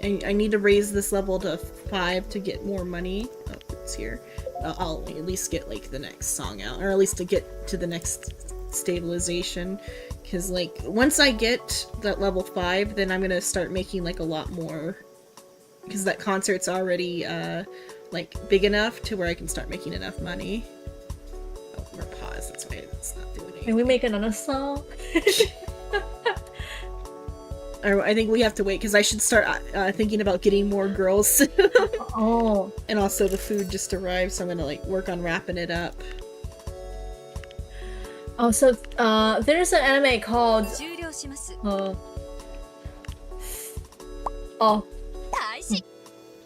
I need to raise this level to 5 to get more money. Oh, it's here. I'll at least get like the next song out, or at least to get to the next stabilization. Because like once I get that level 5, then I'm gonna start making like a lot more. Because that concert's already like big enough to where I can start making enough money. Oh, we're paused. That's why it's not doing it. Can we make another song? Or I think we have to wait because I should start thinking about getting more girls. Oh. And also the food just arrived, so I'm gonna like work on wrapping it up. Also, there's an anime called 終了します oh, 開始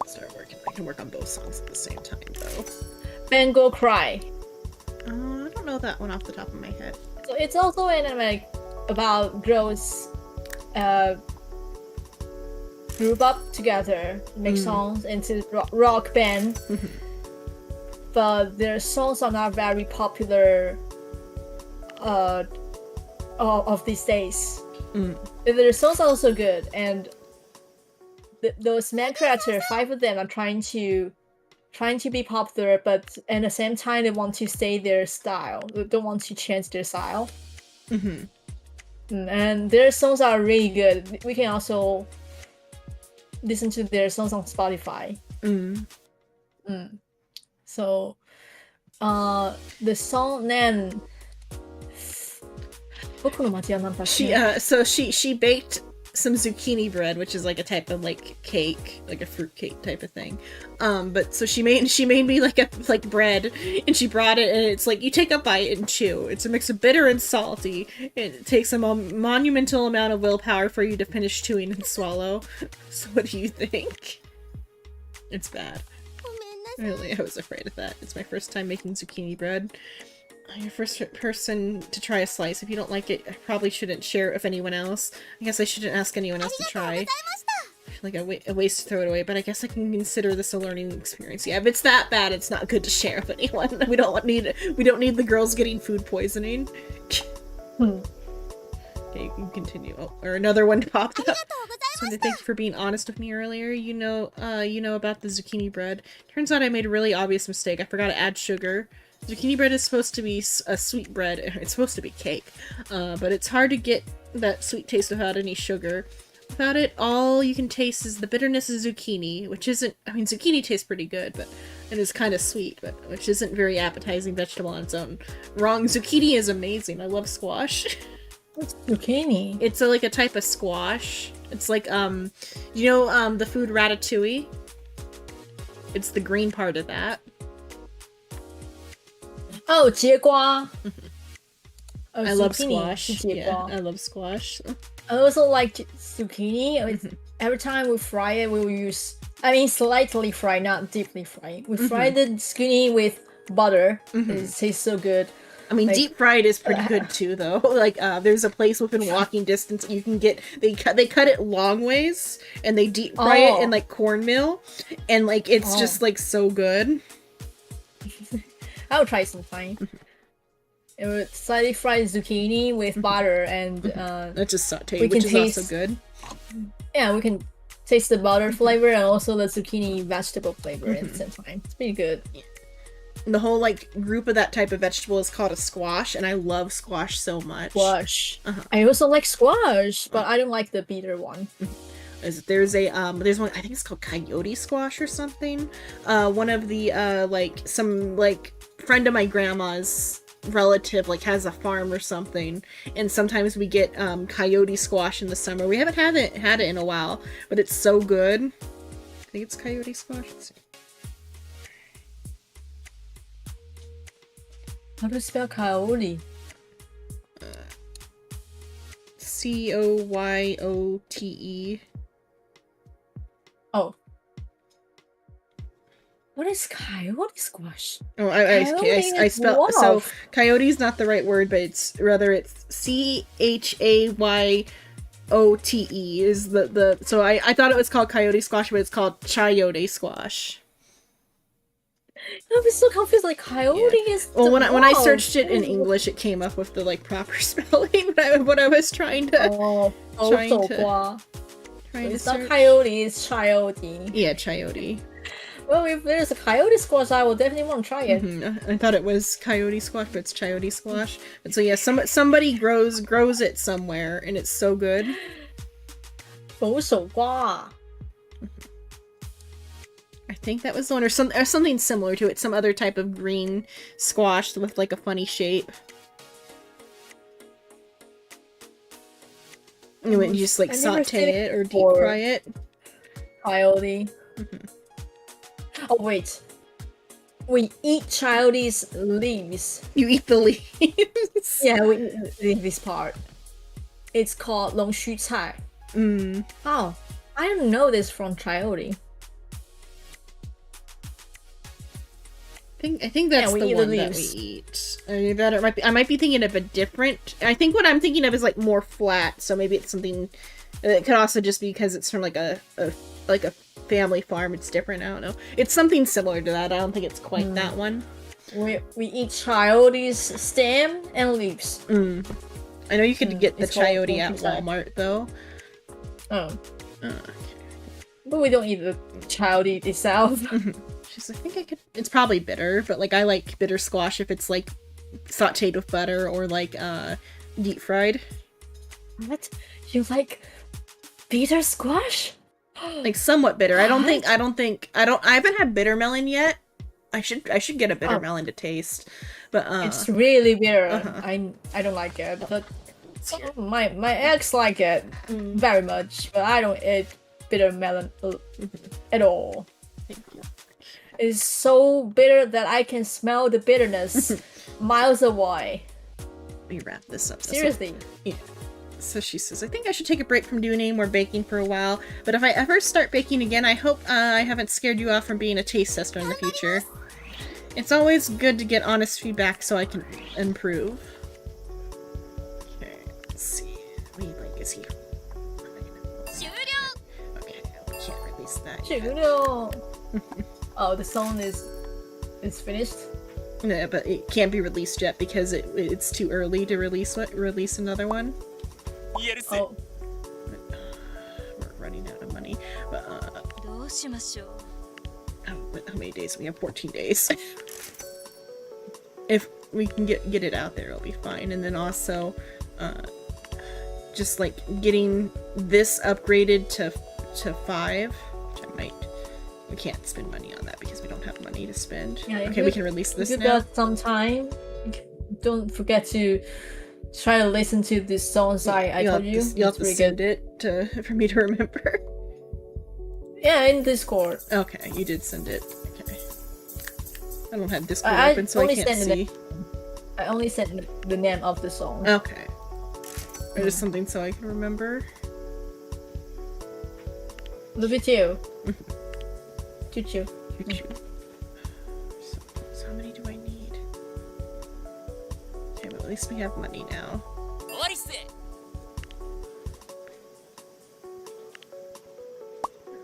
Start working. I can work on both songs at the same time though. Bengo Cry. I don't know that one off the top of my head. So it's also an anime about girls group up together, make songs into rock band, but their songs are not very popular of these days. Their songs are also good, and those main characters, 5 of them, are trying to be popular, but at the same time they want to stay their style. They don't want to change their style. And their songs are really good. We can also listen to their songs on Spotify. So, the song name. 僕の街は何だっけ? She baked some zucchini bread, which is like a type of like cake, like a fruit cake type of thing. But so she made me like bread, and she brought it, and it's like you take a bite and chew. It's a mix of bitter and salty. It takes a monumental amount of willpower for you to finish chewing and swallow. So what do you think? It's bad. ごめんなさい Really, I was afraid of that. It's my first time making zucchini bread. You're first person to try a slice. If you don't like it, I probably shouldn't share it with anyone else. I guess I shouldn't ask anyone else to try. I feel like a waste to throw it away, but I guess I can consider this a learning experience. Yeah, if it's that bad, it's not good to share with anyone. We don't need the girls getting food poisoning. Okay, you can continue. Oh, or another one popped up. So thank you for being honest with me earlier. You know about the zucchini bread. Turns out I made a really obvious mistake. I forgot to add sugar. Zucchini bread is supposed to be a sweet bread. It's supposed to be cake, but it's hard to get that sweet taste without any sugar. Without it, all you can taste is the bitterness of zucchini, which isn't. I mean, zucchini tastes pretty good, but it is kind of sweet, but which isn't very appetizing vegetable on its own. Wrong. Zucchini is amazing. I love squash. What's zucchini? It's like a type of squash. It's like the food ratatouille. It's the green part of that. Oh, 节瓜. Oh, I love zucchini. squash. Yeah, I love squash. I also like zucchini. Every time we fry it, we will use. I mean, slightly fry, not deeply fry. We fry the zucchini with butter. It tastes so good. I mean, deep fried is pretty good too, though. Like, there's a place within walking distance you can get. They cut it long ways, and they deep fry it in like cornmeal, and like it's just like so good. I'll try sometime. It would slightly fried zucchini with butter, and That's just sauteed, which is also good. Yeah, we can taste the butter flavor and also the zucchini vegetable flavor at the same time. It's pretty good. The whole like group of that type of vegetable is called a squash, and I love squash so much. Squash. I also like squash, but I don't like the bitter one. There's one, I think it's called coyote squash or something. One of the some friend of my grandma's relative has a farm or something, and sometimes we get coyote squash in the summer. We haven't had it in a while, but it's so good. I think it's coyote squash. Let's see. How do you spell coyote? Coyote. Oh. What is coyote squash? Oh, I spelled wolf. So coyote's not the right word, but it's CHAYOTE is the so I thought it was called coyote squash, but it's called chayote squash. I was so confused. Like coyote is. Well, when I wolf. searched it in English, it came up with the proper spelling. What I was trying to It's not coyote. It's chayote. Yeah, chayote. Well, if there's a coyote squash, I will definitely want to try it. I thought it was coyote squash, but it's chayote squash. But so yeah, somebody grows it somewhere, and it's so good. 佛手瓜. I think that was the one, or something similar to it. Some other type of green squash with a funny shape. And you just saute it or deep fry it. Coyote. Oh wait. We eat coyote's leaves. You eat the leaves? Yeah, we eat this part. It's called 龙须菜. Oh, I don't know this from coyote. I think that's the one that we eat. I might be thinking of a different. I think what I'm thinking of is more flat. So maybe it's something. It could also just be because it's from a family farm. It's different. I don't know. It's something similar to that. I don't think it's quite that one. We eat coyote's stem and leaves. I know you could get the chayote at Walmart though. Oh. But we don't eat the coyote itself. She's like, I think I could. It's probably bitter, but I like bitter squash if it's sauteed with butter or deep fried. What? You like bitter squash? Somewhat bitter. I haven't had bitter melon yet. I should get a bitter melon to taste. But it's really bitter. I don't like it, but my ex like it very much, but I don't eat bitter melon at all. Thank you. It's so bitter that I can smell the bitterness miles away. Let me wrap this up. Seriously. Yeah. So she says, I think I should take a break from doing any more baking for a while, but if I ever start baking again, I hope I haven't scared you off from being a taste tester in the future. It's always good to get honest feedback so I can improve. Okay, let's see. Wait, like, is he? Okay, we can't release that yet. Oh, the song is finished. Yeah, but it can't be released yet because it's too early to release another one. Oh, We're running out of money. But, but how many days? We have 14 days. If we can get it out there, it'll be fine. And then also, just like getting this upgraded to 5, which I might. We can't spend money on that because we don't have money to spend. Yeah, okay, we can release this if you now. got some time, don't forget to try to listen to these songs I told you. You'll have It's to pretty send good. it for me to remember. Yeah, in Discord. Okay, you did send it. Okay. I don't have Discord I open, so I only can't sent see. I only sent the name of the song. Okay. Or just something so I can remember. Love you too. Choo choo. So how many do I need? Okay, but at least we have money now. I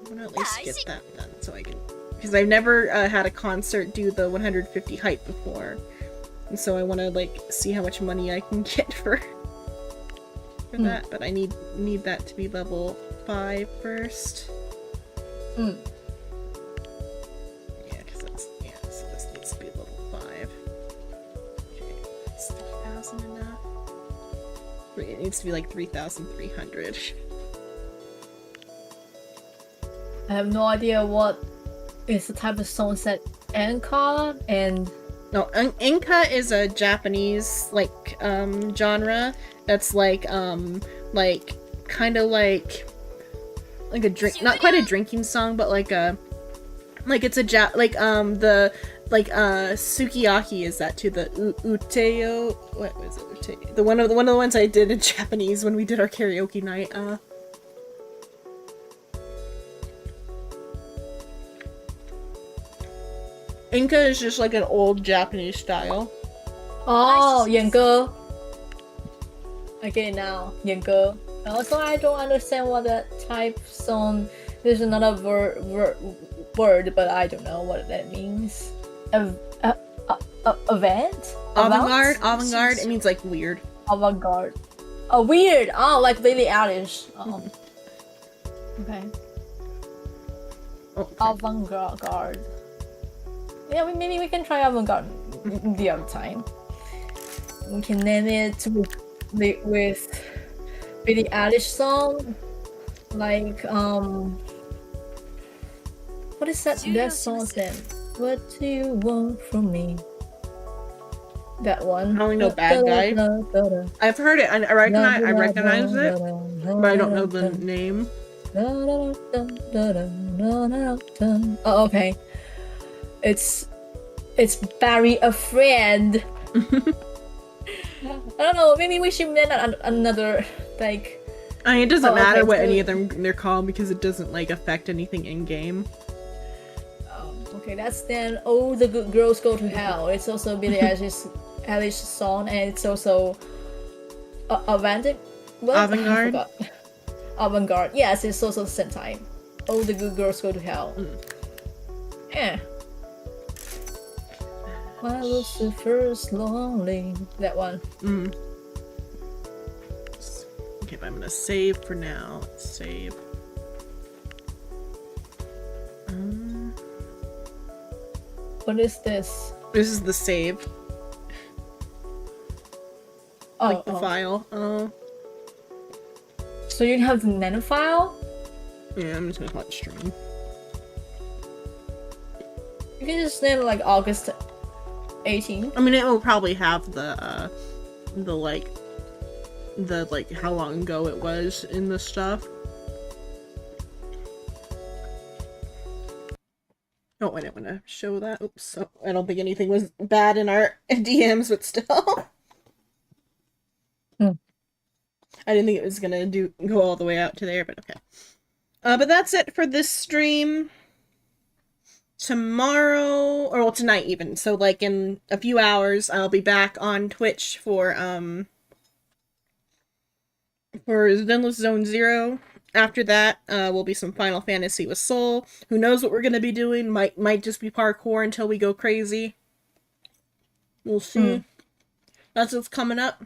want to at least get that done so I can... Because I've never had a concert do the 150 hype before. And so I want to, like, see how much money I can get for that. But I need that to be level 5 first. Mm. Yeah, because that's... Yeah, so this needs to be level 5. Okay, is 3,000 enough? It needs to be like 3,300. I have no idea what is the type of song set Enka and No, Enka is a Japanese like genre that's like kind of like a drink, not quite a drinking song, but like it's a sukiyaki is that too, the uteo, what was it, uteo? One of the ones I did in Japanese when we did our karaoke night. Enka is just like an old Japanese style. oh, 演歌. I get it now, 演歌. Also, I don't understand what that type song. There's another word, but I don't know what that means. Event? Avant-garde. It means like weird. Avant-garde. Oh, weird. Oh, like Billie Eilish. Oh. Okay. Oh, Avant-garde. Yeah, maybe we can try avant-garde the other time. We can name it with Billie Eilish song, like what is that song then? What do you want from me? That one. I only know Bad Guy. I've heard it. I recognize it, but I don't know the name. Oh, okay. It's Barry a friend. I don't know. Maybe we should make another like. I mean, it doesn't matter okay, what so- any of them they're called because it doesn't like affect anything in game. Okay, that's then all the good girls go to hell. It's also Billie Eilish song, and it's also avant-garde. Avant-garde. Yes, it's also the same time. All the good girls go to hell. Yeah. My Lucifer's lonely. That one. Okay, but I'm gonna save for now. Let's save. What is this? This is the save, Oh, like the file. Oh, so you have the nano file? yeah. I'm just gonna call it stream. You can just name it like August 18. I mean, it will probably have the how long ago it was in the stuff. Oh, I didn't want to show that. Oops. Oh, I don't think anything was bad in our DMs, but still. I didn't think it was gonna go all the way out to there, but okay. But that's it for this stream. tomorrow, or well, tonight even. So like in a few hours, I'll be back on Twitch for Zenless Zone Zero. After that, will be some Final Fantasy with Soul. Who knows what we're gonna be doing? Might just be parkour until we go crazy. We'll see. That's what's coming up.